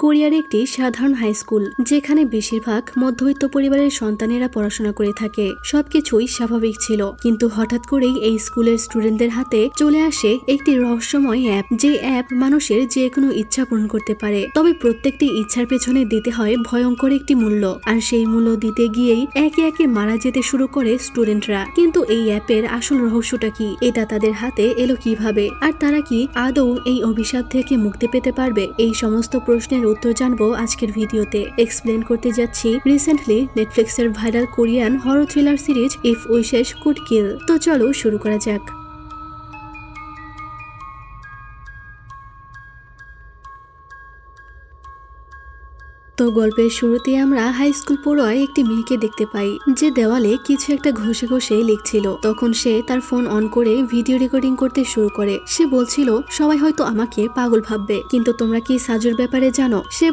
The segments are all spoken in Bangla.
কোরিয়ার একটি সাধারণ হাই স্কুল, যেখানে বেশিরভাগ মধ্যবিত্ত পরিবারের সন্তানেরা পড়াশোনা করে থাকে। সবকিছুই স্বাভাবিক ছিল, কিন্তু হঠাৎ করেই এই স্কুলের স্টুডেন্টদের হাতে চলে আসে একটি রহস্যময় অ্যাপ, যে অ্যাপ মানুষের যে কোনো ইচ্ছা পূরণ করতে পারে। তবে প্রত্যেকটি ইচ্ছার পেছনে দিতে হয় ভয়ঙ্কর একটি মূল্য, আর সেই মূল্য দিতে গিয়েই একে একে মারা যেতে শুরু করে স্টুডেন্টরা। কিন্তু এই অ্যাপের আসল রহস্যটা কি, এটা তাদের হাতে এলো কিভাবে, আর তারা কি আদৌ এই অভিশাপ থেকে মুক্তি পেতে পারবে? এই সমস্ত প্রশ্নের উত্তর জানবো আজকের ভিডিওতে। এক্সপ্লেন করতে যাচ্ছি রিসেন্টলি নেটফ্লিক্সের viral Korean horror thriller series if wishes could kill. তো চলো শুরু করা যাক। তো গল্পের শুরুতে আমরা হাই স্কুল পড়ুয়ায় একটি মেয়েকে দেখতে পাই, যে দেওয়ালে কিছু একটা ঘষে ঘষে লিখছিল। তখন সে তার ফোন অন করে ভিডিও রেকর্ডিং করতে শুরু করে। সে বলছিল, সবাই হয়তো আমাকে পাগল ভাববে, কিন্তু তোমরা কি সাজুর ব্যাপারে জানো? সে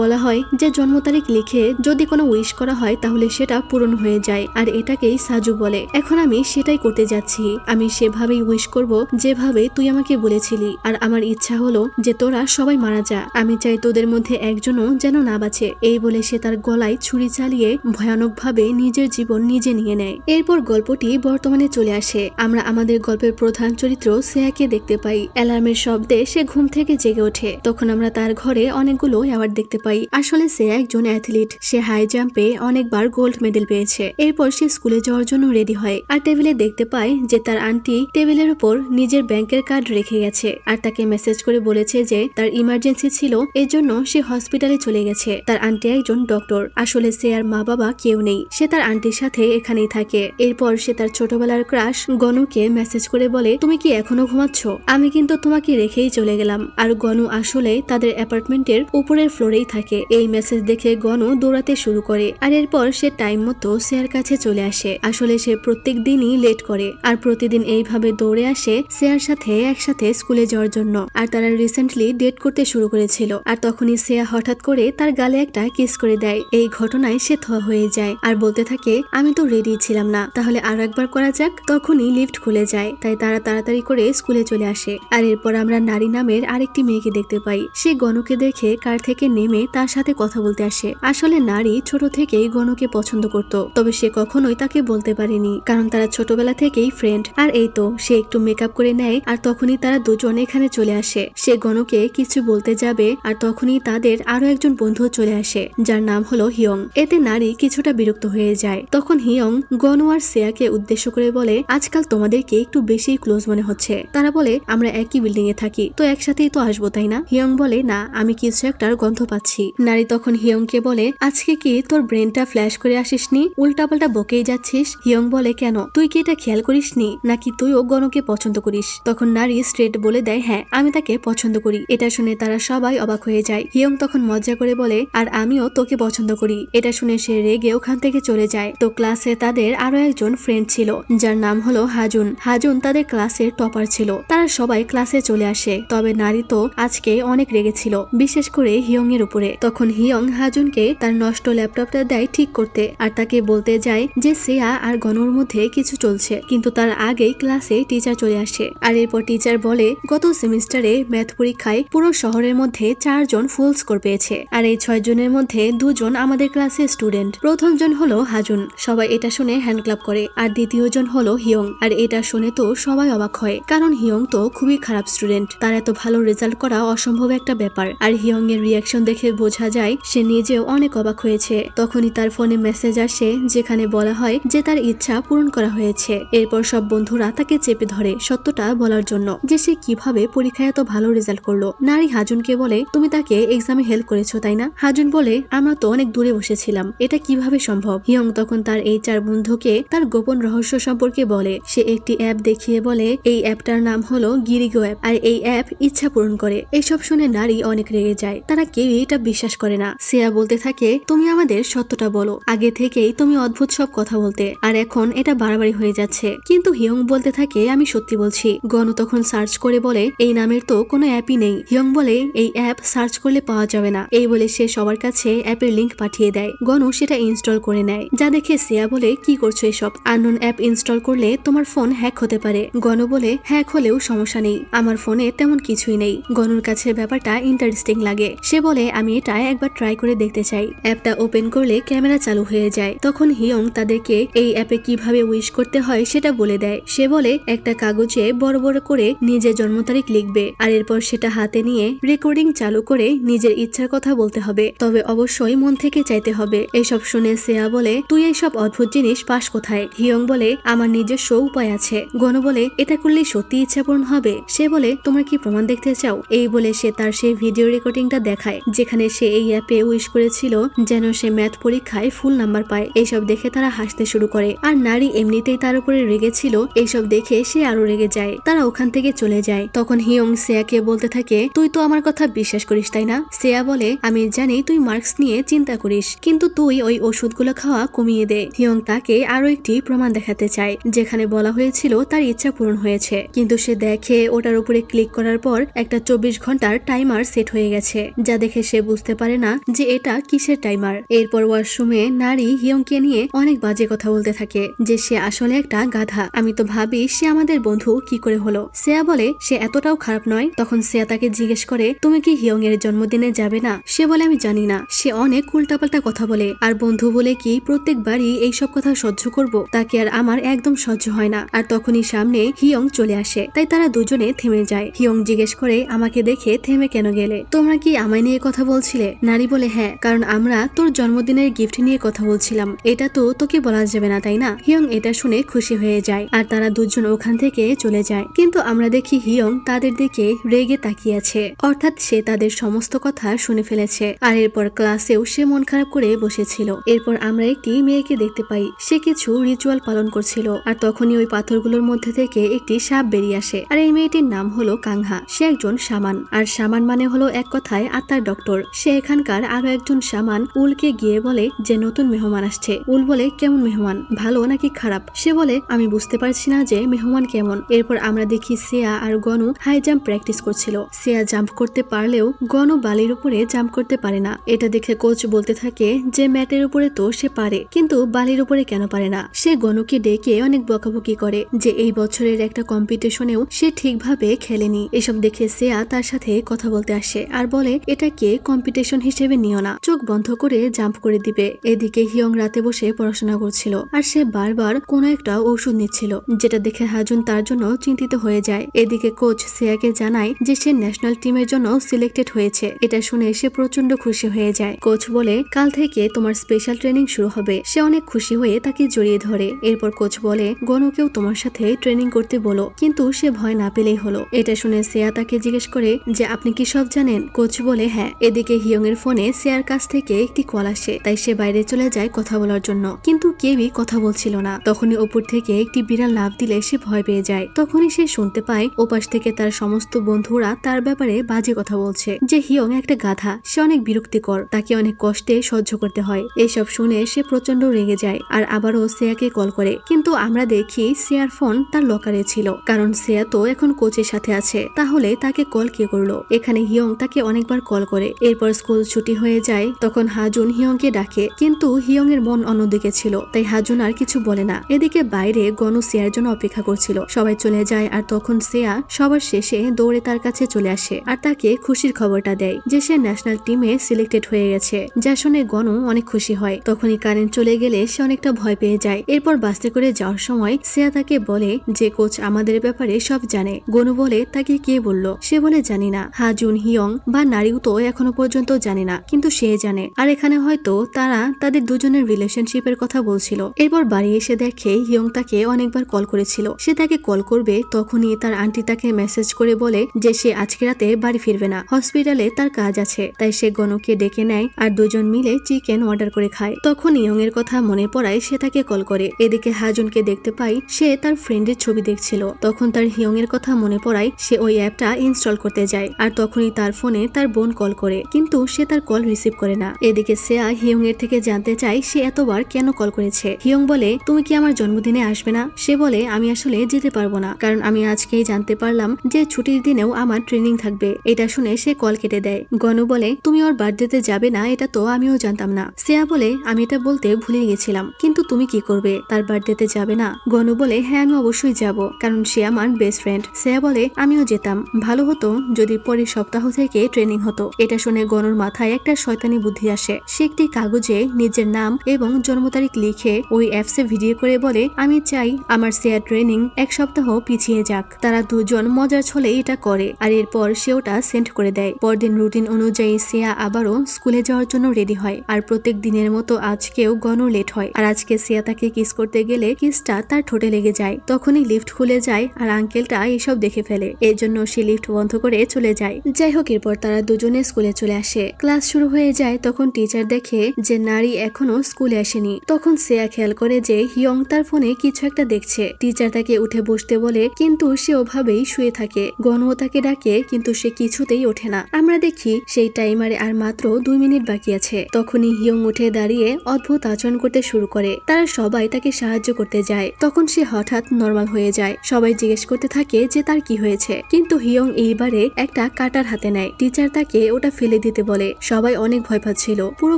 বলা হয় যে জন্ম তারিখ লিখে যদি কোনো উইশ করা হয় তাহলে সেটা পূরণ হয়ে যায়, আর এটাকেই সাজু বলে। এখন আমি সেটাই করতে যাচ্ছি। আমি সেভাবেই উইশ করব যেভাবে তুই আমাকে বলেছিলি, আর আমার ইচ্ছা হলো যে তোরা সবাই মারা যা। আমি চাই তোদের মধ্যে একজনও যেন না বাঁচে। এই বলে সে তার গলায় ছুরি চালিয়ে ভয়ানকভাবে নিজের জীবন নিজে নিয়ে নেয়। এরপর গল্পটি বর্তমানে চলে আসে। আমরা আমাদের গল্পের প্রধান চরিত্র সেয়াকে দেখতে পাই। অ্যালার্মের শব্দে সে ঘুম থেকে জেগে ওঠে। তখন আমরা তার ঘরে অনেকগুলো অ্যাওয়ার্ড দেখতে পাই। আসলে সে একজন অ্যাথলিট। সে হাই জাম্পে অনেকবার গোল্ড মেডেল পেয়েছে। এরপর সে স্কুলে যাওয়ার জন্য রেডি হয়, আর টেবিলে দেখতে পায় যে তার আন্টি টেবিলের উপর নিজের ব্যাংকের কার্ড রেখে গেছে, আর তাকে মেসেজ করে বলেছে যে তার ইমার্জেন্সি ছিল, এজন্য সে হসপিটালে চলে গেছে। তার আন্টি একজন ডক্টর। আসলে সে আর মা বাবা কেউ নেই, সে তার আন্টির সাথে এখানেই থাকে। এরপর সে তার ছোটবেলার ক্রাশ গনুকে মেসেজ করে বলে, তুমি কি এখনো ঘুমাচ্ছ? আমি কিন্তু তোমাকে রেখেই চলে গেলাম। আর গনু আসলে তাদের অ্যাপার্টমেন্টের উপরের ফ্লোরেই থাকে। এই মেসেজ দেখে গনু দৌড়াতে শুরু করে, আর এরপর সে টাইম মতো সেয়ার কাছে চলে আসে। আসলে সে প্রত্যেক দিনই লেট করে, আর প্রতিদিন এইভাবে দৌড়ে আসে সেয়ার সাথে একসাথে স্কুলে যাওয়ার জন্য। আর তারা রিসেন্টলি ডেট করতে শুরু করেছিল। আর তখনই সেয়া হঠাৎ করে তার গালে একটা কিস করে দেয়। এই ঘটনায় সে থ হয়ে যায়, আর বলতে থাকে, আমি তো রেডি ছিলাম না, তাহলে আর একবার করা যাক। তখনই লিফট খুলে যায়, তাই তারা তাড়াতাড়ি করে স্কুলে চলে আসে। আর এরপর আমরা নারী নামের আরেকটি মেয়েকে দেখতে পাই। সে গনুকে দেখে কার থেকে নেমে তার সাথে কথা বলতে আসে। আসলে নারী ছোট থেকেই গনুকে পছন্দ করত, তবে সে কখনোই তাকে বলতে পারেনি, কারণ তারা ছোটবেলা থেকেই ফ্রেন্ড। আর এই তো সে একটু মেকআপ করে নেয়, আর তখনই তারা দুজন এখানে চলে আসে। সে গনুকে কিছু বলতে যাবে, আর তখনই তাদের আরো একজন বন্ধু চলে আসে, যার নাম হলো হিয়ং। এতে নারী কিছুটা বিরক্ত হয়ে যায়। তখন হিয়ং গনু আর সেয়াকে উদ্দেশ্য করে বলে, আজকাল তোমাদেরকে একটু বেশি ক্লোজ মনে হচ্ছে। তারা বলে, আমরা একই বিল্ডিং এ থাকি, তো একসাথেই তো আসবো, তাই না? হিয়ং বলে, না, আমি কিছু একটার গন্ধ পাচ্ছি। নারী তখন হিয়ংকে বলে, আজকে কি তোর ব্রেনটা ফ্ল্যাশ করে আসিসনি? উল্টাপাল্টা বকেই যাচ্ছিস। হিয়ং বলে, কেন, তুই কি এটা খেয়াল করিসনি নাকি তুইও গনুকে পছন্দ করিস? তখন নারী স্ট্রেট বলে দেয়, হ্যাঁ, আমি তাকে পছন্দ করি। এটা শুনে তারা সবাই অবাক হয়ে যায়। হিয়ং তখন মজা করে বলে, আর আমিও তোকে পছন্দ করি। এটা শুনে সে রেগে ওখান থেকে চলে যায়। তো ক্লাসে তাদের আরো একজন ফ্রেন্ড ছিল, যার নাম হলো হাজুন। হাজুন তাদের ক্লাসের টপার ছিল। তারা সবাই ক্লাসে চলে আসে, তবে নারী তো আজকে অনেক রেগেছিল, বিশেষ করে হিয়ং এর উপরে। তখন হিয়ং হাজুনকে তার নষ্ট ল্যাপটপটা দেয় ঠিক করতে, আর তাকে বলতে যায় যে সেয়া আর গনুর মধ্যে কিছু চলছে। কিন্তু তার আগেই ক্লাসে টিচার চলে আসে, আর এরপর টিচার বলে, গত সেমিস্টারে ম্যাথ পরীক্ষায় পুরো শহরের মধ্যে 4 জন ফুল স্কোর পেয়েছে, আর এই 6 জনের মধ্যে 2 জন আমাদের ক্লাসের স্টুডেন্ট। প্রথম জন হলো হাজুন। সবাই এটা শুনে হ্যান্ড ক্লাপ করে। আর দ্বিতীয় জন হলো হিয়ং। আর এটা শুনে তো সবাই অবাক হয়, কারণ হিয়ং তো খুবই খারাপ স্টুডেন্ট, তার এত ভালো রেজাল্ট করা অসম্ভব একটা ব্যাপার। আর হিয়ং এর রিয়াকশন দেখে বোঝা যায় সে নিজেও অনেক অবাক হয়েছে। তখনই তার ফোনে মেসেজ আসে, যেখানে বলা হয় যে তার ইচ্ছা পূরণ করা হয়েছে। এরপর সব বন্ধুরা তাকে চেপে ধরে সত্যটা বলার জন্য, যে সে কিভাবে পরীক্ষায় এত ভালো রেজাল্ট করলো। নারী হাজুনকে বলে, তুমি তাকে এক্সামে হেল্প করেছো, তাই না? হাজুন বলে, আমরা তো অনেক দূরে বসেছিলাম, এটা কিভাবে সম্ভব? হিয়ং তখন তার এই 4 বন্ধুকে তার গোপন রহস্য সম্পর্কে বলে। সে একটি অ্যাপ দেখিয়ে বলে, এই অ্যাপটার নাম হলো গিরিগো অ্যাপ, আর এই অ্যাপ ইচ্ছা পূরণ করে। এইসব শুনে নারী অনেক রেগে যায়। তারা কেউই এটা বিশ্বাস করে না। সেয়া বলতে থাকে, তুমি আমাদের সত্যটা বলো, আগে থেকেই তুমি অদ্ভুত সব কথা বলতে, আর এখন এটা বাড়াবাড়ি হয়ে যাচ্ছে। কিন্তু হিয়ং বলতে থাকে, আমি সত্যি বলছি। গনু তখন সার্চ করে বলে, এই নামের তো কোনো অ্যাপই নেই। হিয়ং বলে, এই অ্যাপ সার্চ করলে পাওয়া যাবে না। এই বলে সে সে সবার কাছে অ্যাপের লিংক পাঠিয়ে দেয়। গনু সেটা ইনস্টল করে নেয়, যা দেখে সিয়া বলে কি করছো এসব? আননোন অ্যাপ ইনস্টল করলে তোমার ফোন হ্যাক হতে পারে। গনু বলে হ্যাক হলেও সমস্যা নেই, আমার ফোনে তেমন কিছুই নেই। গনুর কাছে ব্যাপারটা ইন্টারেস্টিং লাগে। সে বলে আমি এটা একবার ট্রাই করে দেখতে চাই। অ্যাপটা ওপেন করলে ক্যামেরা চালু হয়ে যায়। তখন হিয়ং তাদেরকে এই অ্যাপে কিভাবে উইশ করতে হয় সেটা বলে দেয়। সে বলে একটা কাগজে বড় বড় করে নিজের জন্ম তারিখ লিখবে, আর এরপর সেটা হাতে নিয়ে রেকর্ডিং চালু করে নিজের ইচ্ছার কথা বলতে হবে, তবে অবশ্যই মন থেকে চাইতে হবে। এসব শুনে সেয়া বলে তুই এইসব অদ্ভুত জিনিস পাস কোথায়? হিয়ং বলে আমার নিজস্ব উপায় আছে। গনু বলে এটা করলে সত্যি ইচ্ছা পূরণ হবে। সে বলে তোমরা কি প্রমাণ দেখতে চাও? এই বলে সে তার সেই ভিডিও রেকর্ডিংটা দেখায়, যেখানে সে এই অ্যাপে উইশ করেছিল যেন সে ম্যাথ পরীক্ষায় ফুল নাম্বার পায়। এইসব দেখে তারা হাসতে শুরু করে, আর নারী এমনিতেই তার উপরে রেগেছিল। এইসব দেখে সে আরো রেগে যায়। তারা ওখান থেকে চলে যায়। তখন হিয়ং সেয়াকে বলতে থাকে তুই তো আমার কথা বিশ্বাস করিস তাই না? সেয়া বলে আমি জানি তুই মার্কস নিয়ে চিন্তা করিস, কিন্তু তুই ওই ওষুধগুলো খাওয়া কমিয়ে দে। হিয়ং তাকে আরো একটি প্রমাণ দেখাতে চায়, যেখানে বলা হয়েছিল তার ইচ্ছা পূরণ হয়েছে, কিন্তু সে দেখে ওটার উপরে ক্লিক করার পর একটা 24 ঘন্টার টাইমার সেট হয়ে গেছে, যা দেখে সে বুঝতে পারে না যে এটা কিসের টাইমার। এরপর ওয়াশরুমে নারী হিয়ংকে নিয়ে অনেক বাজে কথা বলতে থাকে, যে সে আসলে একটা গাধা। আমি তো ভাবি সে আমাদের বন্ধু কি করে হলো। সেয়া বলে সে এতটাও খারাপ নয়। তখন সেয়া তাকে জিজ্ঞেস করে তুমি কি হিয়ং এর জন্মদিনে যাবে না? সে বলে আমি জানি না, সে অনেক উল্টাপাল্টা কথা বলে, আর বন্ধু বলে কি প্রত্যেকবারই এইসব কথা সহ্য করব? তাকে আর আমার একদম সহ্য হয় না। আর তখনই সামনে হিয়ং চলে আসে, তাই তারা দুজনে থেমে যায়। হিয়ং জিজ্ঞেস করে আমাকে দেখে থেমে কেন গেলে? তোমরা কি আমায় নিয়ে কথা বলছিলে? নারী বলে হ্যাঁ, কারণ আমরা তোর জন্মদিনের গিফট নিয়ে কথা বলছিলাম। এটা তো তোকে বলা যাবে না তাই না? হিয়ং এটা শুনে খুশি হয়ে যায়, আর তারা দুজন ওখান থেকে চলে যায়। কিন্তু আমরা দেখি হিয়ং তাদের দিকে রেগে তাকিয়ে আছে, অর্থাৎ সে তাদের সমস্ত কথা শুনে ফেলেছে। আর এরপর ক্লাসেও সে মন খারাপ করে বসেছিল। এরপর আমরা একটি মেয়েকে দেখতে পাই, সে কিছু রিচুয়াল পালন করছিল, আর তখনই ওই পাথরগুলোর মধ্যে থেকে একটি সাপ বেরিয়ে আসে। আর এই মেয়েটির নাম হলো কাংহা। সে একজন শামান, আর শামান মানে হলো এক কথায় আত্মার ডক্টর। সে এখানকার আরো একজন শামান উলকে গিয়ে বলে যে নতুন মেহমান আসছে। উল বলে কেমন মেহমান, ভালো নাকি খারাপ? সে বলে আমি বুঝতে পারছি না যে মেহমান কেমন। এরপর আমরা দেখি সেয়া আর গনু হাই জাম্প প্র্যাকটিস করছিল। সেয়া জাম্প করতে পারলেও গনু বালির উপরে জাম্প করতে পারে না। এটা দেখে কোচ বলতে থাকে যে ম্যাটের উপরে তো সে পারে, কিন্তু বালির উপরে কেন পারে না। সে গনুকে ডেকে অনেক বকাবকি করে যে এই বছরের একটা কম্পিটিশনেও সে ঠিকভাবে খেলেনি। এসব দেখে সেয়া তার সাথে কথা বলতে আসে, আর বলে এটাকে কম্পিটিশন হিসেবে নিও না, চোখ বন্ধ করে জাম্প করে দিবে। এদিকে হিয়ং রাতে বসে পড়াশোনা করছিল, আর সে বারবার কোনো একটা ওষুধ নিচ্ছিল, যেটা দেখে হাজুন তার জন্য চিন্তিত হয়ে যায়। এদিকে কোচ সেয়াকে জানায় যে সে ন্যাশনাল টিমের জন্য সিলেক্টেড হয়েছে। এটা শুনে সে প্রচন্ড খুশি হয়ে যায়। কোচ বলে কাল থেকে তোমার স্পেশাল ট্রেনিং শুরু হবে। সে অনেক খুশি হয়ে তাকে জড়িয়ে ধরে। এরপর কোচ বলে গনুকেও তোমার সাথে ট্রেনিং করতে বলো, কিন্তু সে ভয় না পেলেই হলো। এটা শুনে সেয়া তাকে জিজ্ঞেস করে যে আপনি কি সব জানেন? কোচ বলে হ্যাঁ। এদিকে হিয়ং এর ফোনে সেয়ার কাছ থেকে একটি কল আসে, তাই সে বাইরে চলে যায় কথা বলার জন্য, কিন্তু কেউই কথা বলছিল না। তখনই উপর থেকে একটি বিড়াল লাফ দিলে সে ভয় পেয়ে যায়। তখনই সে শুনতে পায় ওপাশ থেকে তার সমস্ত বন্ধুরা তার ব্যাপারে বাজে কথা বলছে, যে হিয়ং একটা গাধা, সে অনেক বিরক্তিকর, তাকে অনেক কষ্টে সহ্য করতে হয়। এইসব শুনে সে প্রচন্ড রেগে যায়, আর আবারও সেয়াকে কল করে। কিন্তু আমরা দেখি সেয়ার ফোন তার লকারে ছিল, কারণ সেয়া তো এখন কোচের সাথে আছে, তাহলে তাকে কল কে করলো? এখানে হিয়ং তাকে অনেকবার কল করে। এরপর স্কুল ছুটি হয়ে যায়। তখন হাজুন হিয়ংকে ডাকে, কিন্তু হিয়ং এর মন অন্যদিকে ছিল, তাই হাজুন আর কিছু বলে না। এদিকে বাইরে গনু সেয়ার জন্য অপেক্ষা করছিল। সবাই চলে যায়, আর তখন সেয়া সবার শেষে দৌড়ে তার কাছে চলে আসে, আর তাকে খুশির খবরটা দেয় যে সে ন্যাশনাল টিমে সিলেক্টেড হয়ে গেছে, যা শুনে গনু অনেক খুশি হয়। তখনই কারেন্ট চলে গেলে সে অনেকটা ভয় পেয়ে যায়। এরপর বাসে করে যাওয়ার সময় সেয়া তাকে বলে যে কোচ আমাদের ব্যাপারে সব জানে। গনু বলে তাকে কে বলল? সে বলে জানি না। হাজুন, হিয়ং বা নারীও তো এখনো পর্যন্ত জানে না, কিন্তু সে জানে। আর এখানে হয়তো তারা তাদের দুজনের রিলেশনশিপের কথা বলছিল। এরপর বাড়ি এসে দেখে হিয়ং তাকে অনেকবার কল করেছিল। সে তাকে কল করবে, তখনই তার আন্টি তাকে মেসেজ করে বলে যে সে আজকে রাতে বাড়ি ফিরবে না, হসপিটালে তার কাজ আছে। তাই সে গনুকে ডেকে নেয়, আর দুজন মিলে চিকেন অর্ডার করে খায়। তখন ইয়ং এর কথা মনে পড়ায় সে তাকে কল করে। এদিকে হাজুনকে দেখতে পাই সে তার ফ্রেন্ডের ছবি দেখছিল। তখন তার হিয়ং এর কথা মনে পড়ায় সে ওই অ্যাপটা ইনস্টল করতে যায়, আর তখনই তার ফোনে তার বোন কল করে, কিন্তু সে তার কল রিসিভ করে না। এদিকে সেয়া হিয়ং এর থেকে জানতে চায় সে এতবার কেন কল করেছে। হিয়ং বলে তুমি কি আমার জন্মদিনে আসবে না? সে বলে আমি আসলে যেতে পারবো না, কারণ আমি আজকেই জানতে পারলাম যে ছুটির দিনেও আমার ট্রেনিং থাকবে। এটা শুনে সে কল কেটে দেয়। গনু বলে তুমি ওর বার্থডেতে যাবে না এটা তো আমিও জানতাম না। শ্রেয়া বলে আমি এটা বলতে ভুলে গেছিলাম, কিন্তু তুমি কি করবে, তার বার্থডেতে যাবে না? গনু বলে হ্যাঁ আমি অবশ্যই যাব, কারণ সে আমার বেস্ট ফ্রেন্ড। শ্রেয়া বলে আমিও যেতাম, ভালো হতো যদি পরের সপ্তাহ থেকে ট্রেনিং হতো। এটা শুনে গনুর মাথায় একটা শয়তানি বুদ্ধি আসে। সে একটি কাগজে নিজের নাম এবং জন্ম তারিখ লিখে ওই অ্যাপসে ভিডিও করে বলে আমি চাই আমার শ্রেয়া ট্রেনিং এক সপ্তাহ পিছিয়ে যাক। তারা দুজন মজার ছলে এটা করে আর এরপর সে ওটা সেন্ড করে দেয়। পরদিন রুটিন অনুযায়ী শ্রেয়া আবারও স্কুলে যাওয়ার জন্য রেডি হয়, আর প্রত্যেক দিনের মতো আজকেও গনু লেট হয়। আর আজকে শ্রেয়া তাকে কিস করতে গেলে কিসটা তার ঠোঁটে লেগে যায়। তখনই লিফট খুলে যায় আর আঙ্কেলটা এসব দেখে ফেলে, এর জন্য সে লিফট বন্ধ করে চলে যায়। যাই হোক, এরপর তারা দুজনে স্কুলে চলে আসে। ক্লাস শুরু হয়ে যায়, তখন টিচার দেখে যে নারী এখনো স্কুলে আসেনি। তখন শ্রেয়া খেয়াল করে যে হিয়ং তার ফোনে কিছু একটা দেখছে। টিচার তাকে উঠে বসতে বলে, কিন্তু সে ওভাবেই শুয়ে থাকে। গনও তাকে ডাকে, কিন্তু সে কিছুতেই ওঠে না। আমরা দেখি সেই টাইমারে আর মাত্র 2 মিনিট বাকি আছে। তখনই হিয়ং উঠে দাঁড়িয়ে অদ্ভুত আচরণ করতে শুরু করে। তারা সবাই তাকে সাহায্য করতে যায়। তখন সে হঠাৎ নর্মাল হয়ে যায়। সবাই জিজ্ঞেস করতে থাকে যে তার কি হয়েছে, কিন্তু হিয়ং এইবারে একটা কাটার হাতে নেয়। টিচার তাকে ওটা ফেলে দিতে বলে। সবাই অনেক ভয় পাচ্ছিল, পুরো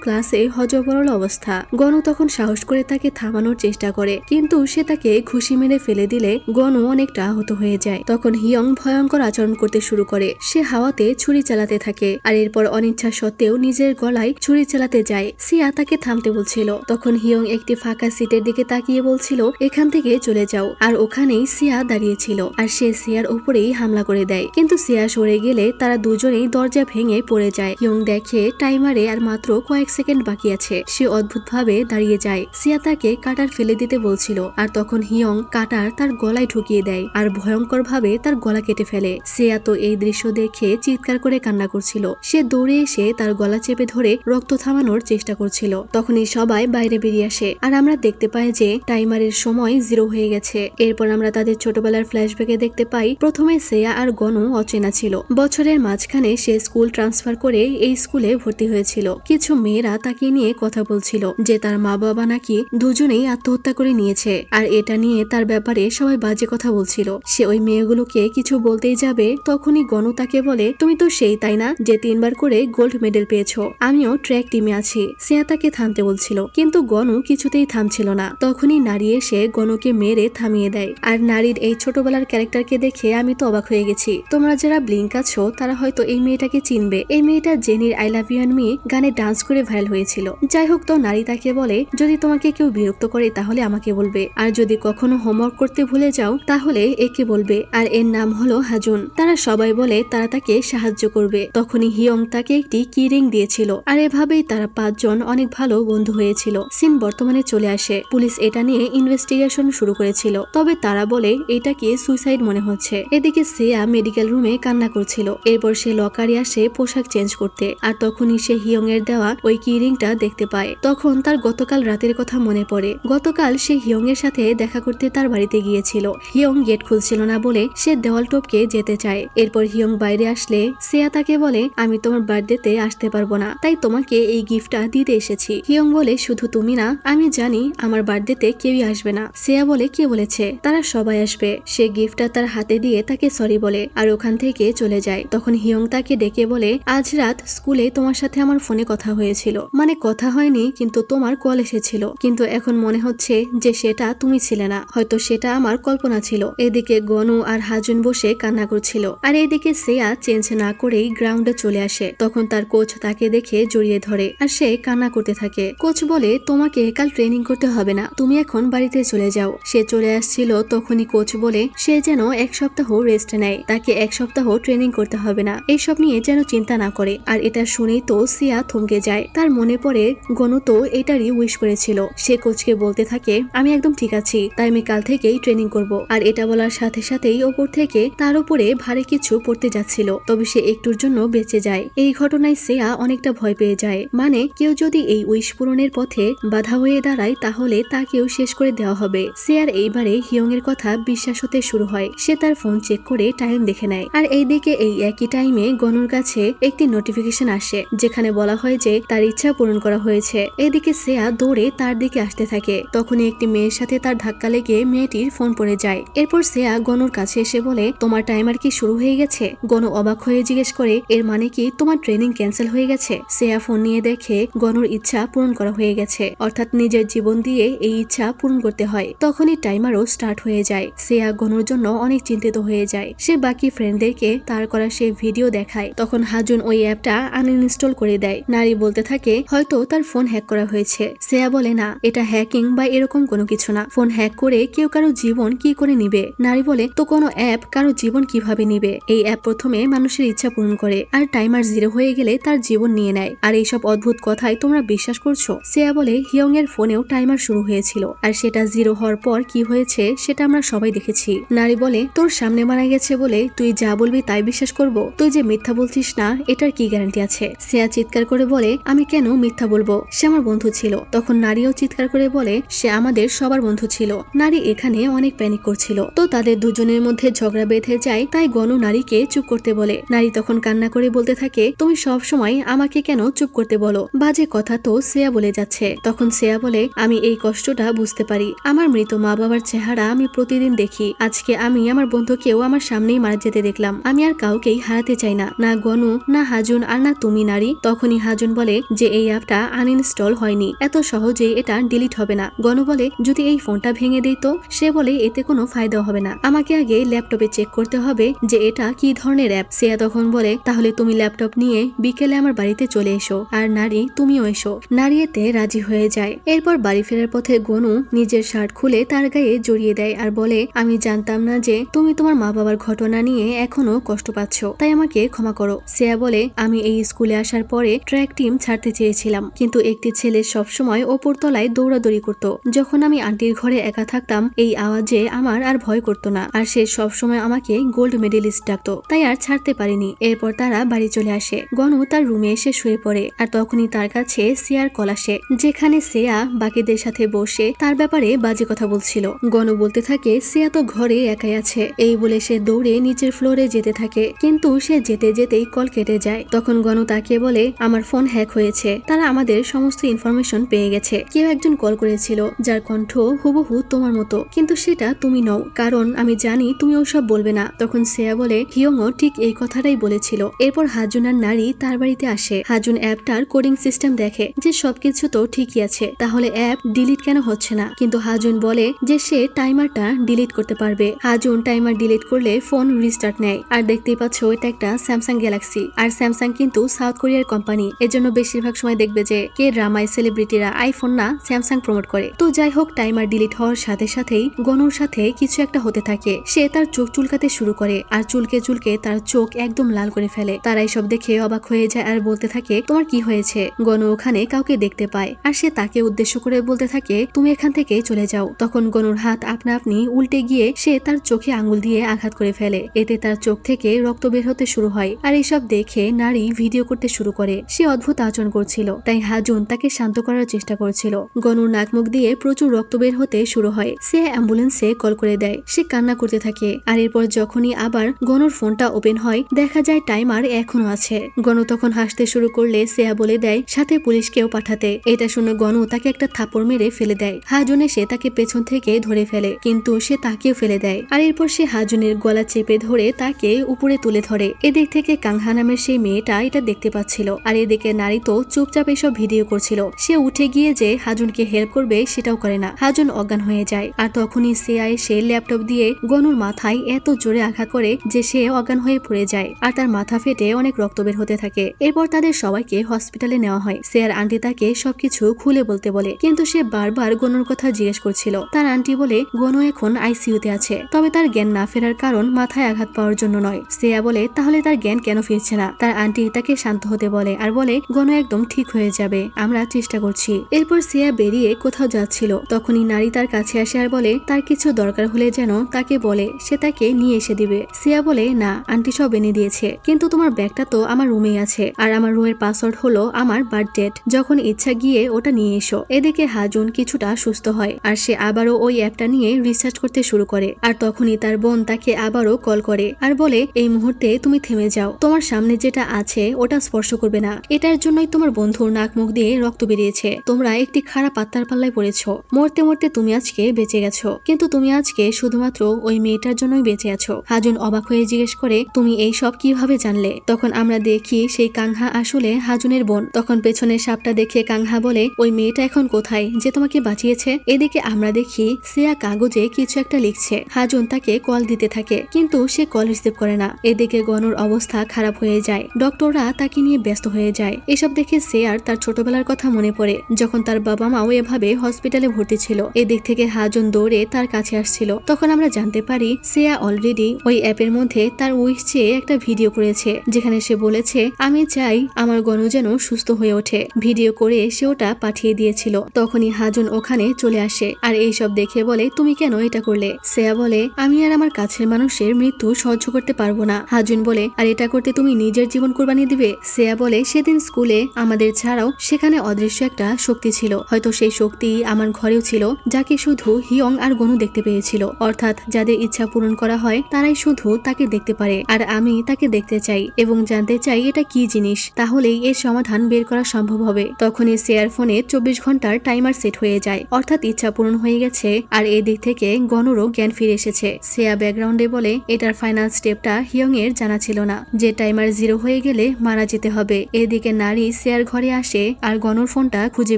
ক্লাসে হজবরল অবস্থা। গনু তখন সাহস করে তাকে থামানোর চেষ্টা করে, কিন্তু সে তাকে ঘুষি মেরে ফেলে দিলে গনু অনেকটা আহত হয়ে যায়। তখন হিয়ং ভয়ঙ্কর আচরণ করতে শুরু করে। সে হাওয়াতে ছুরি চালাতে থাকে আর এরপর অনিচ্ছা সত্ত্বেও নিজের গলায় ছুরি চালাতে যায়। সিয়া তাকে থামতে বলছিল। তখন হিয়ং একটি ফাঁকা সিটের দিকে তাকিয়ে বলছিল এখান থেকে চলে যাও, আর ওখানেই সিয়া দাঁড়িয়েছিল আর সে সিয়ার উপরেই হামলা করে দেয়। কিন্তু সিয়া সরে গেলে তারা দুজনেই দরজা ভেঙে পড়ে যায়। হিয়ং দেখে টাইমারে আর মাত্র কয়েক সেকেন্ড বাকি আছে। সে অদ্ভুতভাবে দাঁড়িয়ে যায়। সিয়া তাকে কাটার ফেলে দিতে বলছিল, আর তখন হিয়ং কাটার তার গলায় ঢুকিয়ে দেয় আর ভয়ঙ্কর ভাবে তার গলা কেটে ফেলে। সিয়া তো এই দৃশ্য দেখে চিৎকার করে কান্না করছিল। সে দৌড়ে এসে তার গলা চেপে ধরে রক্ত থামানোর চেষ্টা করছিল। তখনই সবাই বাইরে বেরিয়ে আসে আর আমরা দেখতে পাই যে টাইমারের সময় 0 হয়ে গেছে। এরপর আমরা তাদের ছোটবেলার ফ্ল্যাশব্যাকে দেখতে পাই প্রথমে শ্রেয়া আর গনু অচেনা ছিল। বছরের মাঝখানে সে স্কুল ট্রান্সফার করে এই স্কুলে ভর্তি হয়েছিল। কিছু মেয়েরা তাকে নিয়ে কথা বলছিল যে তার মা বাবা নাকি দুজনেই আত্মহত্যা করে নিয়েছে, আর এটা নিয়ে তার ব্যাপারে সবাই বাজে কথা বলছিল। সে ওই মেয়েগুলোকে কিছু বলতেই যাবে, তখনই গনু তাকে বলে তুমি তো সেই তাই না যে 3 বার করে গোল্ড মেডেল পেয়েছো, আমিও ট্র্যাক টিমে আছি। শ্রেয়া তাকে থামতে বলছিল, কিন্তু গনু কিছুতেই থামছিল না। তখনই নারী এসে গনুকে মেরে থামিয়ে দেয়। আর নারীর এই ছোটবেলার ক্যারেক্টারকে দেখে আমি তো অবাক হয়ে গেছি। তোমরা যারা ব্লিঙ্ক আছো তারা হয়তো এই মেয়েটাকে চিনবে। এই মেয়েটা জেনির I love you and me গানে ডান্স করে ভাইরাল হয়েছিল। যাই হোক, তো নারী তাকে বলে যদি তোমাকে কেউ বিরক্ত করে তাহলে আমাকে বলবে, আর যদি কখনো হোমওয়ার্ক করতে ভুলে যাও তাহলে একে বলবে, আর এর নাম হলো হাজুন। তারা সবাই বলে তারা তাকে সাহায্য করবে। তখনই হিয়ং তাকে একটি কি রিং দিয়েছিল, আর এভাবেই তারা 5 জন অনেক ভালো বন্ধু হয়েছিল। সিন বর্তমানে চলে আসে। পুলিশ এটা নিয়ে ইনভেস্টিগেশন শুরু করেছিল, তবে তারা বলে এটাকে সুইসাইড মনে হচ্ছে। এদিকে শ্রেয়া মেডিকেল রুমে কান্না করছিল। এরপর সে লকারে আসে পোশাক চেঞ্জ করতে, আর তখনই সে হিয়ং এর দেওয়া ওই কি রিংটা দেখতে পায়। তখন তার গতকাল রাতের কথা মনে পড়ে। গতকাল সে হিয়ং এর সাথে দেখা করতে তার বাড়িতে গিয়েছিল। হিয়ং গেট খুলছিল না বলে সে দেওয়াল টপকে যেতে চায়। এরপর হিয়ং বাইরে আসলে শ্রেয়া তাকে বলে আমি তোমার বার্থডেতে আসতে পারবো না, তাই তোমাকে এই গিফটটা দিতে এসেছি। হিয়ং বলে শুধু তুমি না, আমি জানি আমার বার্থডেতে কেউই আসবে না। শ্রেয়া বলে কে বলেছে, তারা সবাই আসবে। সে গিফটটা তার হাতে দিয়ে তাকে সরি বলে আর ওখান থেকে চলে যায়। তখন হিয়ং তাকে ডেকে বলে আজ রাত স্কুলে তোমার সাথে আমার ফোনে কথা হয়েছিল, মানে কথা হয়নি কিন্তু তোমার কল এসেছিল, কিন্তু এখন মনে হচ্ছে যে সেটা তুমি ছিলে না, হয়তো সেটা আমার কল্পনা ছিল। এদিকে গনু আর হাজুন বসে কান্না করছিল, আর এদিকে শ্রেয়া চেঞ্জ না করেই গ্রাউন্ডে চলে আসে। তখন তার কোচ তাকে দেখে জড়িয়ে ধরে আর সে কান্না করতে থাকে। কোচ বলে তোমাকে কাল ট্রেনিং করতে হবে না, তুমি এখন বাড়িতে চলে যাও। সে চলে আসছিল, তখনই কোচ বলে সে যেন 1 সপ্তাহ রেস্ট নেয়, তাকে 1 সপ্তাহ ট্রেনিং করতে হবে না, এইসব নিয়ে যেন চিন্তা না করে। আর এটা শুনেই তো সিয়া থমকে যায়। তার মনে পড়ে গনু তো এটারই উইশ করেছিল। সে কোচকে বলতে থাকে আমি একদম ঠিক আছি, তাই আমি কাল থেকেই ট্রেনিং করব। আর এটা বলার সাথে সাথেই ওপর থেকে তার উপরে ভারী কিছু পড়তে যাচ্ছিল, তবে সে একটুর জন্য বেঁচে যায়। এই ঘটনায় শ্রেয়া অনেকটা ভয় পেয়ে যায়, মানে কেউ যদি এই উইশ পূরণের পথে বাধা হয়ে দাঁড়ায় তাহলে তাকেও শেষ করে দেওয়া হবে। শ্রেয়ার এইবারে হিয়ং এর কথা বিশ্বাস হতে শুরু হয়। সে তার ফোন চেক করে টাইম দেখে নেয়, আর এইদিকে এই একই টাইমে গনুর কাছে একটি নোটিফিকেশন আসে যেখানে বলা হয় যে তার ইচ্ছা পূরণ করা হয়েছে। এদিকে শ্রেয়া দৌড়ে তার দিকে আসতে থাকে। তখনই একটি মেয়ের সাথে তার ধাক্কা লেগে মেয়েটির ফোন পড়ে যায়। এরপর শ্রেয়া গনুর কাছে এসে বলে তোমার টাইমার কি শুরু হয়ে গেছে? গনু অবাক হয়ে জিজ্ঞেস করে এর মানে কি তোমার ট্রেনিং ক্যান্সেল হয়ে গেছে। শ্রেয়া ফোন নিয়ে দেখে গনুর ইচ্ছা পূরণ করা হয়ে গেছে, অর্থাৎ নিজের জীবন দিয়ে এই ইচ্ছা পূরণ করতে হয়। তখনই টাইমারও স্টার্ট হয়ে যায়। শ্রেয়া গনুর জন্য অনেক চিন্তিত হয়ে যায়। সে বাকি ফ্রেন্ডদেরকে তার করা সে ভিডিও দেখায়। তখন হাজুন ওই অ্যাপটা আনইনস্টল করে দেয়। নারী বলতে থাকে হয়তো তার ফোন হ্যাক করা হয়েছে। শ্রেয়া বলে না, এটা হ্যাকিং বা এরকম কোনো কিছু না। ফোন হ্যাক করে কেউ কারো জীবন কি করে নিবে? নারী বলে তো কোনো অ্যাপ কারো জীবন কিভাবে নিবে? এই অ্যাপ প্রথমে মানুষের ইচ্ছা পূরণ করে আর টাইমার 0 হয়ে গেলে তার জীবন নিয়ে নেয়। আর এইসব অদ্ভুত কথাই তোমরা বিশ্বাস করছো? শ্রেয়া বলে হিয়ং এর ফোনেও টাইমার শুরু হয়েছিল, আর সেটা 0 হওয়ার পর কি হয়েছে সেটা আমরা সবাই দেখেছি। নারী বলে তোর সামনে মারা গেছে বলে তুই যা বলবি তাই বিশ্বাস করব? তুই যে মিথ্যা বলছিস না এটার কি গ্যারান্টি আছে? শ্রেয়া চিৎকার করে বলে আমি কেন মিথ্যা বলবো? সে আমার বন্ধু ছিল। তখন নারীও চিৎকার করে বলে সে আমাদের সবার বন্ধু ছিল। নারী এখানে অনেক প্যানিক করছিল। তো তাদের দুজনের মধ্যে ঝগড়া বেঁধে যায়। তাই গনু নারীকে চুপ করতে বলে। নারী তখন কান্না করে বলতে থাকে তুমি সব সময় আমাকে কেন চুপ করতে বলো? বাজে কথা তো শ্রেয়া বলে যাচ্ছে। তখন শ্রেয়া বলে আমি এই কষ্টটা বুঝতে পারি। আমার মৃত মা বাবার চেহারা আমি প্রতিদিন দেখি। আজকে আমি আমার বন্ধুকেও আমার সামনেই মারা যেতে দেখলাম। আমি আর কাউকেই হারাতে চাই না, না গনু, না হাজুন, আর না তুমি নারী। তখনই হাজুন বলে যে এই অ্যাপটা আনইনস্টল হয়নি, এত সহজে এটা ডিলিট হবে না। গনু বলে যদি এই ফোনটা ভেঙে দেই তো? সে বলে এতে কোনো ফায়দা হবে না, আমাকে আগে ল্যাপটপে চেক করতে হবে যে এটা কি ধরনের অ্যাপ। শ্রেয়া তখন বলে তাহলে তুমি ল্যাপটপ নিয়ে বিকেলে আমার বাড়িতে চলে এসো, আর নারী তুমিও এসো। নারী এতে রাজি হয়ে যায়। এরপর বাড়ি ফেরার পথে গনু নিজের শার্ট খুলে তার গায়ে জড়িয়ে দেয় আর বলে আমি জানতাম না যে তুমি তোমার মা বাবার ঘটনা নিয়ে এখনো কষ্ট পাচ্ছ, তাই আমাকে ক্ষমা করো। শ্রেয়া বলে আমি এই স্কুলে আসার পরে ট্র্যাক টিম ছাড়তে চেয়েছিলাম, কিন্তু একটি ছেলে সবসময় ওপর তলায় দৌড়াদৌড়ি করত। যখন আমি আন্টির ঘরে একা থাকতাম এই আওয়াজে আমার আর ভয় করতো না, আর সে সবসময় আমাকে গোল্ড মেডেলিস্ট ডাকতো, তাই আর ছাড়তে পারিনি। এরপর তারা বাড়ি চলে আসে। গনু তার রুমে এসে শুয়ে পড়ে, আর তখনই তার কাছে শ্রেয়ার কল আসে, যেখানে শ্রেয়া বাকিদের সাথে বসে তার ব্যাপারে বাজে কথা বলছিল। গনু বলতে থাকে শ্রেয়া তো ঘরে একাই আছে। এই বলে সে দৌড়ে নিচের ফ্লোরে যেতে থাকে, কিন্তু সে যেতে যেতেই কল কেটে যায়। তখন গনু তাকে বলে আমার ফোন হ্যাক হয়েছে, তারা আমাদের সমস্ত ইনফরমেশন পেয়ে গেছে। কেউ একজন কল করেছিল যার কণ্ঠ হুবহু তোমার মতো, কিন্তু সেটা তুমি নও, কারণ আমি জানি তুমি ওসব বলবে না। তখন শ্রেয়া বলে হিয়ংও ঠিক এই কথাটাই বলেছিল। এরপর হাজুন আর নারী তার বাড়িতে আসে। হাজুন অ্যাপটার কোডিং সিস্টেম দেখে যে সবকিছু তো ঠিকই আছে, তাহলে অ্যাপ ডিলিট কেন হচ্ছে না? কিন্তু হাজুন বলে যে সে টাইমারটা ডিলিট করতে পারবে। হাজুন টাইমার ডিলিট করলে ফোন রিস্টার্ট নেয়। আর দেখতেই পাচ্ছ এটা একটা স্যামসাং গ্যালাক্সি, আর স্যামসাং কিন্তু সাউথ কোরিয়ার কোম্পানি। এজন্য বেশিরভাগ সময় দেখবে যে কে ড্রামায় সেলিব্রিটিরা আইফোন না স্যামসাং প্রমোট করে। তো যাই হোক, টাইমার ডিলিট হওয়ার সাথে সাথেই গনুর সাথে কিছু একটা হতে থাকে। সে তার চোখ চুলকাতে শুরু করে, আর চুলকে চুলকে তার চোখ একদম লাল করে ফেলে। তারাই সব দেখে অবাক হয়ে যায় আর বলতে থাকে তোমার কি হয়েছে? গনু ওখানে কাউকে দেখতে পায়, আর সে তাকে উদ্দেশ্য করে বলতে থাকে তুমি এখান থেকে চলে যাও। তখন গনুর হাত আপনা আপনি উল্টে গিয়ে সে তার চোখে আঙ্গুল দিয়ে আঘাত করে ফেলে। এতে তার চোখ থেকে রক্ত বের হতে শুরু হয়। আর এইসব দেখে নারী ভিডিও করতে শুরু করে। সে অদ্ভুত আচরণ করছিল, তাই হাজুন তাকে শান্ত করার চেষ্টা করছিল। গনুর নাক মুখ দিয়ে প্রচুর রক্ত বের হতে শুরু হয়। সে অ্যাম্বুলেন্সে কল করে দেয়। সে কান্না করতে থাকে। আর এরপর যখনই আবার গনুর ফোনটা ওপেন হয় দেখা যায় টাইমার এখনো আছে। গনু তখন হাসতে শুরু করলে শ্রেয়া বলে দেয় সাথে পুলিশকেও পাঠাতে। এটা শুনে গনু তাকে একটা থাপ্পড় মেরে ফেলে দেয়। হাজুন এসে তাকে পেছন থেকে ধরে ফেলে, কিন্তু সে তাকেও ফেলে দেয়। আর এরপর সে হাজুনের গলা চেপে ধরে তাকে উপরে তুলে ধরে। এদিক থেকে কাংহা নামের সেই মেয়েটা এটা দেখতে পাচ্ছিল, আর এদিকে নারী তো চুপচাপ এসব ভিডিও করছিল। সে উঠে গিয়ে যে হাজুনকে হেল্প করবে সেটাও করে না। হাজুন অজ্ঞান হয়ে যায়। আর তখনই শ্রেয়া এসে ল্যাপটপ দিয়ে গনুর মাথায় এত জোরে আঘাত করে যে সে অজ্ঞান হয়ে পড়ে যায়, আর তার মাথা ফেটে অনেক রক্ত বের হতে থাকে। এরপর তাদের সবাইকে হসপিটালে নেওয়া হয়। শ্রেয়ার আন্টি তাকে সবকিছু খুলে বলতে বলে, কিন্তু সে বারবার গনুর কথা জিজ্ঞেস করছিল। তার আন্টি বলে গনু এখন আইসিইউতে আছে, তবে তার জ্ঞান না ফেরার কারণ মাথায় আঘাত পাওয়ার জন্য নয়। শ্রেয়া বলে তাহলে তার জ্ঞান কেন ফিরছে না? তার আন্টি তাকে শান্ত হতে বলে আর বলে গনু একদম ঠিক হয়ে যাবে, আমরা চেষ্টা করছি। এরপর শ্রেয়া বেরিয়ে কোথাও যাচ্ছিল। তখনই নারী তার কাছে আসে আর বলে তার কিছু দরকার হলে যেন তাকে বলে, সে তাকে নিয়ে এসে দিবে। শ্রেয়া বলে না, আন্টি সব এনে দিয়েছে, কিন্তু তোমার ব্যাগটা তো আমার রুমেই আছে, আর আমার রুমের পাসওয়ার্ড হলো আমার বার্থ ডেট, যখন ইচ্ছা গিয়ে ওটা নিয়ে এসো। এদিকে হাজুন কিছুটা সুস্থ হয়, আর সে আবারও ওই অ্যাপটা নিয়ে রিসার্চ করতে শুরু করে। আর তখনই তার বোন তাকে আবারও কল করে আর বলে এই মুহূর্তে তুমি থেমে যাও, তোমার সামনে যেটা আছে ওটা স্পর্শ করবে না, এটার জন্যই তোমার বন্ধুর নাক মুখ দিয়ে রক্ত বেরিয়েছে। তোমরা একটি খারাপ আত্মার পাল্লায় পড়েছো। মরতে মরতে তুমি আজকে বেঁচে গেছো, কিন্তু তুমি আজকে শুধুমাত্র ওই মেয়েটার জন্যই বেঁচে আছো। হাজুন অবাক হয়ে জিজ্ঞেস করে তুমি এই সব কিভাবে জানলে? তখন আমরা দেখি সেই কাংহা আসলে হাজুনের বোন। তখন পেছনের সাপটা দেখে কাংহা বলে, ওই মেয়েটা এখন কোথায় যে তোমাকে বাঁচিয়েছে? এদিকে আমরা দেখি সিয়া কাগজে কিছু একটা লিখছে। হাজুন তাকে কল দিতে থাকে, কিন্তু সে কল রিসিভ করে না। এদিকে গনুর অবস্থা খারাপ হয়ে যায়, ডক্টররা তাকে নিয়ে ব্যস্ত হয়ে যায়। এসব দেখে সিয়ার তার ছোটবেলার কথা মনে পড়ে, যখন তার বাবা মাও এভাবে হসপিটালে ভর্তি ছিল। এদিক থেকে হাজুন দৌড়ে তার কাছে আসছিল। তখন আমরা জানতে পারি সিয়া অলরেডি ওই অ্যাপের মধ্যে তার উইশ চেয়ে একটা ভিডিও করেছে, যেখানে সে বলেছে আমি চাই আমার গনু যেন সুস্থ হয়ে ওঠে। ভিডিও করে সে ওটা পাঠিয়ে দিয়েছিল। তখনই হাজুন ওখানে চলে আসে আর এইসব দেখে বলে, তুমি কেন এটা করলে? সিয়া বলে, আমি আর আমার কাছের মানুষের মৃত্যু সহ্য করতে পারবো না। হাজুন বলে, আর এটা করতে তুমি নিজের জীবন কোরবানি দিবে? সিয়া বলে, সেদিন স্কুলে আমাদের ছাড়াও সেখানে অদৃশ্য একটা শক্তি ছিল, হয়তো সেই শক্তি আমার ঘরেও ছিল, যাকে শুধু হিয়ং আর গনু দেখতে পেয়েছিল। অর্থাৎ যাদের ইচ্ছা পূরণ করা হয় তারাই শুধু তাকে দেখতে পারে, আর আমি তাকে দেখতে চাই এবং জানতে চাই এটা কি জিনিস, তাহলেই এর সমাধান বের করা সম্ভব হবে। তখনই সিয়ার ফোনে 24 ঘন্টার টাইমার সেট হয়ে যায়, অর্থাৎ ইচ্ছা পূরণ হয়ে গেছে। আর এদিক থেকে গনুরও জ্ঞান ফিরে এসেছে। সিয়া ব্যাকগ্রাউন্ডে বলে, এটার ফাইনাল স্টেপটা হিয়ং এর জানা ছিল না, যে টাইমার 0 হয়ে গেলে মারা যেতে হবে। এদিকে নারী সিয়ার ঘরে আসে আর গনুর ফোনটা খুঁজে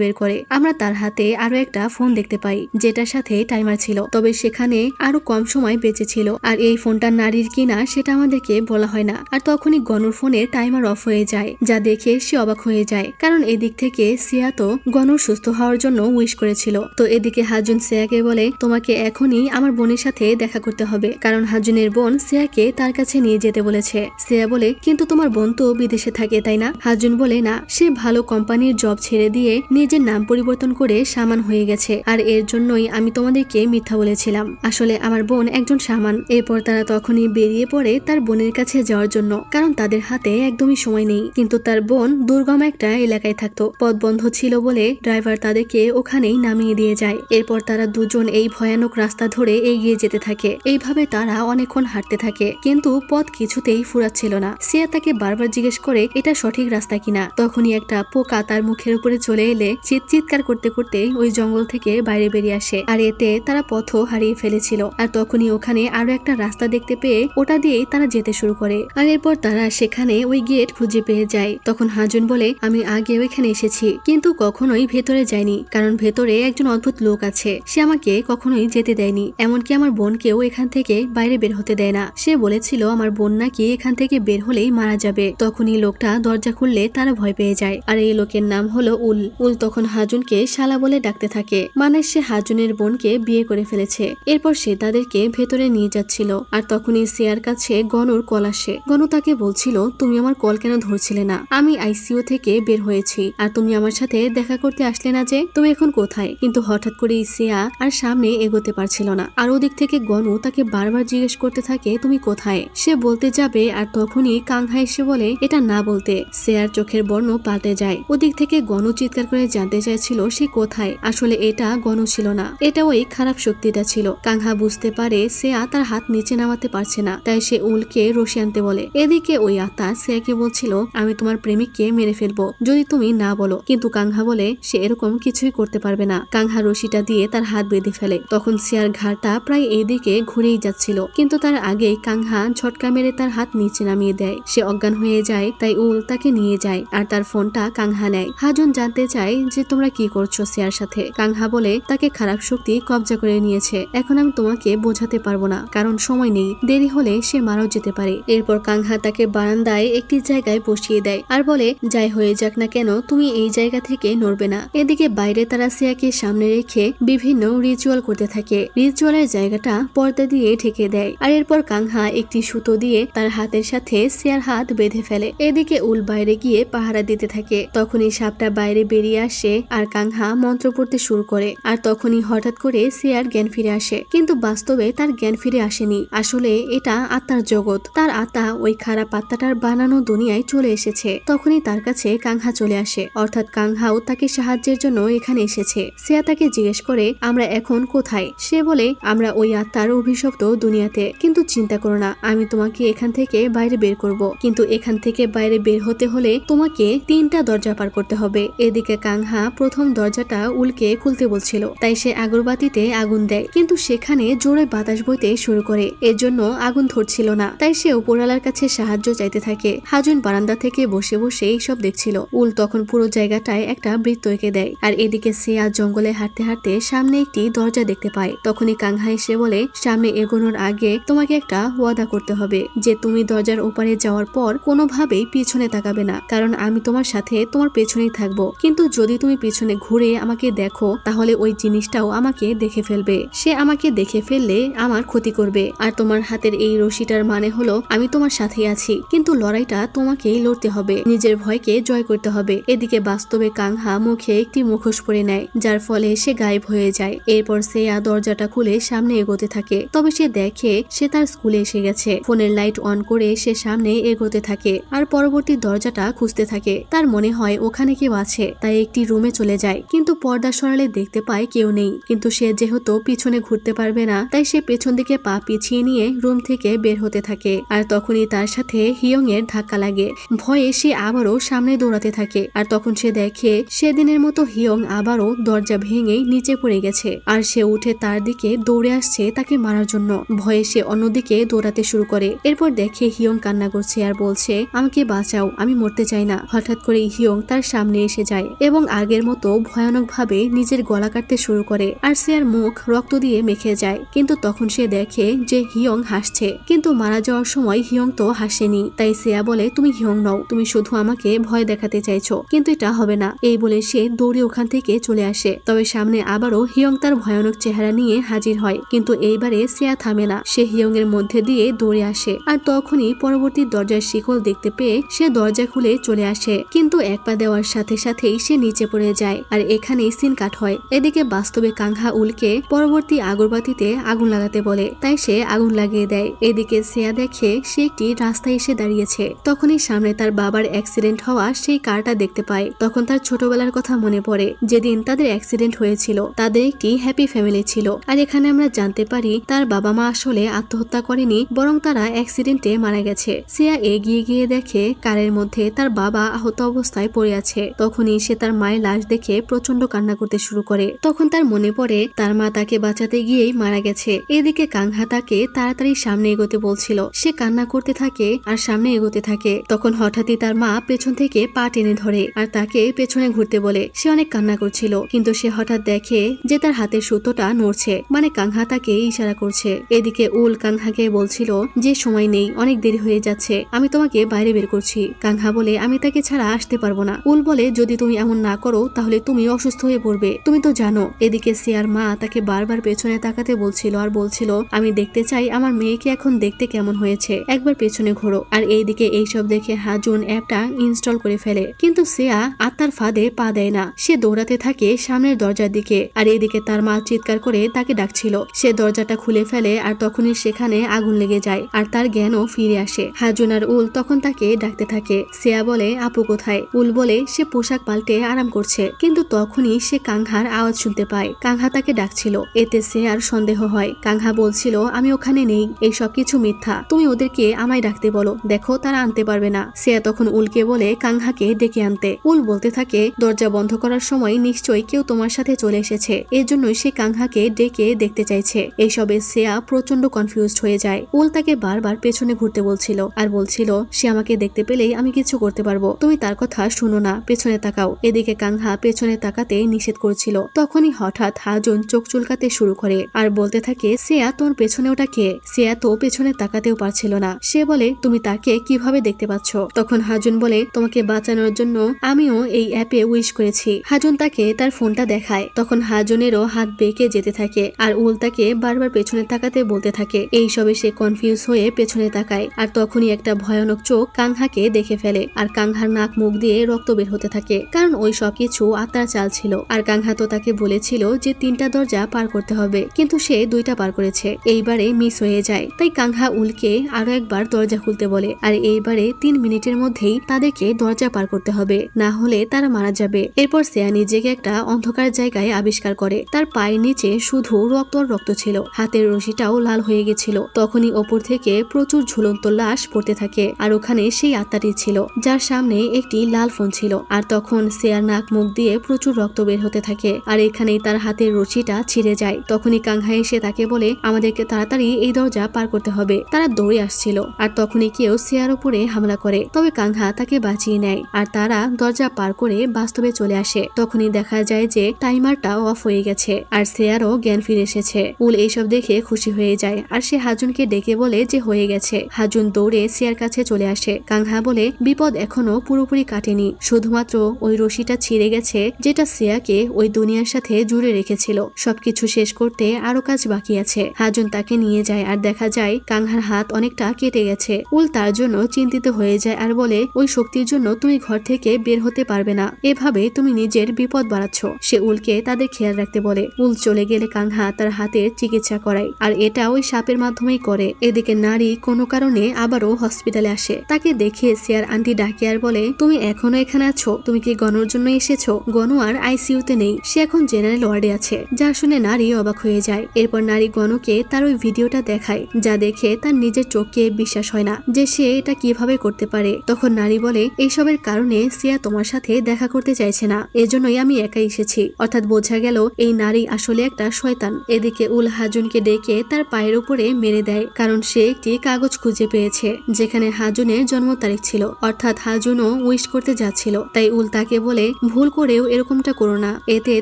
বের করে। আমরা তার হাতে আরো একটা ফোন দেখতে পাই, যেটার সাথে টাইমার ছিল, তবে সেখানে আরো কম সময় বেঁচে ছিল। আর এই ফোনটা নারীর কিনা সেটা আমাদেরকে বলা হয় না। আর তখনই গনুর ফোনের টাইমার অফ হয়ে যায়, যা দেখে সে অবাক হয়ে যায়, কারণ এদিক থেকে সিয়া তো গনুর সুস্থ হওয়ার জন্য উইশ করেছিল। তো এদিকে হাজুন সিয়াকে বলে, তোমাকে এখনই আমার বোনের সাথে দেখা করতে হবে, কারণ হাজুনের বোন সিয়াকে তার কাছে নিয়ে যেতে বলেছে। সিয়া বলে, কিন্তু তোমার বোন তো বিদেশে থাকে তাই না? হাজুন বলে, না, সে ভালো কোম্পানির জব ছেড়ে দিয়ে নিজের নাম পরিবর্তন করে সামান হয়ে গেছে, আর এর জন্যই আমি তোমাদেরকে মিথ্যা বলেছিলাম। আসলে আমার বোন একজন সামান। এরপর তারা তখনই বেরিয়ে পড়ে তার বোনের কাছে যাওয়ার জন্য, কারণ তাদের হাতে একদমই সময় নেই। কিন্তু তার বোন দুর্গম একটা এলাকায় থাকতো, পথ বন্ধ ছিল বলে ড্রাইভার তাদেরকে ওখানেই নামিয়ে দিয়ে যায়। এরপর তারা দুজন এই ভয়ানক রাস্তা ধরে এগিয়ে যেতে থাকে। এইভাবে তারা অনেকক্ষণ হাঁটতে থাকে, কিন্তু পথ কিছুতেই ফুরাচ্ছিল না। সিয়া তাকে বারবার জিজ্ঞেস করে এটা সঠিক রাস্তা কিনা। তখনই একটা পোকা তার মুখের উপরে চলে এলে চিৎকার করতে করতে ওই জঙ্গল থেকে বাইরে বেরিয়ে আসে, আর এতে তারা পথও হারিয়ে ফেলেছিল। আর তখনই ওখানে আরো একটা রাস্তা দেখতে পেয়ে ওটা দিয়েই তারা যেতে শুরু করে। আর এরপর তারা সেখানে ওই গেট খুঁজে পেয়ে যায়। তখন হাজুন বলে, আমি আগে ওইখানে এসেছি, কিন্তু কখনোই ভেতরে যাইনি, কারণ ভেতরে একজন অদ্ভুত লোক আছে, সে আমাকে কখনোই যেতে দেয়নি, এমনকি আমার বোনকেও এখান থেকে বাইরে বের হতে দেয় না। সে বলেছিল আমার বোন নাকি এখান থেকে বের হলেই মারা যাবে। তখনই লোকটা দরজা খুললে তারা ভয় পেয়ে যায়। আর এই লোকের নাম হলো উল। উল তখন হাজুনকে শালা বলে ডাকতে থাকে, মানে সে হাজুনের বোনকে বিয়ে করে ফেলেছে। এরপর সে তাদেরকে ভেতরে নিয়ে যাচ্ছিল। আর তখনই সিয়ার কাছে গনুর কল আসে। গনু তাকে বলছিল, তুমি আমার কল কেন ধরছিলে না? আমি আইসিইউ থেকে বের হয়েছি, আর তুমি আমার সাথে দেখা করতে আসলে না যে? তুমি এখন কোথায়? কিন্তু হঠাৎ করে সিয়া আর সামনে এগোতে পারছিল না। আর ওদিক থেকে গনু তাকে বারবার জিজ্ঞেস করতে থাকে, তুমি কোথায়? সে বলতে যাবে, আর তখনই কাংহা এসে বলে এটা না বলতে। সিয়ার চোখের বর্ণ পাল্টে যায়। ওদিক থেকে গনু চিৎকার করে জানতে চাইছিল সে কোথায়। আসলে এটা গনু ছিল না, এটা ওই খারাপ শক্তিটা ছিল। কাংহা বুঝতে পারে সিয়া তার হাত নিচে নামাতে পারছে না, তাই সে উলকে রশি আনতে বলে। এদিকে ওই আত্মা সিয়াকে বলছিল, আমি তোমার প্রেমিককে মেরে ফেলবো যদি তুমি না বলো। কিন্তু কাংহা বলে সে এরকম কিছুই করতে পারবে না। কাংহা রশিটা দিয়ে তার হাত বেঁধে ফেলে। তখন সিয়ার ঘাড়টা প্রায় এইদিকে ঘুরেই যাচ্ছিল, কিন্তু তার আগেই কাংহা ঝটকা মেরে তার হাত নিচে নামিয়ে দেয়। সে অজ্ঞান হয়ে যায়, তাই উল তাকে নিয়ে যায়, আর তার ফোনটা কাংহা নেয়। হাজুন জানতে চায় যে তোমরা কি করছো সিয়ার সাথে। কাংহা বলে তাকে খারাপ শক্তি কবজা করে নিয়েছে, এখন আমি তোমাকে বোঝাতে পারবো না, কারণ সময় নেই, দেরি হলে সে মারাও যেতে পারে। এরপর কাংহা তাকে বারান্দায় একটি জায়গায় বসিয়ে দেয় আর বলে, যাই হয়ে যাক না কেন তুমি এই জায়গা থেকে নড়বে না। এদিকে বাইরে তারা সিয়াকে সামনে রেখে বিভিন্ন রিচুয়াল করতে থাকে। রিচুয়ালের জায়গাটা পর্দা দিয়ে ঢেকে দেয়। আর এরপর কাংহা একটি সুতো দিয়ে তার হাতের সাথে সিয়ার হাত বেঁধে ফেলে। এদিকে উল বাইরে গিয়ে পাহারা দিতে থাকে। তখনই সাপটা বাইরে বেরিয়ে আসে আর কাংহা মন্ত্র পড়তে শুরু করে। আর তখনই হঠাৎ করে সিয়ার জ্ঞান ফিরে আসে, কিন্তু বাস্তবে তার জ্ঞান ফিরে আসেনি। আসলে এটা আত্মার জগৎ, তার আত্মা ওই খারাপ আত্মাটার বানানো দুনিয়ায় চলে এসেছে। তখনই তার কাছে কাংহা চলে আসে, অর্থাৎ কাংহাও তাকে সাহায্যের জন্য এখানে এসেছে। সিয়া তাকে জিজ্ঞেস করে, আমরা এখন কোথায়? সে বলে, আমরা ওই আত্মার অভিশপ্ত দুনিয়াতে। কিন্তু চিন্তা করো না, আমি তোমাকে এখান থেকে বাইরে বের করব, কিন্তু এখান থেকে বাইরে বের হতে হলে তোমাকে 3টা দরজা পার করতে হবে। এদিকে কাংহা প্রথম দরজাটা উলকে খুলতে বলছিল, তাই সে আগরবাতিতে আগুন দেয়, কিন্তু সেখানে জোরে বাতাস বইতে শুরু করে, এর জন্য আগুন ধরছিল না। তাই সে উপরওয়ালার কাছে সাহায্য চাইতে থাকে। হাজুন হাজুন বারান্দা থেকে বসে বসে এইসব দেখছিল। উল তখন পুরো জায়গাটায় একটা বৃত্ত এঁকে দেয়। আর এদিকে সিয়া জঙ্গলে হাঁটতে হাঁটতে সামনে একটি দরজা দেখতে পায়। তখনই কাংহা এসে বলে, সামনে এগোনোর আগে তোমাকে একটা ওয়াদা করতে হবে যে তুমি দরজার ওপারে যাওয়ার পর কোনোভাবেই পিছনে তাকাবে না, কারণ আমি তোমার সাথে তোমার পেছনেই থাকবো। কিন্তু যদি তুমি পিছনে ঘুরে আমাকে দেখো তাহলে ওই জিনিসটাও আমাকে দেখে ফেলবে। সে আমাকে দেখে ফেললে আমার ক্ষতি করবে। আর তোমার হাতের এই রশিটার মানে হলো আমি তোমার সাথে আছি, কিন্তু লড়াইটা তোমাকেই লড়তে হবে, নিজের ভয়কে জয় করতে হবে। এদিকে বাস্তবে কাংহা মুখে একটি মুখোশ পরে নেয়, যার ফলে সে গায়েব হয়ে যায়। এরপর সেয়া দরজাটা খুলে সামনে এগোতে থাকে। তবে সে দেখে সে তার স্কুলে এসে গেছে। ফোনের লাইট অন করে সে সামনে এগোতে থাকে আর পরবর্তী দরজাটা খুঁজতে থাকে। তার মনে হয় ওখানে কেউ আছে, তাই একটি রুমে চলে যায়। কিন্তু পর্দা সরালে দেখতে পায় কেউ নেই। কিন্তু সে যেহেতু পিছনে ঘুরতে পারবে না, তাই সে পেছন দিকে পা পিছিয়ে নিয়ে রুম থেকে বের হতে থাকে। আর তখনই তার সাথে হিয়ং এর ধাক্কা লাগে। ভয়ে সে আবারও সামনে দৌড়াতে থাকে। আর তখন সে দেখে সেদিনের মতো হিয়ং আবারও দরজা ভেঙে নিচে পড়ে গেছে। আর সে উঠে তার দিকে দৌড়ে আসছে তাকে মারার জন্য। ভয়ে সে অন্যদিকে দৌড়াতে শুরু করে। এরপর দেখে হিয়ং কান্না করছে আর বলছে, আমাকে বাঁচাও, আমি মরতে চাই না। হঠাৎ করে হিয়ং তার সামনে এসে যায় এবং আগের মতো ভয়ানক ভাবে নিজের গলা কাটতে শুরু করে। আর সেয়ার মুখ রক্ত দিয়ে মেখে যায়। কিন্তু তখন সে দেখে যে হিয়ং হাসছে, কিন্তু মারা যাওয়ার সময় হিয়ং তো হাসেনি। তাই সেয়া বলে, তুমি হিয়ং নও, তুমি শুধু আমাকে ভয় দেখাতে চাইছো, কিন্তু এটা হবে না। এই বলে সে দৌড়ে ওখান থেকে চলে আসে। তবে সামনে আবারও হিয়ং তার ভয়ানক চেহারা নিয়ে হাজির হয়। কিন্তু এইবারে সেয়া থামে না, সে হিয়ং এর মধ্যে দিয়ে দৌড়ে আসে। আর তখনই পরবর্তী দরজার শিকল দেখতে পেয়ে সে দরজা খুলে চলে আসে। কিন্তু এক পা দেওয়ার সাথে সাথেই সে নিচে পড়ে যায়। আর এখানেই সিন কাট হয়। এদিকে বাস্তবে কাংহা উলকে পরবর্তী আগরবাতিতে আগুন লাগাতে বলে, তাই সে আগুন লাগিয়ে দেয়। এদিকে সেয়া দেখে সে একটি রাস্তায় এসে দাঁড়িয়েছে। তখনই সামনে তার বাবার অ্যাক্সিডেন্ট হওয়া সেই কারটা দেখতে পায়। তখন তার ছোটবেলার কথা মনে পড়ে, যেদিন তাদের অ্যাক্সিডেন্ট হয়েছিল। তাদের একটি হ্যাপি ফ্যামিলি ছিল। আর এখানে আমরা জানতে পারি তার বাবা মা আসলে আত্মহত্যা করেনি, বরং তারা অ্যাক্সিডেন্টে মারা গেছে। সিয়া এগিয়ে গিয়ে দেখে কারের মধ্যে তার বাবা আহত অবস্থায় পড়ে আছে। তখনই সে তার মায়ের লাশ দেখে প্রচন্ড কান্না করতে শুরু করে। তখন তার মনে পড়ে তার মা তাকে বাঁচাতে গিয়েই মারা গেছে। এদিকে কাংহা তাকে তাড়াতাড়ি সামনে এগোতে বলছিল। সে কান্না করতে থাকে আর সামনে এগোতে থাকে। তখন হঠাৎই তার মা পেছন থেকে পা টেনে ধরে আর তাকে পেছনে ঘুরতে বলে। সে অনেক কান্না করছিল, কিন্তু সে হঠাৎ দেখে যে তার হাতের সুতোটা নড়ছে, মানে কাংহা তাকে ইশারা করছে। এদিকে উল কাংহাকে বলছিল যে সময় নেই, অনেক দেরি হয়ে যাচ্ছে, আমি তোমাকে বাইরে বের করছি। কাংহা বলে, আমি তাকে ছাড়া আসতে পারবো না। উল বলে, যদি তুমি এমন না করো তাহলে তুমি অসুস্থ হয়ে পড়বে, তুমি তো জানো। এদিকে সিয়ার মা তাকে বারবার পেছনে তাকাতে বলছিল আর বলছিল, আমি দেখতে চাই আমার মেয়েকে এখন দেখতে কেমন হয়েছে, একবার পেছনে ঘোরো। আর এইদিকে এইসব দেখে হাজুন অ্যাপটা ইনস্টল করে ফেলে। কিন্তু সিয়া আত্মার ফাঁদে পা দেয় না, সে দৌড়াতে থাকে সামনের দরজার দিকে। আর এদিকে তার মা চিৎকার করে তাকে ডাকছিল। সে দরজাটা খুলে ফেলে আর তখনই সেখানে আগুন লেগে যায় আর তার জ্ঞানও ফিরে আসে। হাজুন আর উল তখন তাকে ডাকতে থাকে। সিয়া বলে, আপু কোথায়? উল বলে সে পোশাক পাল্টে আরাম করছে। কিন্তু তখনই সে কাংহার আওয়াজ শুনতে পায়। কাংহা তাকে ডাকছিল। এতে সে আর সন্দেহ হয়। কাংহা বলছিল, আমি ওখানে নেই, এই সব কিছু মিথ্যা, তুমি ওদেরকে আমায় ডাকতে বলো, দেখো তারা আনতে পারবে না। সিয়া তখন উলকে বলে কাংহাকে ডেকে আনতে। উল বলতে থাকে, দরজা বন্ধ করার সময় নিশ্চয়ই কেউ তোমার সাথে চলে এসেছে, এর জন্যই সে কাংহাকে ডেকে দেখতে চাইছে। এইসবে সিয়া প্রচন্ড কনফিউজড হয়ে যায়। উল তাকে বারবার পেছনে ঘুরতে বলছিল আর বলছিল, সে আমাকে দেখতে পেলেই আমি কিছু করতে পারবো, তুমি তার কথা শুনো না, পেছনে তাকাও। এদিকে কাংহা পেছনে তাকাতে নিষেধ করছিল। তখনই হঠাৎ হাজুন চোখ চুলকাতে শুরু করে আর বলতে থাকে, সিয়া তোমার পেছনে ওটা কে? সিয়া তো পেছনে তাকাতেও পারছিল না। সে বলে, তুমি তাকে কিভাবে দেখতে পাচ্ছ? তখন হাজুন বলে, তোমাকে বাঁচানোর জন্য আমিও এই অ্যাপে উইশ করেছি। হাজুন তাকে তার ফোনটা দেখায়। তখন হাজুনেরও হাত বেঁকে যেতে থাকে আর উল তাকে বারবার পেছনে তাকাতে বলতে থাকে। এইসবে সে কনফিউজ হয়ে পেছনে তাকায় আর তখনই একটা ভয়ানক চোখ কাংহাকে দেখে ফেলে। আর কাংহার নাক মুখ দিয়ে রক্ত বের হতে থাকে, কারণ ওই সব কিছু আত্মার চাল ছিল। আর কাংহা তো তাকে বলেছিল যে 3টা দরজা পার করতে হবে, কিন্তু সে 2টা পার করেছে। এইবারে মিস হয়ে যায়। তাই কাংহা উলকে আরো একবার দরজা খুলতে বলে। আর এইবারে 3 মিনিটের মধ্যেই তাদেরকে দরজা পার করতে হবে, না হলে তারা মারা যাবে। এরপর সেয়া নিজেকে একটা অন্ধকার জায়গায় আবিষ্কার করে। তার পায়ের নিচে শুধু রক্ত আর রক্ত ছিল, হাতের রশিটাও লাল হয়ে গেছিল। তখনই ওপর থেকে প্রচুর ঝুলন্ত লাশ পড়তে থাকে। আর ওখানে সেই আত্মাটি ছিল, যার সামনে একটি লাল ফোন ছিল। আর তখন সেয়ার নাক মুখ দিয়ে প্রচুর রক্ত বের হতে থাকে। আর এখানেই তার হাতের রশিটা ছিঁড়ে যায়। তখনই কাংহা এসে তাকে বলে, আমাদেরকে তাড়াতাড়ি এই দরজা পার করতে হবে। তারা দৌড়ে আসছিল আর তখনই কেউ সেয়ার উপরে হামলা হামলা করে, তবে কাংহা তাকে বাঁচিয়ে নেয় আর তারা দরজা পার করে বাস্তবে চলে আসে। তখনই দেখা যায় যে টাইমারটা অফ হয়ে গেছে আর সেয়ারও জ্ঞান ফিরে এসেছে। উল এইসব দেখে খুশি হয়ে যায় আর সে হাজুনকে ডেকে বলে যে হয়ে গেছে। হাজুন দৌড়ে সিয়ার কাছে চলে আসে। কাংহা বলে বিপদ এখনো পুরোপুরি কাটেনি, শুধুমাত্র ওই রশিটা ছিঁড়ে গেছে যেটা সিয়াকে ওই দুনিয়ার সাথে জুড়ে রেখেছিল। সবকিছু শেষ করতে আরো কাজ বাকি আছে। হাজুন তাকে নিয়ে যায় আর দেখা যায় কাংহার হাত অনেকটা কেটে গেছে। উল তার জন্য চিন্তিত হয়ে যায় আর বলে ওই শক্তির জন্য তুমি ঘর থেকে বের হতে পারবে না, এভাবে তুমি নিজের বিপদ বাড়াচ্ছ। সে উলকে তাদের খেয়াল রাখতে বলে। উল চলে গেলে কাংহা তার হাতের চিকিৎসা করায় আর এটা ওই সাপের মাধ্যমেই করে। এদিকে নারী কোনো কারণে আবারও হসপিটালে আসে। তাকে দেখে সিয়ার আন্টি ডাকে আর বলে তুমি এখনো এখানে আছো, তুমি কি গণর জন্য এসেছো? গণু আর আইসিইউতে নেই, সে এখন জেনারেল ওয়ার্ডে আছে। যা শুনে নারী অবাক হয়ে যায়। এরপর নারী গণকে তার ওই ভিডিওটা দেখায়, যা দেখে তার নিজের চোখকে বিশ্বাস হয় না যে সে এটা কিভাবে করতে পারে। তখন নারী বলে এইসবের কারণে সিয়া তোমার সাথে দেখা করতে চাইছে না, এজন্যই আমি একাই এসেছি। অর্থাৎ বোঝা গেল এই নারী আসলে একটা শয়তান। এদিকে উল হাজুনকে ডেকে তার পায়ের উপরে মেরে দেয়, কারণ সে একটি কাগজ খুঁজে পেয়েছে যেখানে হাজুনের জন্ম তারিখ ছিল। অর্থাৎ হাজুনও উইশ করতে যাচ্ছিল। তাই উল তাকে বলে ভুল করেও এরকমটা করো না, এতে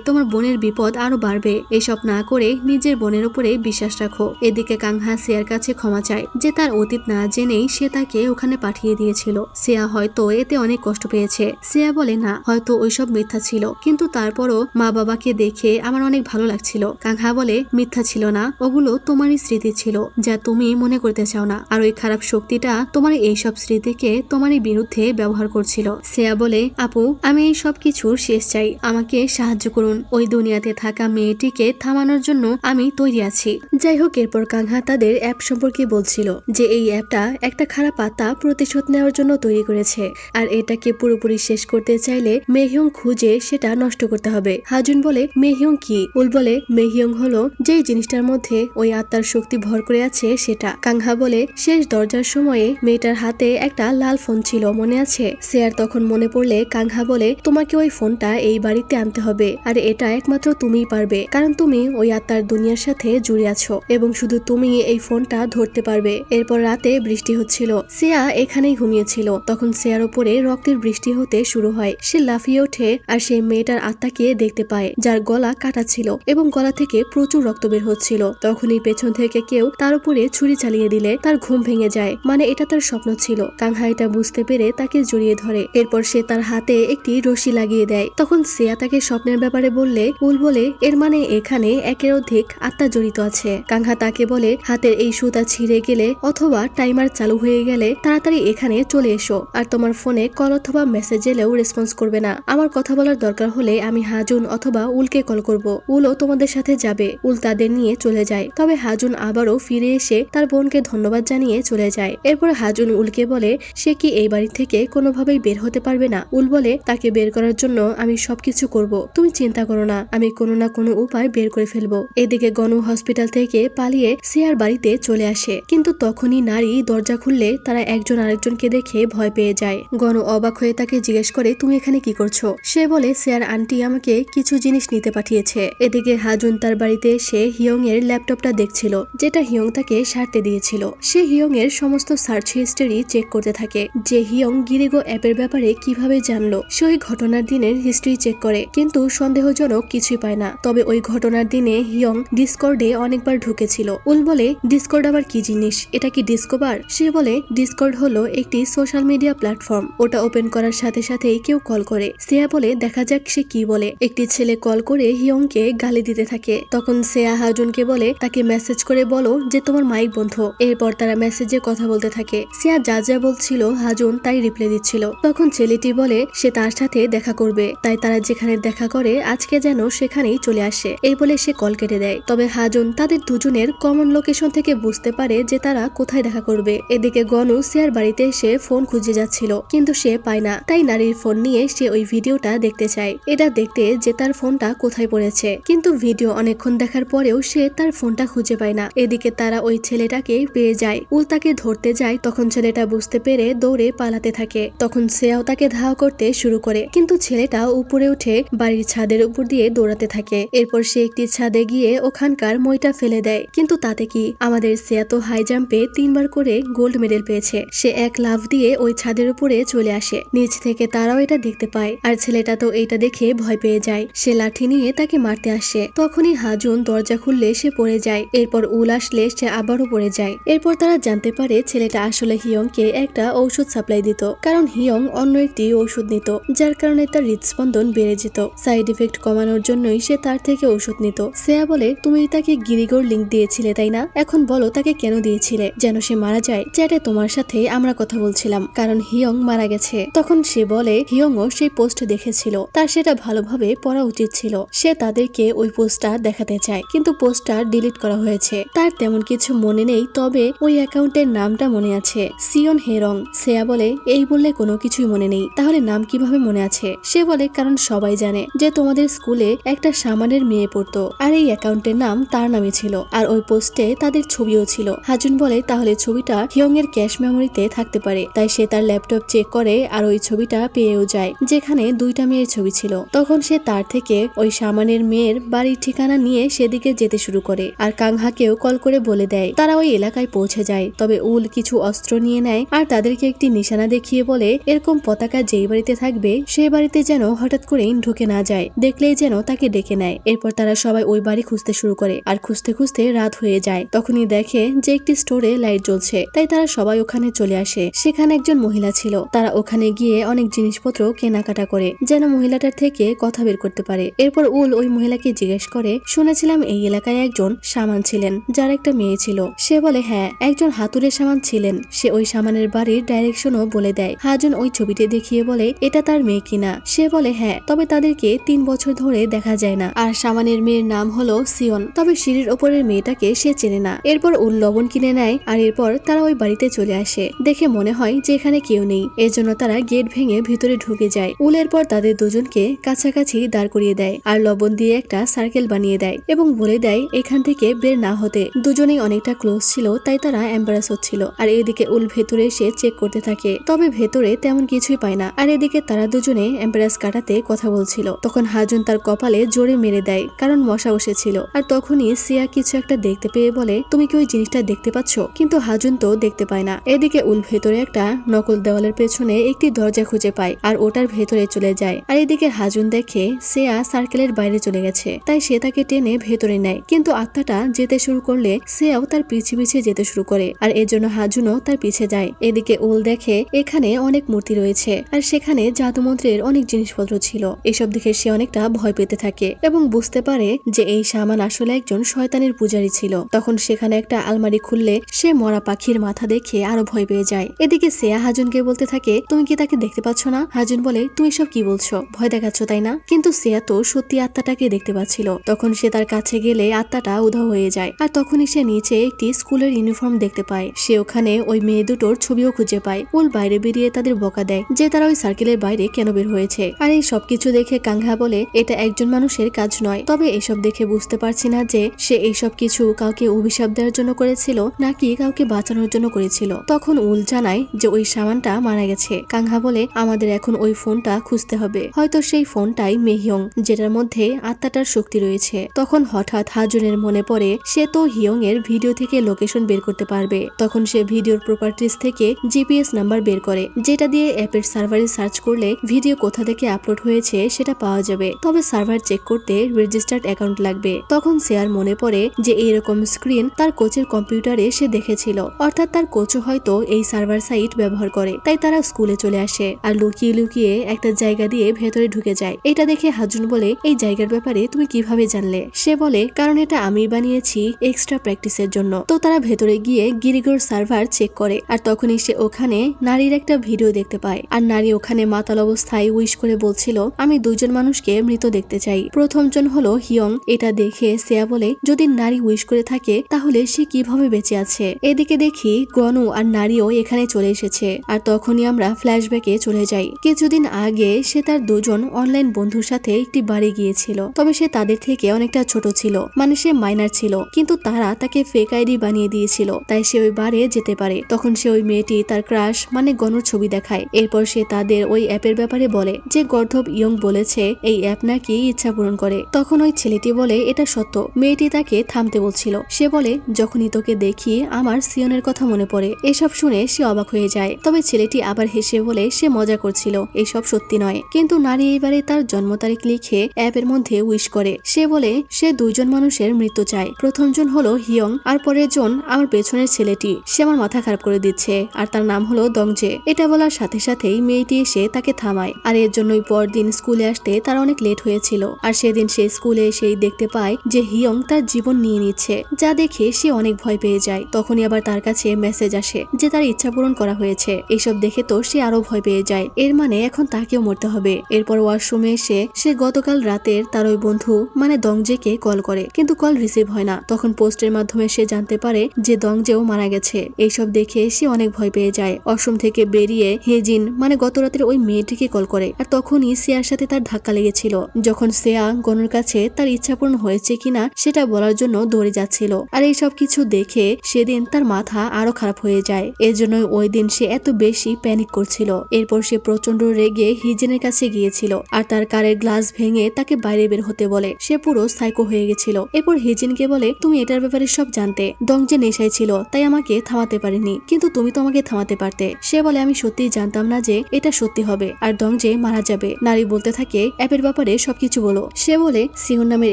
তোমার বোনের বিপদ আরো বাড়বে। এসব না করে নিজের বোনের উপরে বিশ্বাস রাখো। এদিকে কাংহা সিয়ার কাছে ক্ষমা চায় যে তার অতীত না জেনেই সে তাকে ওখানে পাঠিয়ে দিয়েছিল। সিয়া হয়তো এতে অনেক কষ্ট পেয়েছে। সিয়া বলে না, হয়তো ওইসব মিথ্যা ছিল, কিন্তু তারপরও মা বাবাকে দেখে আমার অনেক ভালো লাগছিল। কাংহা বলে মিথ্যা ছিল না, ওগুলো তোমারই স্মৃতি ছিল যা তুমি মনে করতে চাও না, আর ওই খারাপ শক্তিটা তোমার এইসব স্মৃতিকে তোমারই বিরুদ্ধে ব্যবহার করছিল। সিয়া বলে আপু, আমি এই সব কিছুর শেষ চাই, আমাকে সাহায্য করুন। ওই দুনিয়াতে থাকা মেয়েটিকে থামানোর জন্য আমি তৈরি আছি। যাই হোক, এরপর কাংহা তাদের অ্যাপ সম্পর্কে বলছিল যে এই অ্যাপটা একটা খারাপ আত্মা প্রতিশোধ নেওয়ার জন্য তৈরি করেছে, আর এটাকে পুরোপুরি শেষ করতে চাইলে মেহিয়ং খুঁজে সেটা নষ্ট করতে হবে। হাজুন বলে মেহিয়ং কি? উল বলে মেহিয়ং হলো যেই জিনিসটার মধ্যে ওই আত্মার শক্তি ভর করে আছে সেটা। কাংহা বলে শেষ দরজার সময়ে মেয়েটার হাতে একটা লাল ফোন ছিল, মনে আছে? সিয়ার তখন মনে পড়লে কাংহা বলে তোমাকে ওই ফোনটা এই বাড়িতে আনতে হবে, আর এটা একমাত্র তুমিই পারবে, কারণ তুমি ওই আত্মার দুনিয়ার সাথে জুড়ে আছো এবং শুধু তুমি এই ফোনটা ধরতে পারবে। এরপর রাতে বৃষ্টি হচ্ছিল। সিয়া এখানেই ঘুমিয়েছিল। তখন সিয়ার উপরে রক্তের বৃষ্টি হতে শুরু হয়। সে লাফিয়ে ওঠে আর সেই মেয়েটার আত্মাকে দেখতে পায় যার গলা কাটা ছিল এবং গলা থেকে প্রচুর রক্ত বের হচ্ছিল। তখনই পেছন থেকে কেউ তার উপরে ছুরি চালিয়ে দিলে তার ঘুম ভেঙে যায়, মানে এটা তার স্বপ্ন ছিল। কাংহা এটা বুঝতে পেরে তাকে জড়িয়ে ধরে। এরপর সে তার হাতে একটি রশি লাগিয়ে দেয়। তখন সিয়া তাকে স্বপ্নের ব্যাপারে বললে উল বলে এর মানে এখানে একের অধিক আত্মা জড়িত আছে। কাংহা তাকে বলে হাতের এই সুতা ছিঁড়ে গেলে অথবা টাইমার চালু হয়ে গেলে তাড়াতাড়ি এখানে চলে এসো, আর তোমার ফোনে কল অথবা মেসেজ এলেও রেসপন্স করবে না। আমার কথা বলার দরকার হলে আমি হাজুন অথবা উলকে কল করব, উলও তোমাদের সাথে যাবে। উল তাদের নিয়ে চলে যায়। তবে হাজুন আবারও ফিরে এসে তার বোনকে ধন্যবাদ জানিয়ে চলে যায়। এরপর হাজুন উলকে বলে সে কি এই বাড়ি থেকে কোনোভাবেই বের হতে পারবে না। উল বলে তাকে বের করার জন্য আমি সবকিছু করব, তুমি চিন্তা করো না, আমি কোনো না কোনো উপায় বের করে ফেলবো। এদিকে গণু হসপিটাল থেকে পালিয়ে সিয়ার বাড়িতে চলে আসে, কিন্তু তখনই নারী দরজা খুললে তারা একজন আরেকজনকে দেখে ভয় পেয়ে যায়। গণু অবাক হয়ে তাকে জিজ্ঞেস করে তুমি এখানে কি করছো? সে বলে সিয়ার আন্টি আমাকে কিছু জিনিস নিতে পাঠিয়েছে। এদিকে হাজুন তার বাড়িতে এসে হিয়ং এর ল্যাপটপটা দেখছিল, যেটা হিয়ং তাকে সারতে দিয়েছিল। সে হিয়ং এর সমস্ত সার্চ হিস্টরি চেক করতে থাকে যে হিয়ং গিরিগো অ্যাপের ব্যাপারে কিভাবে জানলো। সে ওই ঘটনার দিনের হিস্ট্রি চেক করে, কিন্তু সন্দেহজনক কিছুই পায় না। তবে ওই ঘটনার দিনে হিয়ং ডিসকর্ডে অনেকবার ঢুকেছিল। উল বলে ডিসকর্ড আবার কি জিনিস, এটা কি ডিসকোভার? সে বলে ডিসকর্ড হলো একটি সোশ্যাল মিডিয়া প্ল্যাটফর্ম, ওটা ওপেন করার সাথে সাথেই কেউ কল করে। সিয়া বলে দেখা যাক সে কি বলে। একটি ছেলে কল করে হিয়ংকে গালি দিতে থাকে। তখন সিয়া হাজুনকে বলে তাকে মেসেজ করে বলো যে তোমার মাইক বন্ধ। এরপর তারা মেসেজে কথা বলতে থাকে। সিয়া যা যা বলছিল হাজুন তাই রিপ্লাই দিচ্ছিল। তখন ছেলেটি বলে সে তার সাথে দেখা করবে, তাই তারা যেখানে দেখা করে আজকে যেন সেখানেই চলে আসে। এই বলে সে কল কেটে দেয়। তবে হাজুন তাদের দুজনের কমন লোকেশন থেকে বুঝতে পারে যে তারা কোথায় দেখা করবে। এদিকে গনু সিয়ার বাড়িতে এসে ফোন খুঁজে যাচ্ছিল, কিন্তু সে পায় না। তাই নারীর ফোন নিয়ে সে ওই ভিডিওটা দেখতে চায়, এটা দেখতে যে তার ফোনটা কোথায় পড়েছে। কিন্তু ভিডিও অনেকক্ষণ দেখার পরেও সে তার ফোনটা খুঁজে পায় না। এদিকে তারা ওই ছেলেটাকে পেয়ে যায়। উল তাকে ধরতে যায়, তখন ছেলেটা বুঝতে পেরে দৌড়ে পালাতে থাকে। তখন সেও তাকে ধাওয়া করতে শুরু করে, কিন্তু ছেলেটা উপরে উঠে বাড়ির ছাদের উপর দিয়ে দৌড়াতে থাকে। এরপর সে একটি ছাদে গিয়ে ওখানকার মইটা ফেলে দেয়। কিন্তু তাতে কি, আমাদের সেয়া তো হাই জাম্পে 3 বার করে গোল্ড মেডেল পেয়েছে। সে এক লাফ দিয়ে ওই ছাদের উপরে চলে আসে। নিচ থেকে তারাও এটা দেখতে পায় আর ছেলেটা তো এইটা দেখে ভয় পেয়ে যায়। সে লাঠি নিয়ে তাকে মারতে আসে। তখনই হাজুন দরজা খুললে সে পড়ে যায়। এরপর উল আসলে সে আবারও পড়ে যায়। এরপর তারা জানতে পারে ছেলেটা আসলে হিয়ংকে একটা ঔষধ সাপ্লাই দিত, কারণ হিয়ং অন্য একটি ঔষধ নিত, যার কারণে তার হৃদস্পন্দন বেড়ে যেত। সাইড ইফেক্ট কমানোর জন্যই সে তার থেকে ঔষধ নিত। সেয়া বলে, তুমি তাকে গিরিগোর লিঙ্ক দিয়েছিলে তাই না? এখন বলো তাকে কেন দিয়েছিলে? যেন সে মারা যায়। চ্যাটে তোমার সাথে আমরা কথা বলছিলাম, কারণ হিয়ং মারা গেছে। তখন সে বলে হিয়ংও সেই পোস্ট দেখেছিল, তার সেটা ভালোভাবে পড়া উচিত ছিল। সে তাদেরকে ওই পোস্টটা দেখাতে চায়, কিন্তু পোস্টটা ডিলিট করা হয়েছে। তার তেমন কিছু মনে নেই, তবে ওই অ্যাকাউন্টের নামটা মনে আছে, সিয়ন হেরং। সেয়া বলে, এই বললে কোনো কিছুই মনে নেই, তাহলে নাম কিভাবে মনে আছে? সে বলে, কারণ সবাই জানে যে তোমাদের স্কুলে একটা সামানের মেয়ে পড়তো, আর এই অ্যাকাউন্টের নাম তার নামে ছিল, আর ওই পোস্টে তাদের ছবিও ছিল। হাজুন বলে, তাহলে ছবিটা হিয়ং এর ক্যাশ মেমোরিতে থাকতে পারে। তাই সে তার ল্যাপটপ চেক করে আর ওই ছবিটা পেয়েও যায়, যেখানে দুইটা মেয়ের ছবি ছিল। তখন সে তার থেকে ওই সামানের মেয়ের বাড়ির ঠিকানা নিয়ে সেদিকে যেতে শুরু করে, আর কাংহাকেও কল করে বলে দেয়। তারা ওই এলাকায় পৌঁছে যায়, তবে উল কিছু অস্ত্র নিয়ে নেয় আর তাদেরকে একটি নিশানা দেখিয়ে বলে, এরকম পতাকা যেই বাড়িতে থাকবে সেই বাড়িতে যেন হঠাৎ করেই ঢুকে না যায়, দেখলেই যেন তাকে ডেকে নেয়। এরপর তারা সবাই ওই বাড়ি খুঁজতে শুরু করে, আর খুঁজতে খুঁজতে রাত হয়ে যায়। তখনই দেখে যে একটি স্টোরে লাইট জ্বলছে, তাই তারা সবাই ওখানে চলে আসে। সেখানে একজন মহিলা ছিল। তারা ওখানে গিয়ে অনেক জিনিসপত্র কেনাকাটা করে, যেন মহিলাটার থেকে কথা বের করতে পারে। এরপর উল ওই মহিলাকে জিজ্ঞেস করে, শুনেছিলাম এই এলাকায় একজন শামান ছিলেন যার একটা মেয়ে ছিল। সে বলে, হ্যাঁ, একজন হাতুড়ে শামান ছিলেন। সে ওই শামানের বাড়ির ডাইরেকশনও বলে দেয়। হাজুন ওই ছবিটি দেখিয়ে বলে, এটা তার মেয়ে কিনা? সে বলে, হ্যাঁ, তবে তাদেরকে 3 বছর ধরে দেখা যায় না। আর শামানের মেয়ের নাম হলো সিয়ন, তবে সিঁড়ির ওপরের মেয়েটাকে সে চেনে না। এরপর উল লবণ কিনে নেয়, আর এরপর তারা ওই বাড়িতে চলে আসে। দেখে মনে হয় যে এখানে কেউ নেই, এজন্য তারা গেট ভেঙে ভিতরে ঢুকে যায়। উল এরপর তাদের দুজনকে কাছাকাছি দাঁড় করিয়ে দেয়, আর লবণ দিয়ে একটা সার্কেল বানিয়ে দেয় এবং বলে দেয় এখান থেকে বের না হতে। দুজনেই অনেকটা ক্লোজ ছিল, তাই তারা এম্বারাস হচ্ছিল। আর এদিকে উল ভেতরে এসে চেক করতে থাকে, তবে ভেতরে তেমন কিছুই পায় না। আর এদিকে তারা দুজনে এম্বারাস কাটাতে কথা বলছিল। তখন হাজুন তার কপালে জোরে মেরে দেয়, কারণ মশা বসেছিল। আর তখনই সিয়া কিছু একটা দেখতে পেয়ে বলে, তুমি কি ওই জিনিসটা দেখতে পাচ্ছ? কিন্তু হাজুন তো দেখতে পায় না। এদিকে উল ভেতরে একটা নকল দেওয়ালের পেছনে একটি দরজা খুঁজে পায়, আর ওটার ভেতরে চলে যায়। আর এদিকে হাজুন দেখে সিয়া সার্কেলের বাইরে চলে গেছে, তাই সে তাকে টেনে ভেতরে নেয়। কিন্তু আত্মাটা যেতে শুরু করলে সিয়াও তার পিছে পিছে যেতে শুরু করে, আর এর জন্য হাজুনও তার পিছে যায়। এদিকে উল দেখে এখানে অনেক মূর্তি রয়েছে, আর সেখানে জাদুমন্ত্রের অনেক জিনিসপত্র ছিল। এসব দেখে সে অনেকটা ভয় পেতে থাকে এবং বুঝতে পারে যে এই শামান আসলে একজন শয়তানের পূজারী ছিল। তখন সেখানে একটা আলমারি খুললে সে মরা পাখির মাথা দেখে আরো ভয় পেয়ে যায়। এদিকে সেয়া হাজুনকে বলতে থাকে, তুমি কি তাকে দেখতে পাচ্ছ না? হাজুন বলে, তুমি সব কি বলছো? ভয় দেখাচ্ছ তাই না? কিন্তু সেয়া তো সত্যি আত্মাটাকে দেখতে পাচ্ছিল। তখন সে তার কাছে গেলে আত্মাটা উধাও হয়ে যায়। আর তখনই সে নিচে একটি স্কুলের ইউনিফর্ম দেখতে পায়। সে ওখানে ওই মেয়ে দুটোর ছবিও খুঁজে পায়। উল বাইরে বেরিয়ে তাদের বকা দেয় যে তারা ওই সার্কেলের বাইরে কেন বের হয়েছে। আর এই সবকিছু দেখে কাংহা বলে, এটা একজন মানুষের কাজ নয়। তবে এসব দেখে বুঝতে পারছি না যে সে এইসব কিছু কাউকে অভিশাপ দেওয়ার জন্য করেছিল নাকি কাউকে বাঁচানোর জন্য করেছিল। তখন উল জানায় যে ওই সামানটা মারা গেছে। কাংহা বলে, আমাদের এখন ওই ফোনটা খুঁজতে হবে, হয়তো সেই ফোনটাই মেহিয়ং, যেটার মধ্যে আত্মাটার শক্তি রয়েছে। তখন হঠাৎ হাজুনের মনে পড়ে সে তো হিয়ং এর ভিডিও থেকে লোকেশন বের করতে পারবে। তখন সে ভিডিওর প্রপার্টিজ থেকে জিপিএস নাম্বার বের করে, যেটা দিয়ে অ্যাপের সার্ভারে সার্চ করলে ভিডিও কোথা থেকে আপলোড হয়েছে সেটা পাওয়া যাবে। তবে সার্ভার চেক করতে রেজিস্টার্ড অ্যাকাউন্ট লাগবে। তখন সেয়ার মনে পড়ে যে এইরকম স্ক্রিন তার কোচের কম্পিউটারে সে দেখেছিল, অর্থাৎ তার কোচও হয়তো এই সার্ভার সাইট ব্যবহার করে। তাই তারা স্কুলে চলে আসে আর লুকিয়ে লুকিয়ে একটা জায়গা দিয়ে ভেতরে ঢুকে যায়। এটা দেখে হাজুন বলে, এই জায়গার ব্যাপারে তুমি কিভাবে জানলে? সে বলে, কারণ এটা আমি বানিয়েছি এক্সট্রা প্র্যাকটিসের জন্য। তো তারা ভেতরে গিয়ে গিরিগোর সার্ভার চেক করে, আর তখনই সে ওখানে নারীর একটা ভিডিও দেখতে পায়। আর নারী ওখানে মাতাল অবস্থায় উইশ করে বলছিল, আমি দুজন মানুষকে মৃত দেখতে চাই। প্রথমজন হলো হিয়ং। এটা দেখে সেয়া বলে, যদি নারী উইশ করে থাকে তাহলে সে কিভাবে বেঁচে আছে? এদিকে দেখি গনু আর নারীও এখানে চলে এসেছে। আর তখনই আমরা ফ্ল্যাশব্যাকে চলে যাই। কিছুদিন আগে সে তার দুজন অনলাইন বন্ধুর সাথে একটি বাড়ি গিয়েছিল, তবে সে তাদের থেকে অনেকটা ছোট ছিল, মানে সে মাইনার ছিল, কিন্তু তারা তাকে ফেক আইডি বানিয়ে দিয়েছিল, তাই সে ওই বারে যেতে পারে। তখন সে ওই মেয়েটি তার ক্রাশ মানে গনুর ছবি দেখায়। এরপর সে তাদের ওই অ্যাপের ব্যাপারে বলে যে গর্ধব ইয়ং বলেছে এই অ্যাপ নাকি ইচ্ছা পূরণ করে। তখন ওই ছেলেটি বলে এটা সত্য। মেয়েটি তাকে থামতে বলছিল। সে বলে, যখনই তোকে দেখি আমার সিয়নের কথা মনে পড়ে। এসব শুনে সে সে অবাক হয়ে যায়। তবে ছেলেটি আবার হেসে বলে সে মজা করছিল, এসব সত্যি নয়। কিন্তু নারী এবারে তার জন্ম তারিখ লিখে অ্যাপের মধ্যে উইশ করে। সে বলে সে দুইজন মানুষের মৃত্যু চায়। প্রথমজন হলো হিয়ং, আর পরের জন আমার পেছনের ছেলেটি। সে আমার মাথা খারাপ করে দিচ্ছে, আর তার নাম হলো দংজে। এটা বলার সাথে সাথেই মেয়েটি এসে তাকে থামায়। আর এর জন্যই পরদিন স্কুলে আসতে তার অনেক লেট হয়েছিল। আর সেদিন সে স্কুলে এসেই দেখতে পায় যে হিয়ং তার জীবন নিয়ে নিচ্ছে, যা দেখে সে অনেক ভয় পেয়ে যায়। তখনই আবার তার কাছে মেসেজ আসে যে তার ইচ্ছা পূরণ করা হয়েছে। এইসব দেখে তো সে আরো ভয় পেয়ে যায়, এর মানে এখন তাকেও মরতে হবে। এরপর ওয়াশরুমে এসে সে গতকাল রাতের তার ওই বন্ধু মানে দংজেকে কল করে, কিন্তু কল রিসিভ হয় না। তখন পোস্টের মাধ্যমে সে জানতে পারে যে দংজেও মারা গেছে। এইসব দেখে সে অনেক ভয় পেয়ে যায়। ওয়াশরুম থেকে বেরিয়ে হেজিন মানে গত রাতের ওই মেয়েটিকে কল করে। আর তখনই সেয়ার সাথে তার ধাক্কা লেগেছিল, যখন সেয়া গনুর কাছে তার ইচ্ছা পূরণ হয়েছে কিনা সেটা বলার জন্য দৌড়ে যাচ্ছিল। আর এইসব কিছু দেখে সেদিন তার মাথা আরো খারাপ হয়ে যায়। এর জন্যই ওই দিন সে এত বেশি প্যানিক করছিল। এরপর সে প্রচন্ড রেগে হিজেনের কাছে গিয়েছিল আর তার কারের গ্লাস ভেঙে তাকে বাইরে বের হতে বলে। সে পুরো সাইকো হয়ে গেছিল। এরপর হিজিনকে বলে তুমি এটার ব্যাপারে সব জানতে, দংজে নেশায় ছিল তাই আমাকে থামাতে পারেনি, কিন্তু তুমি তো আমাকে থামাতে পারতে। সে বলে আমি সত্যিই জানতাম না যে এটা সত্যি হবে আর দংজে মারা যাবে। নারী বলতে থাকে অ্যাপের ব্যাপারে সবকিছু বলো। সে বলে সিহুন নামের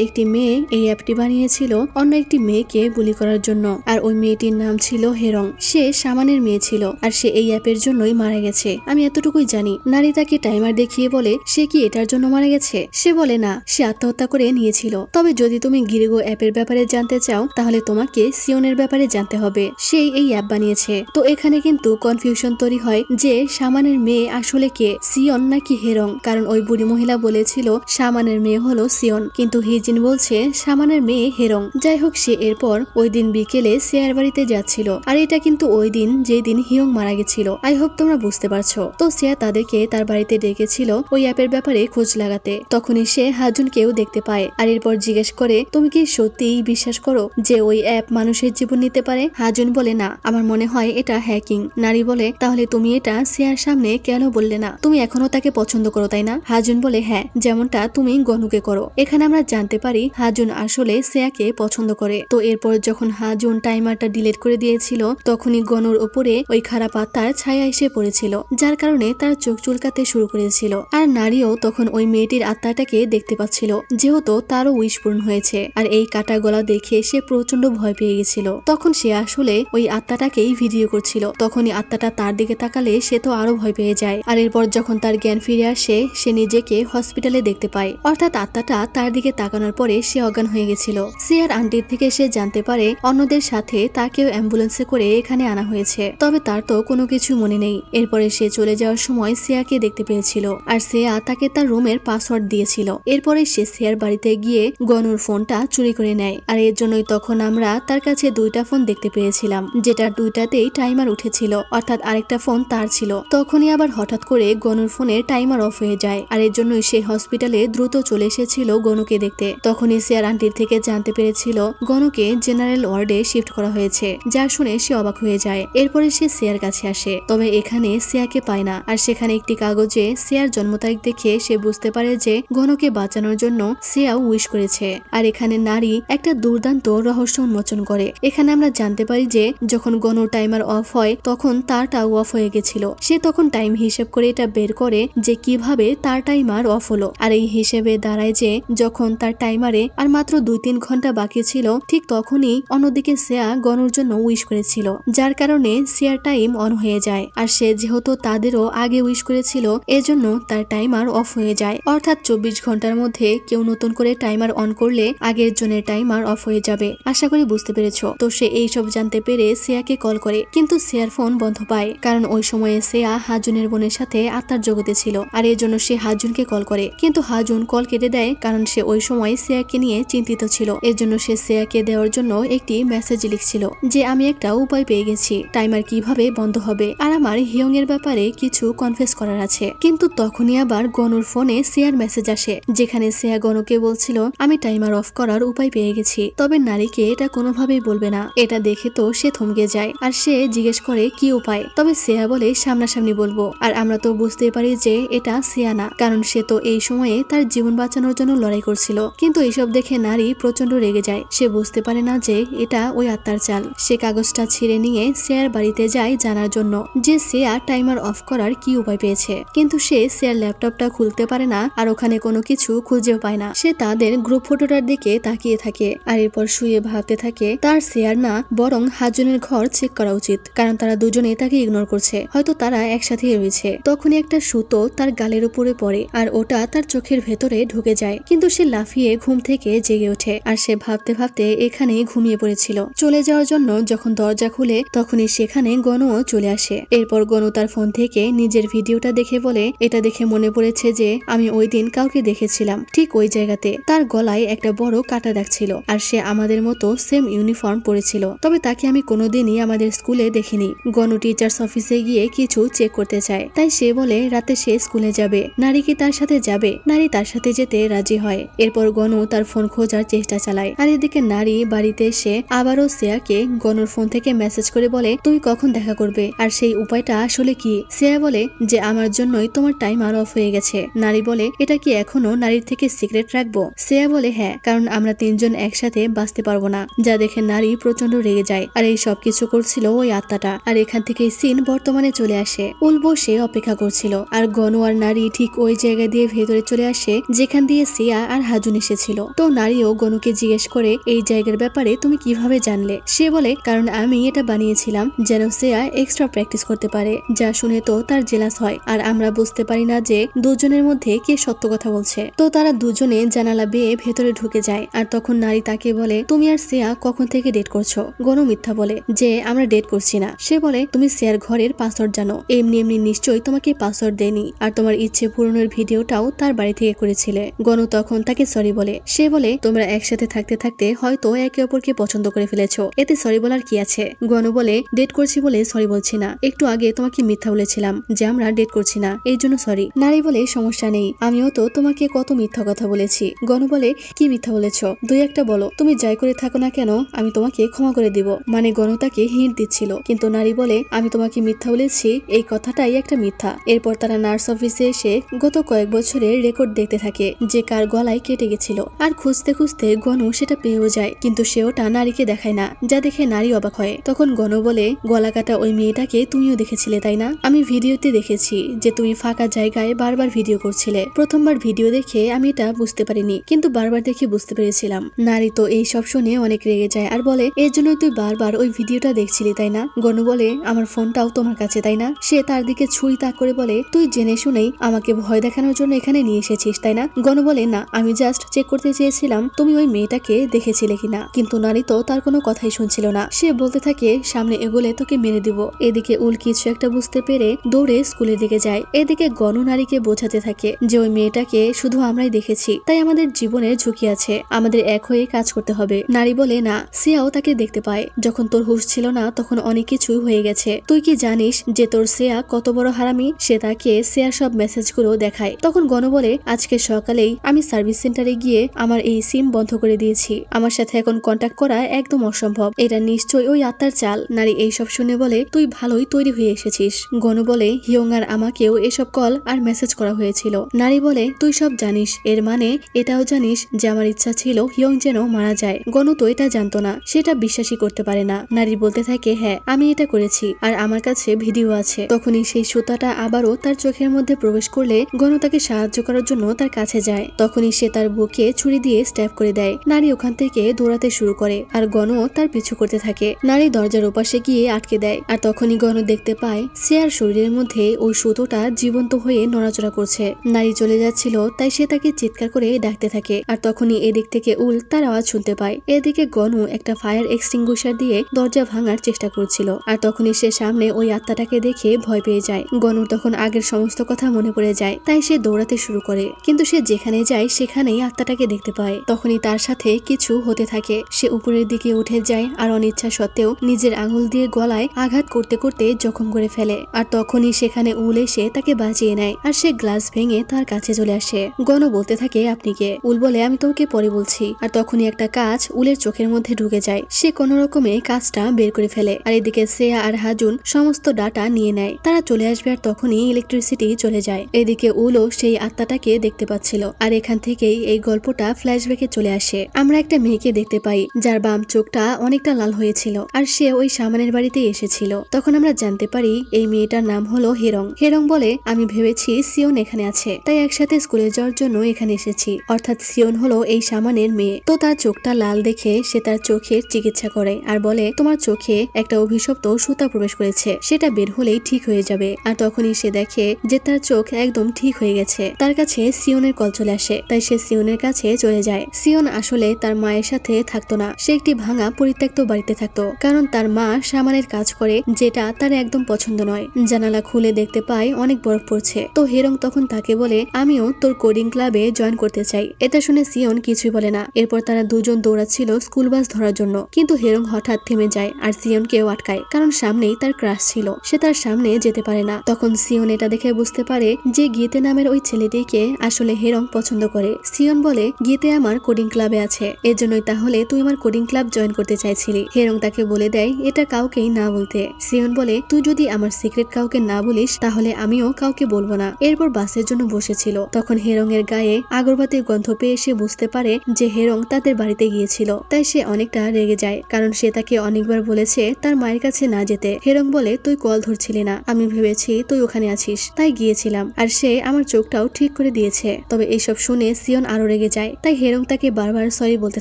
একটি মেয়ে এই অ্যাপটি বানিয়েছিল অন্য একটি মেয়েকে বুলি করার জন্য, আর ওই মেয়েটির নাম ছিল হেরং। সে সামানের মেয়ে ছিল আর সে এই অ্যাপের জন্যই মারা গেছে, আমি এতটুকুই জানি। নারী তাকে টাইমার দেখিয়ে বলে সে কি এটার জন্য মারা গেছে? সে বলে না, সে আত্মহত্যা করে নিয়েছিল। তবে যদি তুমি গিরিগো অ্যাপের ব্যাপারে জানতে চাও তাহলে তোমাকে সিওনের ব্যাপারে জানতে হবে, সেই এই অ্যাপ বানিয়েছে। তো এখানে কিন্তু কনফিউশন তৈরি হয় যে সামানের মেয়ে আসলে কে, সিয়ন নাকি হেরং? কারণ ওই বুড়ি মহিলা বলেছিল সামানের মেয়ে হলো সিয়ন, কিন্তু হিজিন বলছে সামানের মেয়ে হেরং। যাই হোক, সে এরপর ওই দিন বিকেলে সেয়ার বাড়িতে যাচ্ছিল। আর এটা কিন্তু ওই দিন যেদিন হিয়ং মারা গেছিল। আই হোপ তোমরা বুঝতে পারছো। তো সেয়া তাদেরকে তার বাড়িতে ডেকেছিল ওই অ্যাপের ব্যাপারে খোঁজ লাগাতে। তখনই সে হাজুনকেও দেখতে পায় আর এরপর জিজ্ঞেস করে তুমি কি সত্যিই বিশ্বাস করো যে ওই অ্যাপ মানুষের জীবন নিতে পারে? হাজুন বলে না, আমার মনে হয় এটা হ্যাকিং। নারী বলে তাহলে তুমি এটা সেয়ার সামনে কেন বললে না? তুমি এখনো তাকে পছন্দ করো তাই না? হাজুন বলে হ্যাঁ, যেমনটা তুমি গনুকে করো। এখানে আমরা জানতে পারি হাজুন আসলে সেয়াকে পছন্দ করে। তো এরপর যখন হাজুন টাইমারটা ডিলিট করে দিয়েছিল তখনই গনুর উপরে ওই খারাপ আত্মার ছায়া এসে পড়েছিল, যার কারণে তার চোখ চুলকাতে শুরু করেছিল। আর নারীও তখন ওই মেয়েটির আত্মাটাকে দেখতে পাচ্ছিল, যেহেতু তারও উইশ পূরণ হয়েছে। আর এই কাটা গলা দেখে সে প্রচন্ড ভয় পেয়ে গেছিল। তখন সে আসলে ওই আত্মাটাকেই ভিডিও করছিল। তখনই আত্মাটা তার দিকে তাকালে সে তো আরো ভয় পেয়ে যায়। আর এরপর যখন তার জ্ঞান ফিরে আসে সে নিজেকে হসপিটালে দেখতে পায়, অর্থাৎ আত্মাটা তার দিকে তাকানোর পরে সে অজ্ঞান হয়ে গেছিল। সিয়ার আন্টির থেকে সে জানতে পারে অন্যদের সাথে তাকেও অ্যাম্বুলেন্সে করে এখানে আনা হয়েছে, তবে তার তো কোনো কিছু মনে নেই। এরপরে সে চলে যাওয়ার সময় সিয়াকে দেখতে পেয়েছিল আর সিয়া তাকে তার রুমের পাসওয়ার্ড দিয়েছিল। এরপরে সে সিয়ার বাড়িতে গিয়ে গনুর ফোনটা চুরি করে নেয়। আর এর জন্যই তখন আমরা তার কাছে দুইটা ফোন দেখতে পেয়েছিলাম, যেটার দুইটাতেই টাইমার উঠেছিল, অর্থাৎ আরেকটা ফোন তার ছিল। তখনই আবার হঠাৎ করে গনুর ফোনের টাইমার অফ হয়ে যায়। আর এর জন্যই সে হসপিটালে দ্রুত চলে এসেছিল গনুকে দেখতে। তখনই সিয়ার আন্টির থেকে জানতে পেরেছিল গনুকে জেনারেল ওয়ার্ডে শিফট করা হয়েছে, যা শুনে সে অবাক হয়ে যায়। এরপরে সে সিয়ার কাছে আসে, তবে এখানে সিয়াকে পায় না। আর সেখানে একটি কাগজে সিয়ার জন্ম তারিখ দেখে সে বুঝতে পারে যে গনুকে বাঁচানোর জন্য সিয়াও উইশ করেছে। আর এখানে নারী একটা দুর্দান্ত রহস্য উন্মোচন করে। এখানে আমরা জানতে পারি যে যখন গনুর টাইমার অফ হয় তখন তারটাও অফ হয়ে গেছিল। সে তখন টাইম হিসেব করে এটা বের করে যে কিভাবে তার টাইমার অফ হলো। আর এই হিসেবে দাঁড়ায় যে যখন তার টাইমারে আর মাত্র 2-3 ঘন্টা বাকি ছিল ঠিক তখনই অন্যদিকে সিয়া গনুর জন্য উইশ করেছিল, যার কারণে সিয়ার টাইম অন হয়ে যায়। আর সে যেহেতু তাদেরও আগে উইশ করেছিল এজন্য তার টাইমার অফ হয়ে যায়, অর্থাৎ 24 ঘন্টার মধ্যে কেউ নতুন করে টাইমার অন করলে আগের জনের টাইমার অফ হয়ে যাবে। আশা করি বুঝতে পেরেছো। তো সে এইসব জানতে পেরে সিয়াকে কল করে, কিন্তু সিয়ার ফোন বন্ধ পায়, কারণ ওই সময়ে সিয়া হাজুনের বোনের সাথে আত্মার জগতে ছিল। আর এর জন্য সে হাজুনকে কল করে, কিন্তু হাজুন কল কেটে দেয়, কারণ সে ওই সময় সিয়াকে নিয়ে চিন্তিত ছিল। এর জন্য সে সিয়াকে দেওয়ার জন্য একটি মেসেজ লিখছিল যে আমি একটা উপায় পেয়ে গেছি, টাইমার কিভাবে বন্ধ হবে, আর আমার হিয়ং এর ব্যাপারে কিছু কনফেস করার আছে। কিন্তু তখনই আবার গনুর ফোনে সিয়ার মেসেজ আসে, যেখানে সিয়া গনুকে বলছিল আমি টাইমার অফ করার উপায় পেয়ে গেছি, তবে নারীকে এটা কোনোভাবেই বলবে না। এটা দেখে তো সে থমকে যায় আর সে জিজ্ঞেস করে কি উপায়, তবে সিয়া বলে সামনাসামনি বলবো। আর আমরা তো বুঝতে পারি যে এটা সিয়া না, কারণ সে তো এই সময়ে তার জীবন বাঁচানোর জন্য লড়াই করছিল। কিন্তু এইসব দেখে নারী প্রচন্ড রেগে যায়। সে বুঝতে পারে না যে এটা ওই আত্মার চাল। সে কাগজটা ছিঁড়ে নিয়ে সিয়ার বাড়িতে যায় জানার জন্য যে শ্রেয়া টাইমার অফ করার কি উপায় পেয়েছে, কিন্তু সে শ্রেয়ার ল্যাপটপটা খুলতে পারে না আর ওখানে কোনো কিছু খুঁজেও পায় না। সে তাদের গ্রুপ ফটোটার দিকে তাকিয়ে থাকে আর এরপর শুয়ে ভাবতে থাকে তার শ্রেয়ার না বরং হাজুনের ঘর চেক করা উচিত, কারণ তারা দুজনে তাকে ইগনোর করছে, হয়তো তারা একসাথেই রয়েছে। তখনই একটা সুতো তার গালের উপরে পড়ে আর ওটা তার চোখের ভেতরে ঢুকে যায়, কিন্তু সে লাফিয়ে ঘুম থেকে জেগে ওঠে আর সে ভাবতে ভাবতে এখানেই ঘুমিয়ে পড়েছিল। চলে যাওয়ার জন্য যখন দরজা খুলে তখনই সেখানে গনুও চলে আসে। এরপর গনু তার ফোন থেকে নিজের ভিডিওটা দেখে বলে, এটা দেখে মনে পড়েছে যে আমি ওই দিন কাউকে দেখেছিলাম ঠিক ওই জায়গাতে, তার গলায় একটা বড় কাটা দাগ ছিল আর সে আমাদের মতো সেম ইউনিফর্ম পরেছিল, তবে তাকে আমি কোনোদিনই আমাদের স্কুলে দেখিনি। গনু টিচার্স অফিসে গিয়ে কিছু চেক করতে চায়, তাই সে বলে রাতে সে স্কুলে যাবে, নারী কি তার সাথে যাবে। নারী তার সাথে যেতে রাজি হয়। এরপর গনু তার ফোন খোঁজার চেষ্টা চালায় আর এদিকে নারী বাড়িতে এসে আবারও শ্রেয়াকে গনুর ফোন থেকে মেসেজ করে বলে তুমি কখন দেখা করবে আর সেই উপায়টা আসলে কি। শ্রেয়া বলে যে আমার জন্যই তোমার টাইমার অফ হয়ে গেছে। নারী বলে এটা কি এখনো নারীর থেকে সিক্রেট রাখবো। শ্রেয়া বলে হ্যাঁ, কারণ আমরা তিনজন একসাথে বাঁচতে পারবো না। যা দেখে নারী প্রচন্ড রেগে যায় আর এই সব কিছু করছিল ওই আত্মাটা। আর এখান থেকে সিন বর্তমানে চলে আসে। উল বসে অপেক্ষা করছিল আর গনু আর নারী ঠিক ওই জায়গা দিয়ে ভেতরে চলে আসে যেখান দিয়ে শ্রেয়া আর হাজুন এসেছিল। তো নারীও গনুকে জিজ্ঞেস করে এই জায়গার ব্যাপারে তুমি কিভাবে জানলে। সে বলে কারণ আমি এটা বানিয়েছিলাম যেন শ্রেয়া এক্সট্রা প্র্যাকটিস করতে পারে। যা শুনে তো তার জেলাস হয় আর আমরা বুঝতে পারি না যে দুজনের মধ্যে কে সত্য কথা বলছে। তো তারা দুজনে জানালা বেয়ে ভেতরে ঢুকে যায় আর তখন নারী তাকে বলে তুমি আর শ্রেয়া কখন থেকে ডেট করছো। গনু মিথ্যা বলে যে আমরা ডেট করছি না। সে বলে তুমি শ্রেয়ার ঘরের পাসওয়ার্ড জানো, এমনি এমনি নিশ্চয়ই তোমাকে পাসওয়ার্ড দেয়নি আর তোমার ইচ্ছে পূরণের ভিডিওটাও তার বাড়ি থেকে করেছিলে। গনু তখন তাকে সরি বলে। সে বলে তোমরা একসাথে থাকতে থাকতে হয়তো একে অপরকে পছন্দ করে ফেলেছো, এতে সরি বলার কি আছে। গনু বলে ডেট করছি বলে সরি বলছি না, একটু আগে তোমাকে মিথ্যা বলেছিলাম যে আমরা ডেট করছি না, এই জন্য সরি। নারী বলে সমস্যা নেই, আমিও তো তোমাকে কত মিথ্যা কথা বলেছি। গনু বলে কি মিথ্যা বলেছ, দুই একটা বলো, তুমি যাই করে থাকো না কেন আমি তোমাকে ক্ষমা করে দিব। মানে গনু তাকে হিন্ট দিচ্ছিল, কিন্তু নারী বলে আমি তোমাকে মিথ্যা বলেছি এই কথাটাই একটা মিথ্যা। এরপর তারা নার্স অফিসে এসে গত কয়েক বছরের রেকর্ড দেখতে থাকে যে কার গলায় কেটে গেছিল আর খুঁজতে খুঁজতে গনু সেটা পেয়েও যায়, কিন্তু সে ওটা নারীকে দেখায় না, যা দেখে নারী অবাক হয়। তখন গনু বলে গলা কাটা ওই মেয়েটাকে তুমিও দেখেছিলে তাই না? আমি ভিডিওতে দেখেছি যে তুমি ফাঁকা জায়গায় বারবার ভিডিও করছিলে। প্রথমবার ভিডিও দেখে আমি এটা বুঝতে পারিনি, কিন্তু বারবার দেখে বুঝতে পেরেছিলাম। নারী তো এই সব শুনে অনেক রেগে যায় আর বলে এর জন্যই তুই বারবার ওই ভিডিওটা দেখছিলি তাই না? গনু বলে আমার ফোনটাও তোমার কাছে তাই না? সে তার দিকে ছুরি তাক করে বলে তুই জেনে শুনেই আমাকে ভয় দেখানোর জন্য এখানে নিয়ে এসেছিস তাই না? গনু বলে না, আমি জাস্ট চেক করতে চেয়েছিলাম তুমি ওই মেয়েটাকে দেখেছিলে কিনা। কিন্তু নারী তো তার কোনো কথাই শুনছিল না। সে বলতে থাকে সামনে এগোলে তোকে মেরে দিব। এদিকে উল কিছু একটা বুঝতে পেরে দৌড়ে স্কুলের দিকে যায়। এদিকে গনু নারীকে বোঝাতে থাকে যে ওই মেয়েটাকে শুধু আমরাই দেখেছি, তাই আমাদের জীবনের ঝুঁকি আছে, আমাদের এক হয়ে কাজ করতে হবে। নারী বলে না, শ্রেয়াও তাকে দেখতে পায়, যখন তোর হুঁশ ছিল না তখন অনেক কিছুই হয়ে গেছে। তুই কি জানিস যে তোর শ্রেয়া কত বড় হারামি? সে তাকে শ্রেয়ার সব মেসেজগুলো দেখায়। তখন গনু বলে আজকে সকালেই আমি সার্ভিস সেন্টারে গিয়ে আমার এই সিম বন্ধ করে দিয়েছি, আমার সাথে এখন কন্ট্যাক্ট করা একদম অসম্ভব, এটা নিশ্চয়ই ওই আত্মার চাল। নারী এইসব শুনে বলে তুই ভালোই তৈরি হয়ে এসেছিস। গনু বলে হিয়ং আর আমাকেও এসব কল আর মেসেজ করা হয়েছিল। নারী বলে তুই সব জানিস, এর মানে এটাও জানিস যে আমার ইচ্ছা ছিল হিয়ং যেন মারা যায়। গনু তো এটা জানতো না, সেটা বিশ্বাসই করতে পারে না। নারী বলতে থাকে হ্যাঁ আমি এটা করেছি আর আমার কাছে ভিডিও আছে। তখনই সেই সুতাটা আবারও তার চোখের মধ্যে প্রবেশ করলে গনু তাকে সাহায্য করার জন্য তার কাছে যায়। তখনই সে তার বুকে ছুরি দিয়ে স্ট্যাব করে দেয়। নারী ওখান থেকে দৌড়াতে শুরু করে আর গনু তার পিছু করতে থাকে। নারী দরজার ওপাশে গিয়ে আটকে দেয় আর তখনই গনু দেখতে পায় শ্রেয়ার শরীরের মধ্যে ওই সুতোটা জীবন্ত হয়ে নড়াচড়া করছে। নারী চলে যাচ্ছিল তাই সে তাকে চিৎকার করে ডাকতে থাকে আর তখনই এদিক থেকে উল তার আওয়াজ শুনতে পায়। এদিকে গনু একটা ফায়ার এক্সটিংগুইশার দিয়ে দরজা ভাঙার চেষ্টা করছিল আর তখনই সে সামনে ওই আত্মাটাকে দেখে ভয় পেয়ে যায়। গনুর তখন আগের সমস্ত কথা মনে পড়ে যায়, তাই সে দৌড়াতে শুরু করে, কিন্তু সে যেখানে যায় সেখানেই আত্মাটাকে দেখতে পায়। তখনই তার সাথে কিছু হতে থাকে। সে উপরের দিকে উঠে যায় আর অনিচ্ছা সত্ত্বেও নিজের আঙুল দিয়ে গলায় আঘাত করতে করতে জখম করে ফেলে আর তখনই সেখানে উল এসে তাকে বাঁচিয়ে নেয় আর সে গ্লাস ভেঙে তার কাছে চলে আসে। গনু বলতে থাকে আপনি কে? উল বলে আমি তোকে পরে বলছি। আর তখনই একটা কাঁচ উলের চোখের মধ্যে ঢুকে যায়। সে কোনো রকমে কাঁচটা বের করে ফেলে আর এদিকে শ্রেয়া আর হাজুন সমস্ত ডাটা নিয়ে নেয়। তারা চলে আসবে আর তখনই ইলেকট্রিসিটি চলে যায়। এদিকে উলও সেই আত্মাটাকে দেখতে পাচ্ছিল আর এখান থেকেই এই গল্পটা ফ্ল্যাশব্যাকে চলে আসে। আমরা একটা মেয়েকে দেখতে পাই যার বাম চোখটা অনেকটা লাল হয়েছিল আর সে ওই সামানের বাড়িতে এসেছিল। তখন আমরা জানতে পারি এই মেয়েটার নাম হলো হেরং। হেরং বলে, আমি ভেবেছি সিওন এখানে আছে, তাই একসাথে স্কুলে যাওয়ার জন্য এখানে এসেছি। অর্থাৎ সিওন হলো এই সামানের মেয়ে। তো তার চোখটা লাল দেখে সে তার চোখের চিকিৎসা করে আর বলে, তোমার চোখে একটা অভিশপ্ত সুতা প্রবেশ করেছে, সেটা বের হলেই ঠিক হয়ে যাবে। আর তখনই সে দেখে যে তার চোখ একদম ঠিক হয়ে গেছে। তার কাছে সিওনের কল চলে আসে, তাই সে সিওনের কাছে চলে যায়। সিওন আসলে তার মায়ের সাথে থাকতো না, সে একটি ভাঙা পরিত্যক্ত বাড়িতে থাকতো, কারণ তার মা সামানের কাজ করে, যেটা তার একদম পছন্দ নয়। জানালা খুলে দেখতে পায় অনেক বরফ পড়ছে। তো হেরং তখন তাকে বলে, আমিও তোর কোডিং ক্লাবে জয়েন করতে চাই। এটা শুনে সিওন কিছুই বলে না। এরপর তারা দুজন দৌড়াচ্ছিল স্কুল বাস ধরার জন্য, কিন্তু হেরং হঠাৎ থেমে যায় আর সিওনকেও আটকায়, কারণ সামনেই তার ক্রাশ ছিল, সে তার সামনে যেতে পারে না। তখন সিওন এটা দেখে বুঝতে পারে যে গীতে নামের ওই ছেলেটিকে আসলে হেরং পছন্দ করে। সিওন বলে, গীতে আমার কোডিং ক্লাবে আছে, এর জন্যই তাহলে তুই আমার কোডিং ক্লাব জয়েন করতে চাইছিলি। হেরং তাকে বলে দেয় এটা কাউকেই না বলতে। সিওন বলে, তুই যদি আমার সিক্রেট কাউকে না বলিস তাহলে আমিও কাউকে বলবো না। এরপর বাসের জন্য বসেছিল, তখন হেরং এর গায়ে আগরবাতির গন্ধ পেয়ে সে বুঝতে পারে যে হেরং তাদের বাড়িতে গিয়েছিল। তাই সে অনেকটা রেগে যায়, কারণ সে তাকে অনেকবার বলেছে তার মায়ের কাছে না যেতে। হেরং বলে, তুই কল ধরছিলি না, আমি ভেবেছি তুই ওখানে আছিস, তাই গিয়েছিলাম, আর সে আমার চোখটাও ঠিক করে দিয়েছে। তবে এইসব শুনে সিওন আরো রেগে যায়, তাই হেরং তাকে বারবার সরি বলতে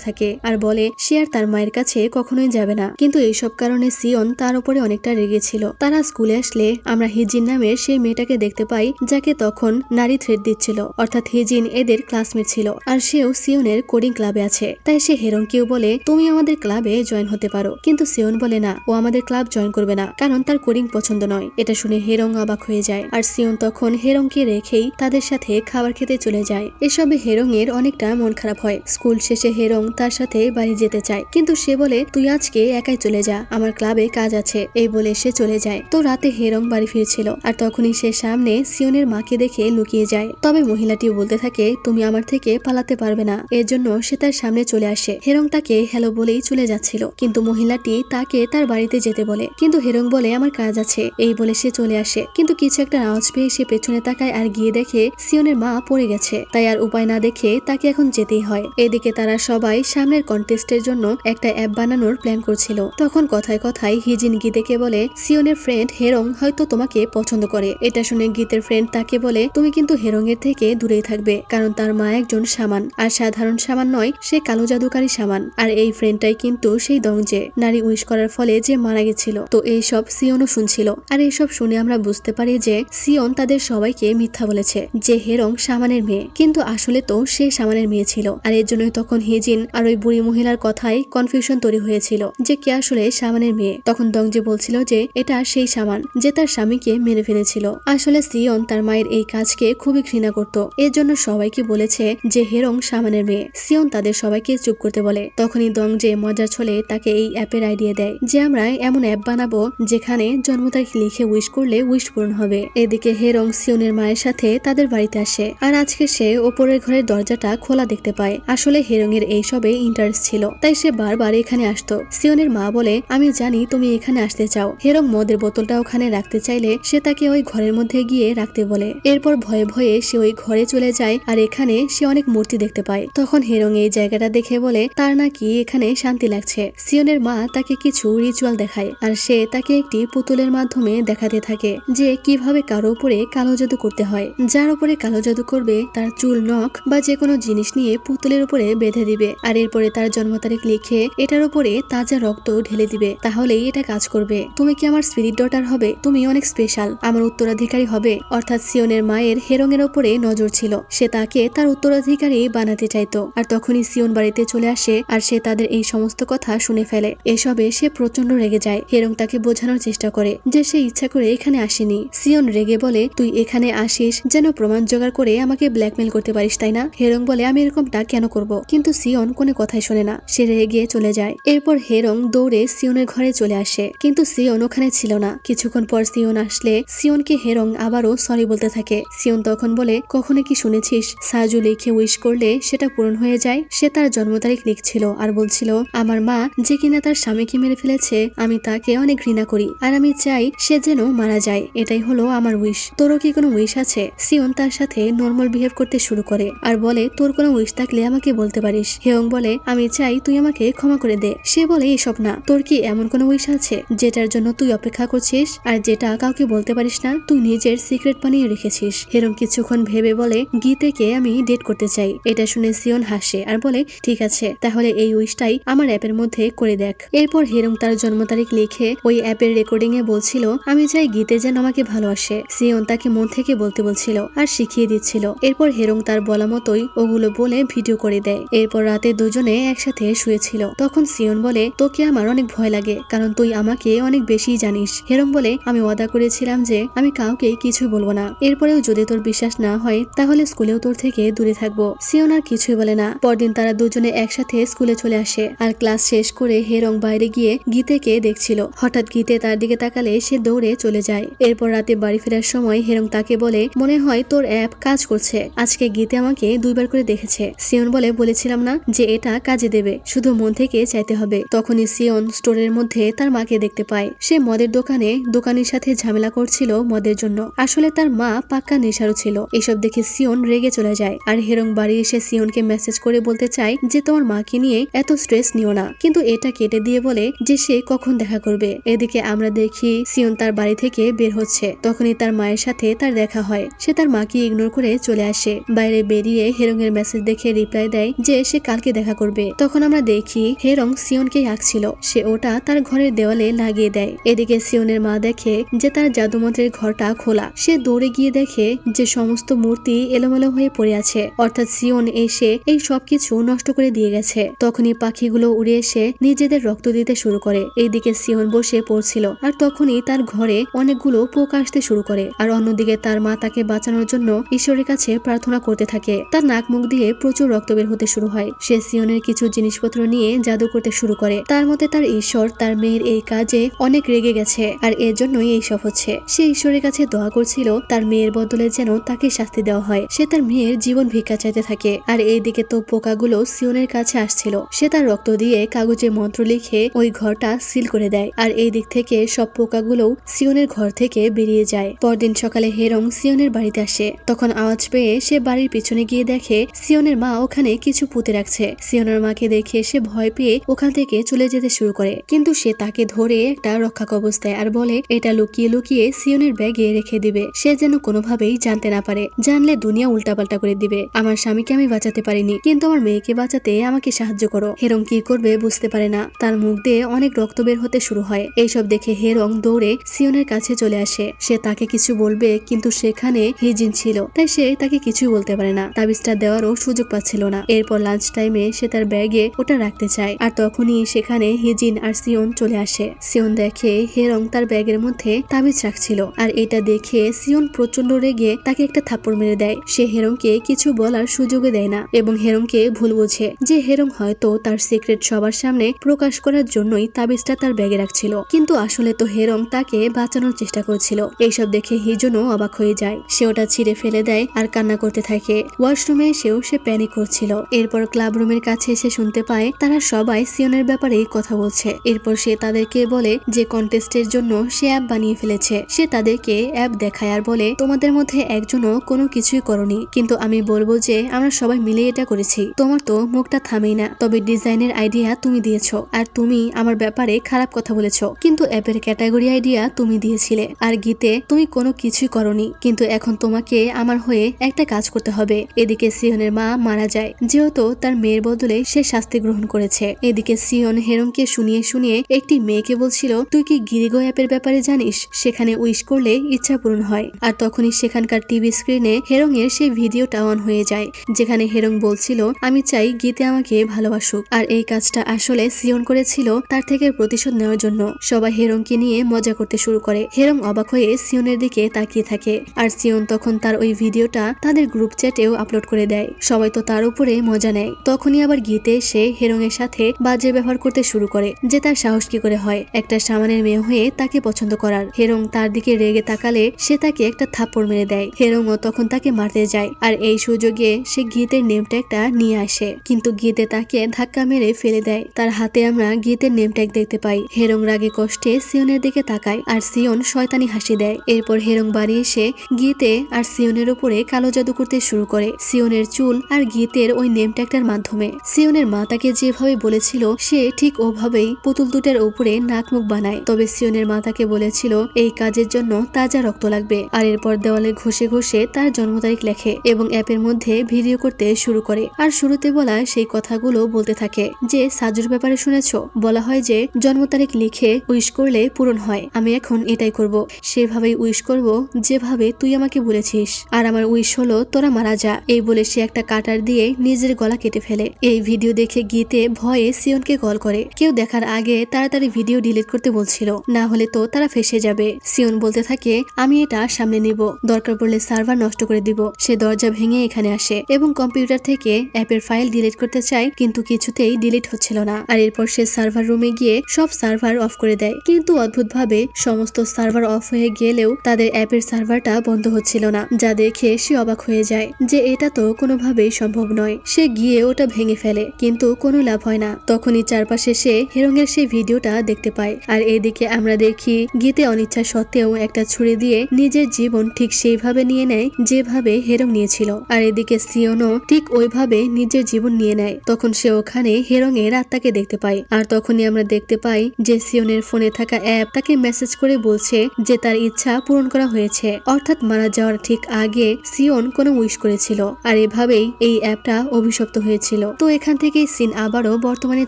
থাকে আর বলে সে আর তার মায়ের কাছে কখনোই যাবে না। কিন্তু এইসব কারণে সিওন তার উপরে অনেকটা রেগে ছিল। তারা স্কুলে আসলে আমরা হিজিন নামের সেই মেয়েটাকে দেখতে পাই, যাকে তখন নারী থ্রেড দিচ্ছিল। অর্থাৎ হিজিন এদের ক্লাসমেট ছিল, আর সেও সিওনের কোডিং ক্লাবে আছে। তাই সে হেরংকেও বলে, তুমি আমাদের ক্লাবে জয়েন হতে পারো। কিন্তু সিওন বলে না, ও আমাদের ক্লাব জয়েন করবে না, কারণ তার কোডিং পছন্দ নয়। এটা শুনে হেরং অবাক হয়ে যায়, আর সিওন তখন হেরংকে রেখেই তাদের সাথে খাবার খেতে চলে যায়। এসবে হেরং এর অনেকটা মন খারাপ হয়। স্কুল শেষে হেরং তার সাথে বাড়ি যেতে চায়, কিন্তু সে বলে, তুই আজকে একাই চলে যা, আমার ক্লাবে কাজ আছে। এই বলে সে চলে যায়। তো রাতে হেরং বাড়ি ফিরছিল, আর তখনই সে সামনে সিওনের মাকে দেখে লুকিয়ে যায়। তবে মহিলাটিও বলতে থাকে, তুমি আমার থেকে পালাতে পারবে না। এর জন্য সে তার সামনে চলে আসে। হেরং তাকে হ্যালো বলেই চলে যাচ্ছিল, কিন্তু মহিলাটি তাকে তার বাড়িতে যেতে বলে। কিন্তু হেরং বলে, আমার কাজ আছে। এই বলে সে চলে আসে, কিন্তু কিছু একটা আওয়াজ পেয়ে সে পেছনে তাকায় আর গিয়ে দেখে সিওনের মা পড়ে গেছে। তাই আর উপায় না দেখে তাকে এখন যেতেই হয়। এদিকে তারা সবাই সামনের কন্টেস্টের জন্য একটা অ্যাপ বানানোর প্ল্যান করছিল। তখন কথায় কথায় হিজিন গীতেকে বলে, সিওনের ফ্রেন্ড হেরং হয়তো তোমাকে পছন্দ করে। এটা শুনে গীতের ফ্রেন্ড তাকে বলে, তুমি কিন্তু হেরং এর থেকে দূরেই থাকবে, কারণ তার মা একজন শামান, আর সাধারণ শামান নয়, সে কালো জাদুকারী শামান। আর এই ফ্রেন্ডটাই কিন্তু সেই দংজে নারী উইশ করার ফলে যে মারা গেছিল। তো এইসব সিওনও শুনছিল, আর এইসব শুনে আমরা বুঝতে পারি যে সিওন তাদের সবাইকে মিথ্যা বলেছে যে হেরং শামানের মেয়ে, কিন্তু আসলে তো সে শামানের মেয়ে ছিল। আর এর জন্যই তখন হিজিন আর ওই বুড়ি মহিলার কথায় কনফিউশন তৈরি হয়েছিল যে কে আসলে শামানের মেয়ে। তখন দংজে বলছিল যে এটা সেই শামান যে তার স্বামীকে মেরে ফেলেছিল। আসলে সিওন তার মায়ের এই কাজকে খুবই ঘৃণা করত, এর জন্য সবাইকে বলেছে যে হেরং শামানের মেয়ে। সিওন তাদের সবাইকে চুপ করতে বলে। তখনই দংজে মজার ছলে তাকে এই অ্যাপের আইডিয়া দেয় যে আমরা এমন অ্যাপ বানাবো যেখানে জন্ম তারিখ লিখে উইশ করলে উইশ পূরণ হবে। এদিকে হেরং সিওনের মায়ের সাথে তাদের বাড়িতে আসে, আর আজকে সে ওপরের ঘরের দরজাটা খোলা দেখতে পায়। আসলে হেরং এর এইসবে ইন্টারেস্ট ছিল, তাই সে বারবার এখানে আসতো। সিওনের মা বলে, আমি জানি তুমি এখানে আসতে চাও। হেরং মদের বোতলটা ওখানে রাখতে চাইলে সে তাকে ওই ঘরের মধ্যে গিয়ে রাখতে বলে। এরপর ভয়ে ভয়ে সে ওই ঘরে চলে যায়, আর এখানে সে অনেক মূর্তি দেখতে পায়। তখন হেরং এই জায়গাটা দেখে বলে তার নাকি এখানে শান্তি লাগছে। সিওনের মা তাকে কিছু রিচুয়াল দেখায়, আর সে তাকে একটি পুতুলের মাধ্যমে দেখাতে থাকে যে কিভাবে কারো উপরে কালো জাদু করতে হয়। যার উপরে কালো জাদু করবে তার চুল, নখ বা যে কোনো জিনিস নিয়ে পুতুলের উপরে বেঁধে দিবে, আর এরপরে তার জন্ম তারিখ লিখে এটার উপরে তাজা রক্ত ঢেলে দিবে, তাহলেই এটা কাজ করবে। তুমি কি আমার স্পিরিট ডটার হবে? তুমি অনেক স্পেশাল, আমার উত্তরাধিকারী হবে। অর্থাৎ সিওনের মায়ের হেরং এর উপরে নজর ছিল, সে তাকে তার উত্তরাধিকারী বানাতে চাইতো। আর তখনই সিওন বাড়িতে চলে আসে, আর সে তাদের এই সমস্ত কথা শুনে ফেলে। এসবে সে প্রচন্ড রেগে যায়। হেরং তাকে বোঝানোর চেষ্টা করে যে সে ইচ্ছা করে এখানে আসেনি। সিওন রেগে বলে, তুই এখানে আসিস যেন প্রমাণ জোগাড় করে আমাকে ব্ল্যাকমেল করতে পারিস, তাই না? হেরং বলে, আমি এরকমটা কেন করব? কিন্তু সিওন কোনো কথাই শোনে না, সে রেগে চলে যায়। এরপর হেরং দৌড়ে সিওনের ঘরে চলে আসে, কিন্তু সিওন ওখানে ছিল না। কিছুক্ষণ পর সিওন আসলে সিওনকে হেরং আবারও সরি বলতে থাকে। সিওন তখন বলে, কখনো কি শুনেছিস সাজু লিখে উইশ করলে সেটা পূরণ হয়ে যায়? সে তার জন্ম তারিখ লিখছিল আর বলছিল, আমার মা যে কিনা তার স্বামীকে মেরে ফেলেছে, আমি তাকে অনেক ঘৃণা করি, আর আমি চাই সে যেন মারা যায়। এটাই হলো আমার উইশ। তোরও কি কোনো উইশ আছে? সিওন তার সাথে নর্মাল বিহেভ করতে শুরু করে আর বলে, তোর কোনো উইশ থাকলে আমাকে বলতে পারিস। হেরং বলে, আমি চাই তুই আমাকে ক্ষমা করে দে। সে বলে, এসব না, তোর কি এমন কোনো উইশ আছে? যেটার জন্য তুই অপেক্ষা করছিস আর যেটা কাউকে বলতে পারিস না, তুই নিজের সিক্রেট বানিয়ে রেখেছিস। হেরং কিছুক্ষণ ভেবে বলে, গীতেকে আমি ডেট করতে চাই। এটা শুনে সিওন হাসে আর বলে, ঠিক আছে, তাহলে এই উইশটাই আমার অ্যাপের মধ্যে করে দেখ। এরপর হেরং তার জন্ম তারিখ লিখে ওই অ্যাপের রেকর্ডিং এ বলছিল, আমি চাই গীতে যেন আমাকে ভালোবাসে। সিওন তাকে মন থেকে বলতে বলছিল আর শিখিয়ে দিচ্ছিল। এরপর হেরং তার বলা মতোই ওগুলো বলে ভিডিও করে দেয়। এরপর রাতে দুজনে একসাথে শুয়েছিল। তখন সিওন বলে, তোকে আমার অনেক ভয় লাগে, কারণ তুই আমাকে অনেক বেশি জানিস। হেরং বলে, আমি ওয়াদা করেছিলাম যে আমি কাউকে কিছু বলবো না। এরপরেও যদি তোর বিশ্বাস না হয় তাহলে স্কুলেও তোর থেকে দূরে থাকবো। সিওন আর কিছুই বলে না। পরদিন তারা দুজনে একসাথে স্কুলে চলে আসে আর ক্লাস শেষ করে হেরং বাইরে গিয়ে গীতেকে দেখছিল। হঠাৎ গীতে তার দিকে তাকালে সে দৌড়ে চলে যায়। এরপর রাতে বাড়ি ফেরার সময় হেরং তাকে বলে, মনে হয় তোর অ্যাপ কাজ করছে, আজকে গীতে আমাকে 2 বার করে দেখেছে। সিওন বলে, বলেছিলাম না যে এটা কাজে দেবে, শুধু মন থেকে চাইতে হবে। তখনই সিওন স্টোরের মধ্যে তার মাকে দেখতে পায়। সে মদের দোকানে দোকানির সাথে ঝামেলা করছিল মদের জন্য। আসলে তার মা পাক্কা নেশারও ছিল। এসব দেখে সিওন রেগে চলে যায় আর হেরং বাড়ি এসে সিওনকে মেসেজ করে বলতে চায় যে তোমার মাকে নিয়ে এত স্ট্রেস নিও না, কিন্তু এটা কেটে দিয়ে বলে যে সে কখন দেখা করবে। এদিকে আমরা দেখি সিওন তার বাড়ি থেকে বের হচ্ছে। তখনই তার মায়ের সাথে তার দেখা হয়। সে তার মাকে ইগনোর করে চলে আসে। বাইরে বেরিয়ে হেরং এর মেসেজ দেখে রিপ্লাই দেয় যে সে কালকে দেখা করবে। তখন আমরা দেখি হেরং সিওনকে আঁকছিল। সে ওটা তার ঘরের দেওয়ালে লাগিয়ে দেয়। এদিকে সিওনের মা দেখে যে তার জাদুমন্ত্রের ঘরটা খোলা। সে দৌড়ে গিয়ে দেখে যে সমস্ত মূর্তি এলোমেলো হয়ে পড়ে আছে, অর্থাৎ সিওন এসে এই সবকিছু নষ্ট করে দিয়ে গেছে। তখনই পাখিগুলো উড়ে এসে নিজেদের রক্ত দিতে শুরু করে। এইদিকে সিওন বসে পড়ছিল আর তখনই তার ঘরে অনেকগুলো পোকা আসতে শুরু করে। আর অন্যদিকে তার মা তাকে বাঁচানোর জন্য ঈশ্বরের কাছে প্রার্থনা করতে থাকে। তার নাক মুখ দিয়ে প্রচুর রক্ত বের হতে শুরু হয়। সে সিওনের কিছু জিনিসপত্র নিয়ে জাদু করতে শুরু করে। তার মতে তার ঈশ্বর তার মেয়ের এই কাজে অনেক রেগে গেছে আর এর জন্যই এইসব হচ্ছে। সে ঈশ্বরের কাছে দোয়া করছিল তার মেয়ের বদলে যেন তাকে শাস্তি দেওয়া হয়। সে তার মেয়ের জীবন ভিক্ষা চাইতে থাকে। আর এইদিকে তো পোকাগুলো সিওনের কাছে আসছিল। সে তার রক্ত দিয়ে কাগজে মন্ত্র লিখে ওই ঘরটা সিল করে দেয়। আর এই দিক থেকে সব পোকাগুলো সিওনের ঘর থেকে বেরিয়ে যায়। পরদিন সকালে হেরং সিওনের বাড়িতে আসে। তখন আওয়াজ পেয়ে সে বাড়ির পিছনে গিয়ে দেখে সিওনের মা ওখানে কিছু পুঁতে রাখছে। সিওনের মাকে দেখে সে ভয় পেয়ে ওখান থেকে চলে যেতে শুরু করে, কিন্তু সে তাকে ধরে একটা রক্ষা কবচ দেয় আর বলে এটা লুকিয়ে লুকিয়ে সিওনের ব্যাগে রেখে দিবে, সে যেন কোনোভাবেই জানতে না পারে। জানলে দুনিয়া উল্টাপাল্টা করে দিবে। আমার স্বামীকে আমি বাঁচাতে পারিনি, কিন্তু আমার মেয়েকে বাঁচাতে আমাকে সাহায্য করো। হেরং কি করবে বুঝতে পারে না। তার মুখ দিয়ে অনেক রক্ত বের হতে শুরু হয়। এইসব দেখে হেরং দৌড়ে সিওনের কাছে চলে আসে। সে তাকে কিছু বলবে, কিন্তু সেখানে হিজিন ছিল, তাই সে তাকে কিছুই বলতে পারে না। তাবিজটা দেওয়ারও সুযোগ পাচ্ছিল না। এরপর লাঞ্চ টাইমে সে তার ব্যাগে ওটা রাখতে চায় আর তখনই সেখানে হিজিন আর সিওন চলে আসে। সিওন দেখে হেরং তার ব্যাগের মধ্যে তাবিজ রাখছিল আর এটা দেখে সিওন প্রচন্ড রেগে তাকে একটা থাপ্পড় মেরে দেয়। সে হেরংকে কিছু বলার সুযোগই দেয় না এবং হেরংকে ভুল বোঝে যে হেরং হয়তো তার সিক্রেট সবার সামনে প্রকাশ করার জন্যই তাবিজটা তার ব্যাগে রাখছিল, কিন্তু আসলে তো হেরং তাকে বাঁচানোর চেষ্টা করছিল। এইসব দেখে হিজনও অবাক হয়ে যায়। সে ওটা ছিঁড়ে ফেলে দেয় আর কান্না করতে থাকে। ওয়াশরুমে এসেও সে প্যানিক করছিল। এরপর ক্লাব রুমের কাছে এসে শুনতে পায় তারা সবাই সিওনের ব্যাপারেই কথা বলছে। এরপর সে তাদেরকে বলে যে কন্টেস্টের জন্য সে অ্যাপ বানিয়ে ফেলেছে। সে তাদেরকে অ্যাপ দেখায় আর বলে তোমাদের মধ্যে একজনও কোনো কিছুই করনি, কিন্তু আমি বলবো যে আমরা সবাই মিলে এটা করেছি। তোমার তো মুখটা থামেই না, তবে ডিজাইনের আইডিয়া তুমি দিয়েছো আর তুমি আমার ব্যাপারে খারাপ কথা বলেছো, কিন্তু অ্যাপের ক্যাটাগরি আইডিয়া তুমি দিয়েছিলে। আর গীতে তুমি কোনো কিছুই করনি, কিন্তু এখন তোমাকে আমার হয়ে একটা কাজ করতে হবে। এদিকে সিওনের মা মারা যায়, যেহেতু তার মেয়ের বদলে সে শাস্তি গ্রহণ করেছে। এদিকে সিওন হেরংকে শুনিয়ে শুনিয়ে একটি মেয়েকে বলছিল তুই কি গিরিগো অ্যাপের ব্যাপারে জানিস, সেখানে উইশ করলে ইচ্ছা পূরণ হয়। আর তখনই সেখানকার টিভি স্ক্রিনে হেরং এর সেই ভিডিওটা অন হয়ে যায়, যেখানে হেরং বলছিল আমি চাই গীতে আমাকে ভালোবাসুক। আর এই কাজটা আসলে সিওন করেছিল তার থেকে প্রতিশোধ নেওয়ার জন্য। সবাই হেরংকে নিয়ে মজা করতে শুরু করে। হেরং অবাক হয়ে সিওনের দিকে তাকিয়ে থাকে আর সিওন তখন তার ওই ভিডিওটা তাদের গ্রুপ চ্যাটেও আপলোড করে দেয়। সবাই তো তার উপরে মজা নেয়। তখনই আবার গীতে এসে হেরং এর সাথে বাজে ব্যবহার করতে শুরু করে, যে তার সাহস কি করে হয় একটা সামানের মেয়ে হয়ে তাকে পছন্দ করার। হেরং তার দিকে রেগে তাকালে সে তাকে একটা থাপ্পড় মেরে দেয়। হেরংও তখন তাকে মারতে যায় আর এই সুযোগে সে গীতের নেম ট্যাগটা নিয়ে আসে, কিন্তু গীতে তাকে ধাক্কা মেরে ফেলে দেয়। তার হাতে আমরা গীতের নেম ট্যাগ দেখতে পাই। হেরং রাগে কষ্টে সিওনের দিকে তাকায় আর সিওন শয়তানি হাসি দেয়। এরপর হেরং বাড়ি এসে গীতে আর সিওনের উপরে কালো জাদু করতে শুরু করে, সিওনের চুল আর গীতের ওই নেম ট্যাগটার মাধ্যমে। সিওনের মা তাকে যেভাবে বলেছিল সে ঠিক ওভাবেই পুতুল দুটার উপরে নাক নাক মুখ বানায়। তবে সিয়নের মা তাকে বলেছিল এই কাজের জন্য তাজা রক্ত লাগবে। আর এরপর দেওয়ালে ঘষে ঘষে তার জন্ম তারিখ লেখে এবং অ্যাপের মধ্যে ভিডিও করতে শুরু করে। আর শুরুতে বলা সেই কথাগুলো বলতে থাকে যে সাজুর ব্যাপারে শুনেছো, বলা হয় যে জন্ম তারিখ লিখে উইশ করলে পূরণ হয়। আমি এখন এটাই করব, সেভাবেই উইশ করব যেভাবে তুই আমাকে বলেছিস। আর আমার উইশ হলো তোরা মারা যা। এই বলে সে একটা কাটার দিয়ে নিজের গলা কেটে ফেলে। এই ভিডিও দেখে গীতে ভয়ে সিয়নকে কল করে। কেউ দেখার আগে তাড়াতাড়ি ভিডিও ডিলিট করতে বলছিল, না হলে তো তারা ফেসে যাবে। সিয়ন বলতে থাকে আমি এটা সামনে নিব, দরকার পড়লে সার্ভার নষ্ট করে দিব। সে দরজা ভেঙে এখানে আসে এবং কম্পিউটার থেকে অ্যাপের ফাইল ডিলিট করতে চায়, কিন্তু কিছুতেই ডিলিট হচ্ছিল না। আর এরপর সে সার্ভার রুমে গিয়ে সব সার্ভার অফ করে দেয়, কিন্তু অদ্ভুতভাবে সমস্ত সার্ভার অফ হয়ে গেলেও তাদের অ্যাপের সার্ভারটা বন্ধ হচ্ছিল না, যা দেখে সে অবাক হয়ে যায় যে এটা তো কোনোভাবেই সম্ভব নয়। সে গিয়ে ওটা ভেঙে ফেলে, কিন্তু কোনো লাভ হয় না। তখনই চারপাশে সে হেরংয়ের সেই ভিডিওটা দেখতে পায়। আর এদিকে আমরা দেখি গীতে অনিচ্ছা সত্ত্বেও একটা ছুরি দিয়ে নিজের জীবন ঠিক সেইভাবে নিয়ে নেয় যেভাবে হেরং নিয়েছিল। আর এদিকে সিয়নও ঠিক ওইভাবে নিজের জীবন নিয়ে নেয়। তখন সে ওখানে হেরংয়ের আত্মাকে দেখতে পায়। আর তখনই আমরা দেখতে পাই যে সিয়নের ফোনে থাকা অ্যাপ তাকে মেসেজ করে বলছে যে তার ইচ্ছা পূরণ করা হয়েছে, অর্থাৎ মারা যাওয়ার ঠিক আগে সিয়ন কোনো উইশ করেছিল। আর এভাবেই এই অ্যাপটা অভিশপ্ত হয়েছিল। তো এখান থেকে সিন আবারও বর্তমানে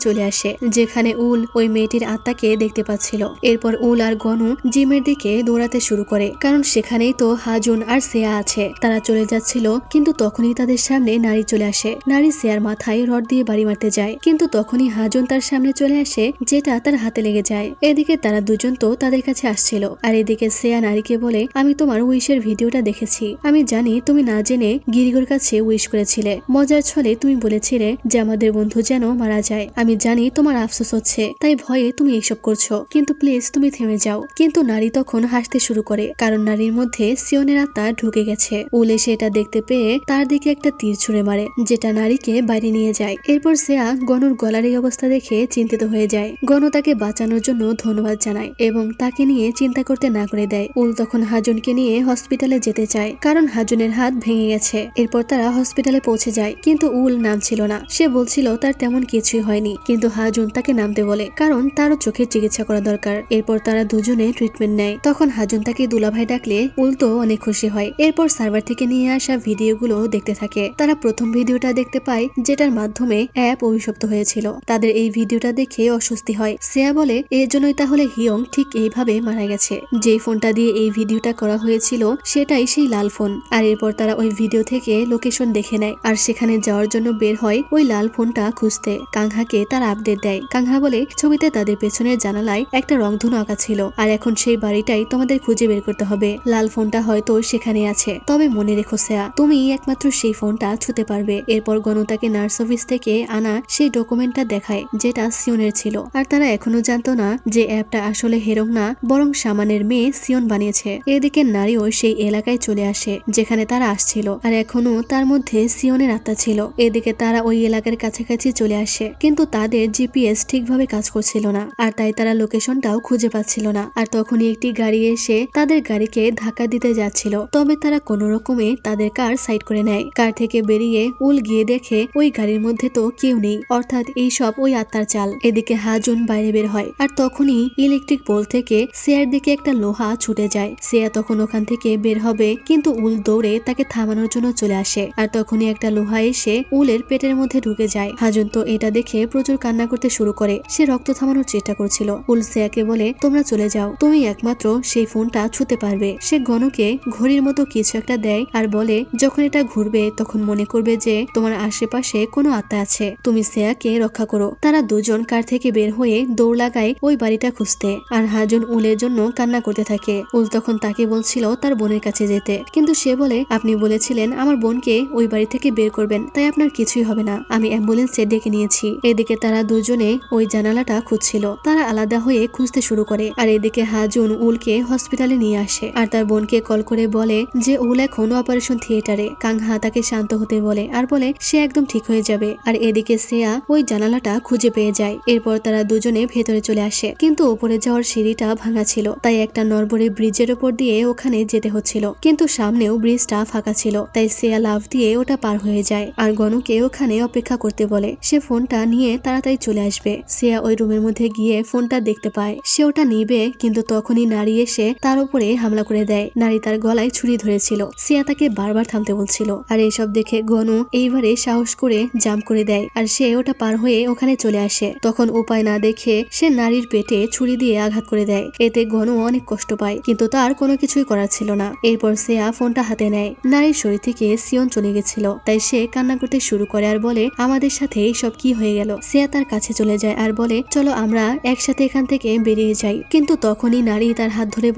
চলে আসে, যেখানে উল ওই মেয়েটির আত্মাকে দেখতে পাচ্ছিল। এরপর উল আর গনু জিমের দিকে দৌড়াতে শুরু করে, কারণ সেখানেই তো হাজুন আর সেয়া আছে। তারা চলে যাচ্ছিল, কিন্তু তখনই তাদের সামনে নারী চলে আসে। নারী সেয়ার মাথায় রড দিয়ে বাড়ি মারতে যায়, কিন্তু তখনই হাজুন তার সামনে চলে আসে, যেটা তার হাতে লেগে যায়। এদিকে তারা দুজন তো তাদের কাছে আসছিল। আর এদিকে সেয়া নারীকে বলে আমি তোমার উইশের ভিডিওটা দেখেছি, আমি জানি তুমি না জেনে গিরিগোর কাছে উইশ করেছিলে। মজার ছলে তুমি বলেছিলে যে আমাদের বন্ধু যেন মারা যায়। আমি জানি তোমার আফসোস হচ্ছে, তাই ভয়ে তুমি এইসব করছো, কিন্তু প্লিজ তুমি থেমে যাও। কিন্তু নারী তখন হাসতে শুরু করে, কারণ নারীর মধ্যে সিয়নের আত্মা ঢুকে গেছে। উল এসে এটা দেখতে পেয়ে তার দিকে একটা তীর ছুঁড়ে মারে, যেটা নারীকে বাইরে নিয়ে যায়। এরপর সেয়া গনুর গলার এই অবস্থা দেখে চিন্তিত হয়ে যায়। গনু তাকে বাঁচানোর জন্য ধন্যবাদ জানায় এবং তাকে নিয়ে চিন্তা করতে না করে দেয়। উল তখন হাজুনকে নিয়ে হসপিটালে যেতে চায়, কারণ হাজুনের হাত ভেঙে গেছে। এরপর তারা হসপিটালে পৌঁছে যায়, কিন্তু উল নামছিল না। সে বলছিল তার তেমন কিছুই হয়নি, কিন্তু হাজুন তাকে নামতে বলে, কারণ তারও চোখের চিকিৎসা করা দরকার। এরপর তারা দুজনে ট্রিটমেন্ট নেয়। তখন হাজুন তাকে দুলাভাই ডাকলে উল তো অনেক খুশি হয়। এরপর সার্ভার থেকে নিয়ে আসা ভিডিওগুলো দেখতে থাকে। তারা প্রথম ভিডিওটা দেখতে পায়, যেটার মাধ্যমে অ্যাপ অভিশপ্ত হয়েছিল। তাদের এই ভিডিওটা দেখে অস্বস্তি হয়। সেয়া বলে এর জন্যই তাহলে হিয়ং ঠিক এইভাবে মারা গেছে। যেই ফোনটা দিয়ে এই ভিডিওটা করা হয়েছিল সেটাই সেই লাল ফোন। আর এরপর তারা ওই ভিডিও থেকে লোকেশন দেখে নেয়, আর সেখানে যাওয়ার জন্য বের হয় ওই লাল ফোনটা খুঁজতে। কাংহাকে তার আপডেট দেয়। কাংহা বলে ছবিতে তাদের পেছনের জানালায় একটা রংধনু আঁকা ছিল, আর এখন সেই বাড়িটাই তোমাদের খুঁজে বের করতে হবে। লাল ফোনটা হয়তো সেখানে আছে, তবে মনে রেখো সেয়া, তুমি একমাত্র সেই ফোনটা ছুতে পারবে। এরপর গনু তাকে নার্স অফিস থেকে আনা সেই ডকুমেন্টটা দেখায়, যেটা সিয়নের ছিল। আর তারা এখনো জানতো না যে অ্যাপটা আসলে হেরং না, বরং সামানের মেয়ে সিয়ন বানিয়েছে। এদিকে নারীও সেই এলাকায় চলে আসে যেখানে তারা আসছিল, আর এখনো তার মধ্যে সিয়নের আত্মা ছিল। এদিকে তারা ওই এলাকার কাছাকাছি চলে আসে, কিন্তু তাদের জিপিএস ঠিকভাবে কাজ করছিল না, আর তাই তারা লোকেশনটাও খুঁজে পাচ্ছিল না। আর তখনই একটি গাড়ি এসে তাদের গাড়িকে ধাক্কা দিতে যাচ্ছিল, তবে তারা কোনো রকমে তাদের কার সাইড করে নেয়। কার থেকে বেরিয়ে উল গিয়ে দেখে ওই গাড়ির মধ্যে তো কেউ নেই, অর্থাৎ এই সব ওই আত্মার চাল। এদিকে হাজুন বাইরে বের হয়, আর তখনই ইলেকট্রিক পোল থেকে সেয়ার দিকে একটা লোহা ছুটে যায়। সেয়া তখন ওখান থেকে বের হবে, কিন্তু উল দৌড়ে তাকে থামানোর জন্য চলে আসে। আর তখনই একটা লোহা এসে উলের পেটের মধ্যে ঢুকে যায়। হাজুন তো এটা দেখে প্রচুর কান্না করতে শুরু করে। সে রক্ত থামানোর চেষ্টা করছিল। উল সেয়াকে বলে তোমরা চলে যাও, তুমি একমাত্র সেই ফোনটা ছুতে পারবে। সে গণকে ঘড়ির মতো কিছু একটা দেয়, আর বলে যখন এটা ঘুরবে তখন মনে করবে যে তোমার আশেপাশে কোনো আত্মা আছে, তুমি সেয়াকে রক্ষা করো। তারা দুজন কার থেকে বের হয়ে দৌড় লাগায় ওই বাড়িটা খুঁজতে, আর হাজুন উলের জন্য কান্না করতে থাকে। উল তখন তাকে বলছিল তার বোনের কাছে যেতে, কিন্তু সে বলে আপনি বলেছিলেন আমার বোনকে ওই বাড়ি থেকে বের করবেন, তাই আপনার কিছুই হবে না, আমি অ্যাম্বুলেন্সে ডেকে নিয়েছি। এদিকে তারা দুজনে ওই জানালাটা খুঁজছিল। তারা আলাদা হয়ে খুঁজতে শুরু করে, আর এদিকে হাজুন উলকে হসপিটালে নিয়ে আসে, আর তার বোনকে কল করে বলে যে উল এখন অপারেশন থিয়েটারে। কাংহা তাকে শান্ত হতে বলে, আর বলে সে একদম ঠিক হয়ে যাবে। আর এদিকে সেয়া ওই জানালাটা খুঁজে পেয়ে যায়। এরপর তারা দুজনে ভেতরে চলে আসে, কিন্তু উপরে যাওয়ার সিঁড়িটা ভাঙা ছিল, তাই একটা নরবরে ব্রিজের উপর দিয়ে ওখানে যেতে হচ্ছিল, কিন্তু সামনেও ব্রিজটা ফাঁকা ছিল, তাই সেয়া লাফ দিয়ে ওটা পার হয়ে যায়। আর গনুকে ওখানে অপেক্ষা করতে বলে, সে ফোনটা নিয়ে তাড়াতাড়ি চলে আসবে। সেয়া ওই রুমের মধ্যে গিয়ে ফোন ফোনটা দেখতে পায়। সে ওটা নিবে, কিন্তু তখনই নারী এসে তার উপরে হামলা করে দেয়। নারী তার গলায় ছুরি ধরেছিল। সিয়া তাকে বারবার থামতে বলছিল। আর এইসব দেখে গনু এইবারে সাহস করে জাম্প করে দেয়, আর সে ওটা পার হয়ে ওখানে চলে আসে। তখন উপায় না দেখে সে নারীর পেটে ছুরি দিয়ে আঘাত করে দেয়। এতে গনু অনেক কষ্ট পায়, কিন্তু তার কোনো কিছুই করার ছিল না। এরপর সিয়া ফোনটা হাতে নেয়। নারীর শরীর থেকে সিয়ন চলে গেছিল, তাই সে কান্না করতে শুরু করে আর বলে, আমাদের সাথে এইসব কি হয়ে গেল। সিয়া তার কাছে চলে যায় আর বলে, চলো আমরা একসাথে এখান থেকে বেরিয়ে যাই। কিন্তু তখনই নারী তার হাত ধরে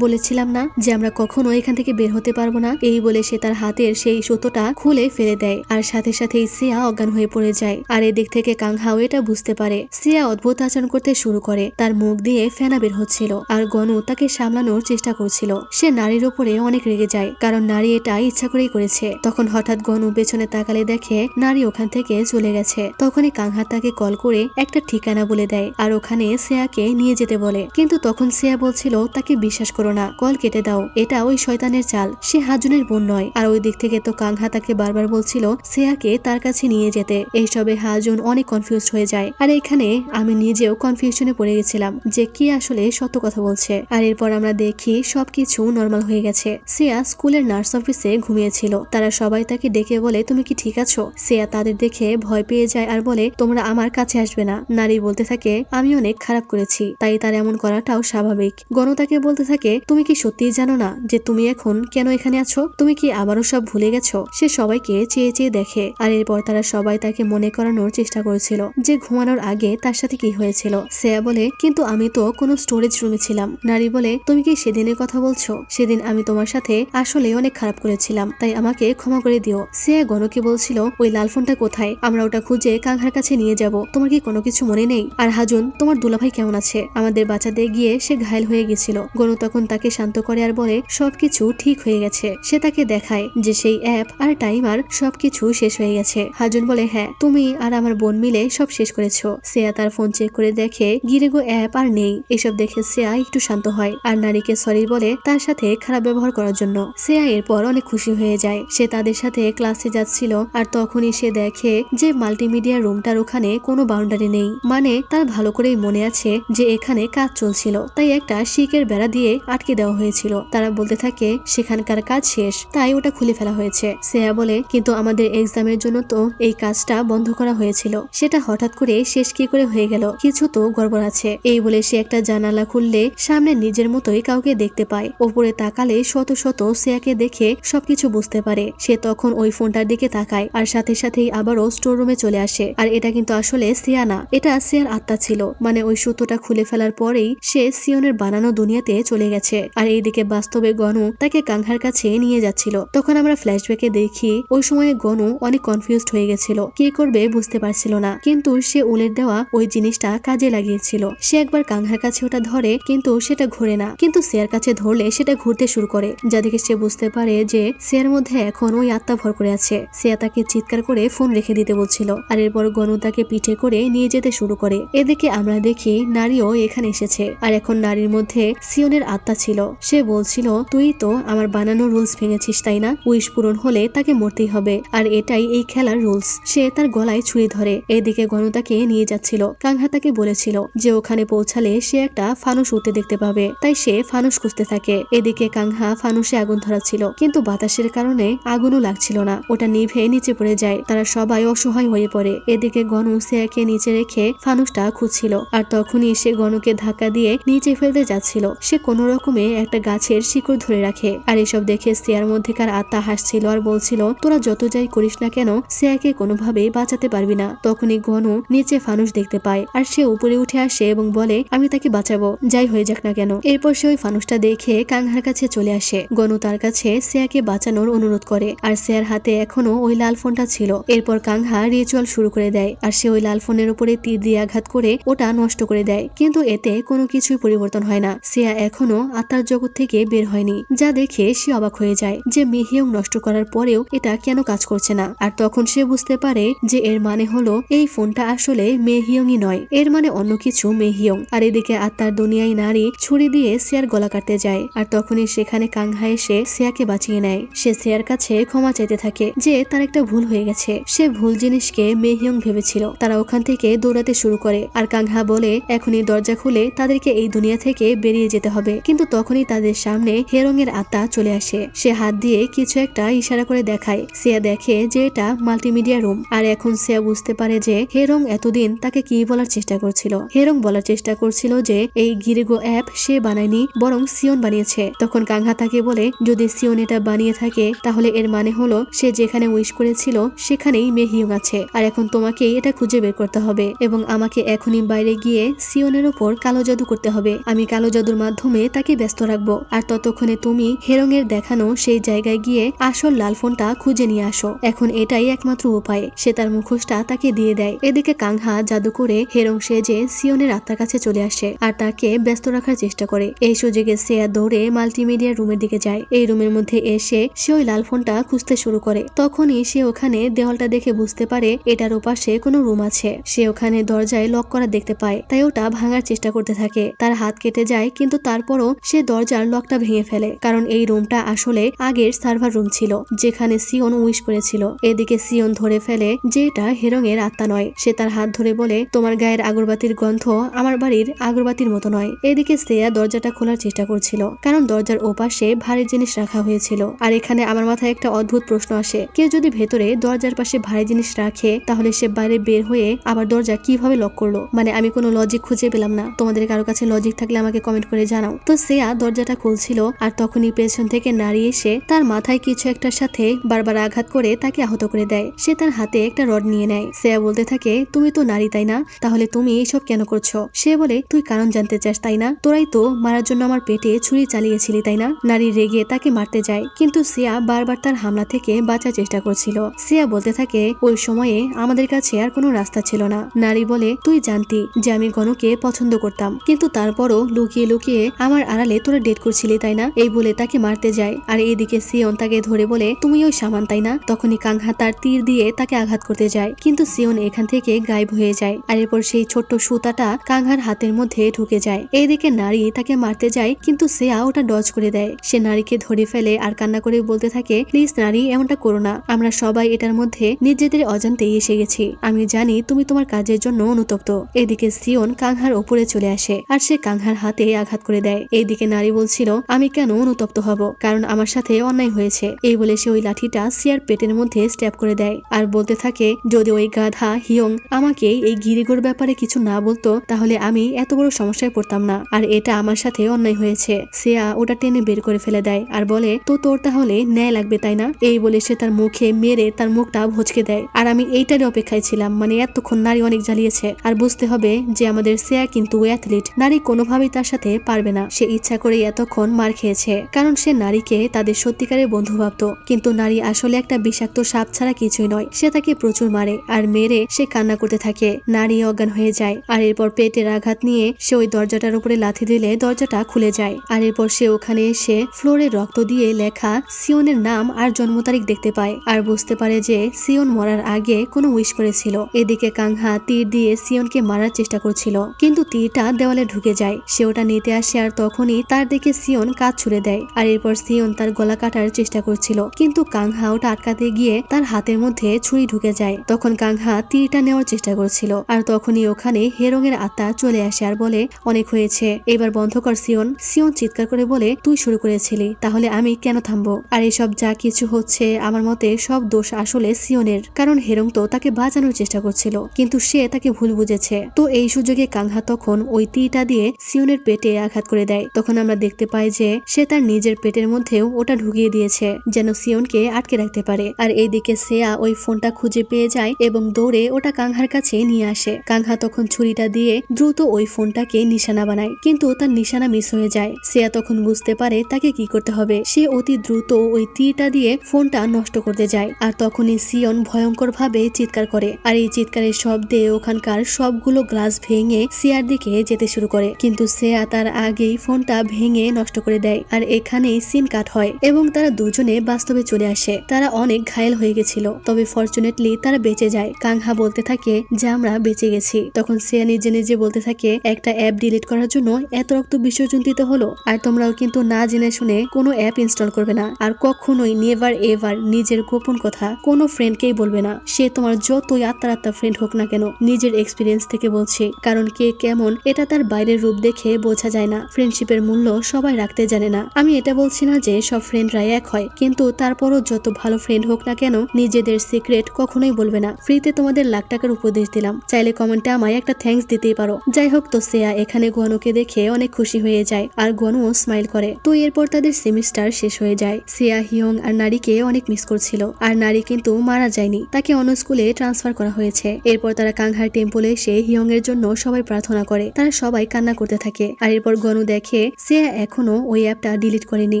বলেছিলাম না যে আমরা কখনো এখান থেকে বের হতে পারবো না। এই বলে সে তার হাতের সেই সুতোটা খুলে ফেলে দেয়, আর সাথে সাথেই সিয়া অজ্ঞান হয়ে পড়ে যায়। আর এদিক থেকে কাংহাও এটা বুঝতে পারে। সিয়া অদ্ভুত আচরণ করতে শুরু করে, তার মুখ দিয়ে ফেনা বের হচ্ছিল, আর গনু তাকে সামলানোর চেষ্টা করছিল। সে নারীর উপরে অনেক রেগে যায়, কারণ নারী এটা ইচ্ছা করেই করেছে। তখন হঠাৎ গনু পেছনে তাকালে দেখে নারী ওখান থেকে চলে গেছে। তখনই কাংহা তাকে কল করে একটা ঠিকানা বলে দেয়, আর ওখানে সিয়াকে নিয়ে যেতে বলে। কিন্তু তখন সিয়া বলছিল, তাকে বিশ্বাস করো না, কল কেটে দাও, এটা ওই শয়তানের চাল, সে হাজুনের বোন নয়। আর ওই দিক থেকে তো কাংহা তাকে বারবার বলছিল সিয়াকে তার কাছে নিয়ে যেতে। এইসবে হাজুন অনেক কনফিউজ হয়ে যায়, আর এখানে আমি নিজেও কনফিউশনে পড়ে গেছিলাম যে কি আসলে সত্য কথা বলছে। আর এরপর আমরা দেখি সবকিছু নর্মাল হয়ে গেছে। সিয়া স্কুলের নার্স অফিসে ঘুমিয়েছিল। তারা সবাই তাকে ডেকে বলে, তুমি কি ঠিক আছো? সিয়া তাদের দেখে ভয় পেয়ে যায় আর বলে, তোমরা আমার কাছে আসবে না। নারী বলতে থাকে, আমি অনেক খারাপ করেছি, তাই তার এমন করাটাও স্বাভাবিক। গনু তাকে বলতে থাকে, তুমি কি সত্যিই জানো না যে তুমি এখন কেন এখানে আছো? তুমি কি আবারও সব ভুলে গেছো? সে সবাইকে চেয়ে চেয়ে দেখে, আর এরপর তারা সবাই তাকে মনে করানোর চেষ্টা করেছিল যে ঘুমানোর আগে তার সাথে কি হয়েছিল। সিয়া বলে, কিন্তু আমি তো কোনো স্টোরেজ রুমে ছিলাম। নারী বলে, তুমি কি সেদিনের কথা বলছো? সেদিন আমি তোমার সাথে আসলে অনেক খারাপ করেছিলাম, তাই আমাকে ক্ষমা করে দিও। সিয়া গনুকে বলছিল, ওই লাল ফোনটা কোথায়? আমরা ওটা খুঁজে কাংহার কাছে নিয়ে যাব। তোমার কি কোনো কিছু মনে নেই? আর হাজুন, তোমার দুলাভাই কেমন আছে? আমাদের বাঁচাতে গিয়ে সে ঘায়েল হয়ে গেছিল। গনু তখন তাকে শান্ত করে আর বলে, সবকিছু ঠিক হয়ে গেছে। সে তাকে দেখায় যে সেই অ্যাপ আর টাইমার সবকিছু শেষ হয়ে গেছে। হাজুন বলে, হ্যাঁ, তুমি আর আমার বোন মিলে সব শেষ করেছো। সিয়া তার ফোন চেক করে দেখে গিরেগো অ্যাপ আর নেই। এসব দেখে সিয়া একটু শান্ত হয়, আর নারীকে সরি বলে তার সাথে খারাপ ব্যবহার করার জন্য। সিয়া এরপর অনেক খুশি হয়ে যায়। সে তাদের সাথে ক্লাসে যাচ্ছিল, আর তখনই সে দেখে যে মাল্টিমিডিয়া রুমটার ওখানে কোনো বাউন্ডারি নেই। মানে তার ভালো করেই মনে আছে যে এখানে কাজ চলছিল, তাই একটা শিকের বেড়া দিয়ে আটকে দেওয়া হয়েছিল। তারা বলতে থাকে সেখানকার কাজ শেষ, তাই ওটা খুলে ফেলা হয়েছে। সিয়া বলে, কিন্তু আমাদের এক্সামের জন্য তো এই কাজটা বন্ধ করা হয়েছিল, সেটা হঠাৎ করে শেষ কি করে হয়ে গেল? কিছু তো গড়বড় আছে। এই বলে সে একটা জানালা খুললে সামনে নিজের মতোই কাউকে দেখতে পায়। ওপরে তাকালে শত শত সিয়াকে দেখে সবকিছু বুঝতে পারে। সে তখন ওই ফোনটার দিকে তাকায়, আর সাথে সাথেই আবারও স্টোর রুমে চলে আসে। আর এটা কিন্তু আসলে সিয়া না, এটা সিয়ার আত্মা ছিল। মানে ওই সুতোটা খুলে ফেলার পরেই সে সিয়নের বানানো দুনিয়াতে চলে গেছে। আর এইদিকে বাস্তবে গনু তাকে কাংহার কাছে নিয়ে যাচ্ছিল। তখন আমরা ফ্ল্যাশব্যাকে দেখি ওই সময়ে গনু অনেক কনফিউজড হয়ে গেছিল, কি করবে বুঝতে পারছিল না। কিন্তু সে উলের দেওয়া ওই জিনিসটা কাজে লাগিয়েছিল। সে একবার কাংহার কাছে ওটা ধরে, কিন্তু সেটা ঘোরে না, কিন্তু সিয়ার কাছে ধরলে সেটা ঘুরতে শুরু করে, যা দেখে সে বুঝতে পারে যে সিয়ার মধ্যে এখন ওই আত্মা ভর করে আছে। সিয়া তাকে চিৎকার করে ফোন রেখে দিতে বলছিল, আর এরপর গনু তাকে পিঠে করে নিয়ে যেতে শুরু করে। এদিকে আমরা দেখি নারীও এখানে এসেছে, আর এখন নারীর মধ্যে সিয়নের আত্মা ছিল। সে বলছিল, তুই তো আমার বানানো রুলস ভেঙেছিস, তাই না? উইশ পূরণ হলে তাকে মরতেই হবে, আর এটাই এই খেলার রুলস। সে তার গলায় ছুরি ধরে। এদিকে গনু তাকে নিয়ে যাচ্ছিল। কাংহা তাকে বলেছিল যে ওখানে পৌঁছালে সে একটা ফানুস উঠতে দেখতে পাবে, তাই সে ফানুস খুঁজতে থাকে। এদিকে কাংহা ফানুসে আগুন ধরাচ্ছিল, কিন্তু বাতাসের কারণে আগুনও লাগছিল না, ওটা নিভে নিচে পড়ে যায়। তারা সবাই অসহায় হয়ে পড়ে। এদিকে গনু সিয়াকে নিচে রেখে ফানুসটা খুঁজছিল, আর তখনই সে গনুকে ধাক্কা দিয়ে নিচে ফেলতে যাচ্ছিল। সে কোনো রকমে একটা গাছের শিকড় ধরে রাখে। আর এসব দেখে সিয়ার মধ্যেকার আত্মা হাসছিল আর বলছিল, তোরা যত যাই করিস না কেন, সিয়াকে কোনোভাবেই বাঁচাতে পারবি না। তখনই গনু নিচে ফানুস দেখতে পায়, আর সে উপরে উঠে আসে এবং বলে, আমি তাকে বাঁচাবো, যাই হয়ে যাক না কেন। এরপর সে ওই ফানুসটা দেখে কাংহার কাছে চলে আসে। গনু তার কাছে সিয়াকে বাঁচানোর অনুরোধ করে, আর সিয়ার হাতে এখনো ওই লাল ফোনটা ছিল। এরপর কাংহা রিচুয়াল শুরু করে দেয়, আর সে ওই লাল ফোনের উপরে তীর দিয়ে আঘাত করে ওটা নষ্ট করে দেয়। কিন্তু এতে কোনো কিছুই পরিবর্তন হয় না। সিয়া এখনো আত্মার জগৎ থেকে বের হয়নি, যা দেখে সে অবাক হয়ে যায় যে মিহিয়ং নষ্ট করার পরেও এটা কেন কাজ করছে না। আর তখন সে বুঝতে পারে যে এর মানে হলো এই ফোনটা আসলে মেহিয়ংই নয়, এর মানে অন্য কিছু মেহিয়ং। আর এদিকে আত্মার দুনিয়ায় নারী ছুরি দিয়ে সিয়ার গলা কাটতে যায়, আর তখনই সেখানে কাংহা এসে সিয়াকে বাঁচিয়ে নেয়। সে সিয়ার কাছে ক্ষমা চাইতে থাকে যে তার একটা ভুল হয়ে গেছে, সে ভুল জিনিসকে মেহিয়ং ভেবেছিল। তারা ওখান থেকে দৌড়াতে শুরু করে, আর কাংহা বলে, এখনই দরজা খুলে তাদেরকে এই দুনিয়া থেকে বেরিয়ে যেতে হবে। কিন্তু তখনই তাদের সামনে হেরঙের আত্মা চলে আসে। সে হাত দিয়ে কিছু একটা ইশারা করে দেখায়। সিয়া দেখে যে এটা মাল্টিমিডিয়া রুম। আর এখন সিয়া বুঝতে পারে যে হেরং এতদিন তাকে কি বলার চেষ্টা করছিল। হেরং বলার চেষ্টা করছিল যে এই গিরিগো অ্যাপ সে বানায়নি, বরং সিয়ন বানিয়েছে। তখন কাংহা তাকে বলে যদি সিয়ন এটা বানিয়ে থাকে তাহলে এর মানে হলো সে যেখানে উইশ করেছিল সেখানেই মেহিয়ং আছে। আর এখন তোমাকে এটা খুঁজে বের করতে হবে এবং আমাকে এখনই বাইরে গিয়ে সিয়নের ওপর কালো জাদু করতে হবে। আমি কালো জাদুর মাধ্যমে তাকে ব্যস্ত রাখবো। আর ততক্ষণে তুমি হেরং এর দেখানো সেই জায়গায় গিয়ে আসল লাল ফোনটা খুঁজে নিয়ে আসো। এখন এটাই একমাত্র উপায়। সে তার মুখোশটা তাকে দিয়ে দেয়। এদিকে কাংহা জাদু করে হেরং সেজে সিয়নের আত্মার কাছে চলে আসে আর তাকে ব্যস্ত রাখার চেষ্টা করে। এই সুযোগে সিয়া দৌড়ে মাল্টিমিডিয়া রুমের দিকে যায়। এই রুমের মধ্যে এসে সে ওই লাল ফোনটা খুঁজতে শুরু করে। তখনই সে ওখানে দেওয়ালটা দেখে বুঝতে পারে এটার ওপাশে কোনো রুম আছে। সে ওখানে দরজায় লক করা দেখতে পায়, তাই ওটা ভাঙার চেষ্টা করতে থাকে। তার হাত কেটে যায়, কিন্তু তারপরও সে দরজার লকটা ভেঙে ফেলে, কারণ এই রুমটা আসলে আগের সার্ভার রুম ছিল যেখানে সিয়ন উইশ করেছিল। এদিকে সিয়ন ধরে ফেলে যে এটা হেরং এর আত্মা নয়। সে তার হাত ধরে বলে তোমার গায়ের আগরবাতির গন্ধ আমার বাড়ির আগরবাতির মতো নয়। এদিকে সিয়া দরজাটা খোলার চেষ্টা করছিল, কারণ দরজার ওপাশে ভারী জিনিস রাখা হয়েছিল। আর এখানে আমার মাথায় একটা অদ্ভুত প্রশ্ন আসে, কেউ যদি ভেতরে দরজার পাশে ভারী জিনিস রাখে তাহলে সে বাইরে বের হয়ে আবার দরজা কিভাবে লক করলো? মানে আমি কোনো লজিক খুঁজে পেলাম না। তোমাদের কারো কাছে লজিক থাকলে আমাকে কমেন্ট করে জানাও। তো সিয়া দরজাটা খুলছিল আর তখনই পেছন থেকে নারী এসে তার মাথায় কিছু একটার সাথে বারবার আঘাত করে তাকে আহত করে দেয়। সে তার হাতে একটা রড নিয়ে নেয়। সিয়া বলতে থাকে তুমি তো নারী তাই না, তাহলে তুমি এইসব কেন করছো? সে বলে তুই কারণ জানতে চাস তাই না? তোরাই তো মারার জন্য আমার পেটে ছুরি চালিয়েছিলি তাই না? নারী রেগে তাকে মারতে যায়, কিন্তু সিয়া বারবার তার হামলা থেকে বাঁচার চেষ্টা করছিল। সিয়া বলতে থাকে ওই সময়ে আমাদের কাছে আর কোনো রাস্তা ছিল না। নারী বলে তুই জানতি যে আমি গণকে পছন্দ করতাম, কিন্তু তারপরও লুকিয়ে লুকিয়ে আমার আড়ালে তোরা ডেট করছিলি তাই না? এই বলে তাকে মারতে যায়। আর এইদিকে সিয়ন তাকে ধরে বলে তুমি ওই সামান তাই না? তখনই কাংহা তার তীর দিয়ে তাকে আঘাত করতে যায়, কিন্তু সিয়ন এখান থেকে গায়েব হয়ে যায়। আর এরপর সেই ছোট্ট সুতাটা কাংহার হাতের মধ্যে ঢুকে যায়। এইদিকে নারী তাকে মারতে যায়, কিন্তু সিয়া ওটা ডজ করে দেয়। সে নারীকে ধরে ফেলে আর কান্না করে বলতে থাকে প্লিজ নারী, এমনটা করো না। আমরা সবাই এটার মধ্যে নিজেদের অজান্তেই এসে গেছি। আমি জানি তুমি তোমার কাজের জন্য অনুতপ্ত। এদিকে সিয়ন কাংহার ওপরে চলে আসে আর সে কাংহার হাতে আঘাত করে দেয়। এইদিকে নারী বলছিল আমি কেন অনুতপ্ত হব, কারণ আমার সাথে অন্যায় হয়েছে। এই বলে সে ওই লাঠিটা সিয়ার পেটের মধ্যে স্ট্যাপ করে দেয় আর বলতে থাকে যদি ওই গাধা হিয়ং আমাকে এই গিরিগোর ব্যাপারে কিছু না বলতো তাহলে আমি এত বড় সমস্যায় পড়তাম না, আর এটা আমার সাথে অন্যায় হয়েছে। সিয়া ওটা টেনে বের করে ফেলে দেয় আর বলে তো তোর তাহলে ন্যায় লাগবে তাই না? এই বলে সে তার মুখে মেরে তার মুখটা ভচকে দেয়। আর আমি এইটারই অপেক্ষায় ছিলাম, মানে এতক্ষণ নারী অনেক জ্বালিয়েছে। আর বুঝতে হবে যে আমাদের সিয়া কিন্তু অ্যাথলিট, নারী কোনোভাবেই তার সাথে পারবে না। সে ইচ্ছা করে এতক্ষণ মার খেয়েছে, কারণ সে নারীকে তাদের সত্যিকারের বন্ধু ভাবতো, কিন্তু নারী আসলে একটা বিষাক্ত সাপ ছাড়া কিছুই নয়। সে তাকে প্রচুর মারে আর মেরে সে কান্না করতে থাকে। নারী অজ্ঞান হয়ে যায় আর এরপর পেটের আঘাত নিয়ে সে ওই দরজাটার উপরে লাথি দিলে দরজাটা খুলে যায়। আর এরপর সে ওখানে এসে ফ্লোরে রক্ত দিয়ে লেখা সিয়নের নাম আর জন্ম তারিখ দেখতে পায় আর বুঝতে পারে যে সিয়ন মরার আগে কোনো উইশ করেছিল। এদিকে কাংহা তীর দিয়ে সিয়নকে মারার চেষ্টা করছিল, কিন্তু তীরটা দেওয়ালে ঢুকে যায়। সে ওটা নিতে আসে আর তখনই তার দিকে সিয়ন কাজ ছুড়ে দেয়। আর এরপর সিয়ন তার গলা কাটার চেষ্টা করছিল, কিন্তু কাংহা ওটা আটকাতে গিয়ে তার হাতের মধ্যে ছুরি ঢুকে যায়। তখন কাংহা তীরটা নেওয়ার চেষ্টা করছিল আর তখনই ওখানে হেরং এর আত্মা চলে আসে আর বলে অনেক হয়েছে, এবার বন্ধ কর সিয়ন। সিয়ন চিৎকার করে বলে তুই শুরু করেছিলি, তাহলে আমি কেন থামবো? আর এসব যা কিছু হচ্ছে আমার মতে সব দোষ আসলে সিয়নের, কারণ হেরং তো তাকে বাঁচানোর চেষ্টা করছিল, কিন্তু সে তাকে ভুল বুঝেছে। তো এই সুযোগে কাংহা তখন ওই তীরটা দিয়ে সিয়নের পেটে আঘাত করে দেয়। তখন আমরা দেখতে পাই যে সে তার নিজের পেটের মধ্যেও ওটা ঢুকিয়ে দিয়েছে যেন সিয়নকে আটকে রাখতে পারে। আর এইদিকে সেয়া ওই ফোনটা খুঁজে পেয়ে যায় এবং দৌড়ে ওটা কাংহার কাছে নিয়ে আসে। কাংহা তখন ছুরিটা দিয়ে দ্রুত ওই ফোনটাকে নিশানা বানায়, কিন্তু তার নিশানা মিস হয়ে যায়। সেয়া তখন বুঝতে পারে তাকে কি করতে হবে। সে অতি দ্রুত ওই তীরটা দিয়ে ফোনটা নষ্ট করতে যায় আর তখনই সিয়ন ভয়ঙ্কর ভাবে চিৎকার করে। আর এই চিৎকারের শব্দে ওখানকার সবগুলো গ্লাস ভেঙে সিয়ার দিকে যেতে শুরু করে, কিন্তু সেয়া তার আগেই ফোনটা ভেঙে নষ্ট করে দেয়। আর এখানেই সিন কাট হয় এবং তারা দুজনে বাস্তবে চলে আসে। তারা অনেক ঘায়েল হয়ে গেছিল, তবে ফরচুনেটলি তারা বেঁচে যায়। কাংহা বলতে থাকে যে আমরা বেঁচে গেছি। তখন সিয়া নিজে নিজে বলতে থাকে একটা অ্যাপ ডিলিট করার জন্য এত রক্ত বিসর্জন দিতে হলো। আর তোমরাও কিন্তু না জেনে শুনে কোনো অ্যাপ ইনস্টল করবে না, আর কখনোই নেভার এভার নিজের গোপন কথা কোনো ফ্রেন্ডকেই বলবে না। সে তোমার যতই আত্মার ফ্রেন্ড হোক না কেন, নিজের এক্সপিরিয়েন্স থেকে বলছি। কারণ কে কেমন এটা তার বাইরের রূপ দেখে বোঝা যায় না। ফ্রেন্ডশিপের মূল্য সবাই রাখতে জানে না। আমি এটা বলছি না যে সব ফ্রেন্ডরাই এক হয়, কিন্তু তারপরও যত ভালো ফ্রেন্ড হোক না কেন নিজেদের সিক্রেট কখনোই বলবে না। ফ্রিতে তোমাদের লাখ টাকার উপদেশ দিলাম, চাইলে কমেন্টে আমায় একটা থ্যাঙ্কস দিতেই পারো। যাই হোক, তো শ্রেয়া এখানে গনুকে দেখে অনেক খুশি হয়ে যায় আর গনুও স্মাইল করে। তো এরপর তাদের সেমিস্টার শেষ হয়ে যায়। শ্রেয়া হিয়ং আর নারীকে অনেক মিস করছিল, আর নারী কিন্তু মারা যায়নি, তাকে অন্য স্কুলে ট্রান্সফার করা হয়েছে। এরপর তারা কাংহার টেম্পলে এসে হিয়ং এর জন্য সবাই প্রার্থনা করে, তারা সবাই কান্না করতে থাকে। আর এরপর গনু দেখে শ্রেয়া এখনো ওই অ্যাপটা ডিলিট করেনি।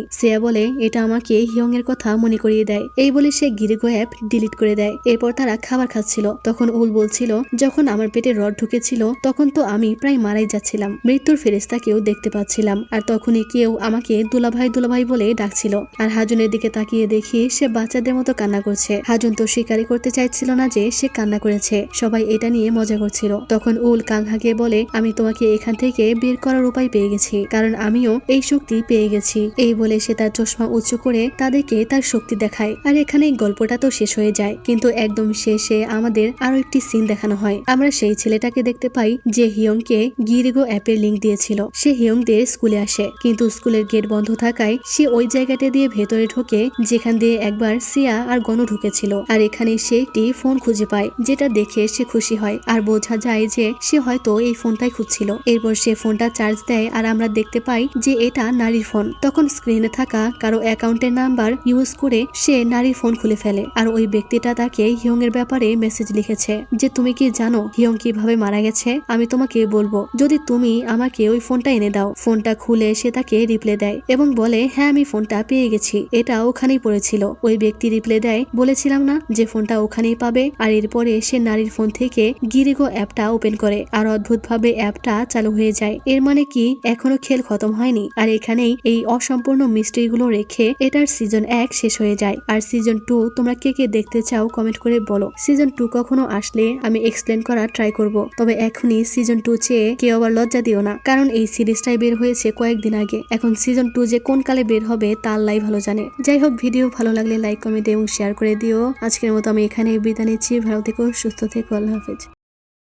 শ্রেয়া বলে এটা আমাকে হিয়ং এর কথা মনে করিয়ে দেয়। এই বলে সে গিরিগো অ্যাপ ডিলিট করে দেয়। এরপর তারা খাবার খাচ্ছিল, তখন উল বলছিল যখন আমার পেটে রড ঢুকেছিল তখন তো আমি প্রায় মারাই যাচ্ছিলাম, মৃত্যুর ফেরেশতাকেও দেখতে পাচ্ছিলাম, আর তখনই কেউ আমাকে দুলাভাই দুলাভাই বলে ডাকছিল। আর হাজুনের দিকে তাকিয়ে দেখি সে বাচ্চাদের মতো কান্না করছে। হাজুন তো স্বীকারই করতে চাইছিল না যে সে কান্না করেছে, সবাই এটা নিয়ে মজা করছিল। তখন উল কাংহাকে বলে আমি তোমাকে এখান থেকে বের করার উপায় পেয়ে গেছি, কারণ আমিও এই শক্তি পেয়ে গেছি। এই বলে সে তার চশমা উঁচু করে তাদেরকে তার শক্তি দেখায়। আর এখানে গল্পটা তো শেষ হয়ে যায়, কিন্তু একদম শেষে আমাদের আরো একটি সিন দেখানো হয়। আমরা সেই ছেলেটাকে দেখতে পাই যে হিয়ংকে গিরিগো অ্যাপের লিংক দিয়েছিল। সে হিয়ংদের স্কুলে আসে, কিন্তু স্কুলের গেট বন্ধ থাকায় সে ওই জায়গাটা দিয়ে ভেতরে ঢোকে যেখান দিয়ে একবার সিয়া আর গনু ঢুকেছিল। আর এখানে সে একটি ফোন খুঁজে পায়, যেটা দেখে সে খুশি হয় আর বোঝা যায় যে সে হয়তো এই ফোনটাই খুঁজছিল। এরপর সে ফোনটা চার্জ দেয় আর আমরা দেখতে পাই যে এটা নারীর ফোন। তখন স্ক্রিনে থাকা কারো অ্যাকাউন্টের নাম্বার ইউজ করে সে নারীর ফোন খুলে ফেলে, আর ওই ব্যক্তিটা তাকে হিয়ং এর ব্যাপারে মেসেজ লিখেছে যে তুমি কি জানো হিয়ং কিভাবে মারা গেছে? আমি তোমাকে বলবো যদি তুমি আমাকে ওই ফোনটা এনে দাও। ফোনটা খুলে সে তাকে রিপ্লে দেয় এবং বলে হ্যাঁ আমি ফোনটা পেয়ে গেছি, এটা ওখানেই পড়েছিল। ওই ব্যক্তি রিপ্লে দেয় বলেছিলাম না যে ফোনটা ওখানেই পাবে। আর এরপরে সে নারীর ফোন থেকে গিরিগো অ্যাপটা ওপেন করে আর অদ্ভুত ভাবে অ্যাপটা চালু হয়ে যায়। এর মানে কি এখনো খেল খতম হয়নি। আর এখানেই এই অসম্পূর্ণ মিস্ট্রি গুলো রেখে এটার সিজন 1 শেষ হয়ে যায়। আর সিজন 2 তোমরা কে কে দেখতে চাও কমেন্ট করে বলো। সিজন 2 কখনো আসলে আমি এক্সপ্লেন করার ট্রাই করব, তবে এখনই সিজন 2 চেয়ে কেউ আবার লজ্জা দিও না, কারণ এই সিরিজটাই বের হয়েছে কয়েকদিন আগে। এখন সিজন 2 যে কোন কালে বের হবে তা আল্লাহই ভালো জানে। যাই হোক, ভিডিও ভালো লাগলে লাইক কমেন্ট এবং শেয়ার করে দিও। আজকের মতো আমি এখানে বিদায় নিচ্ছি। ভালো থেকো, সুস্থ থেকো, আল্লাহ হাফেজ।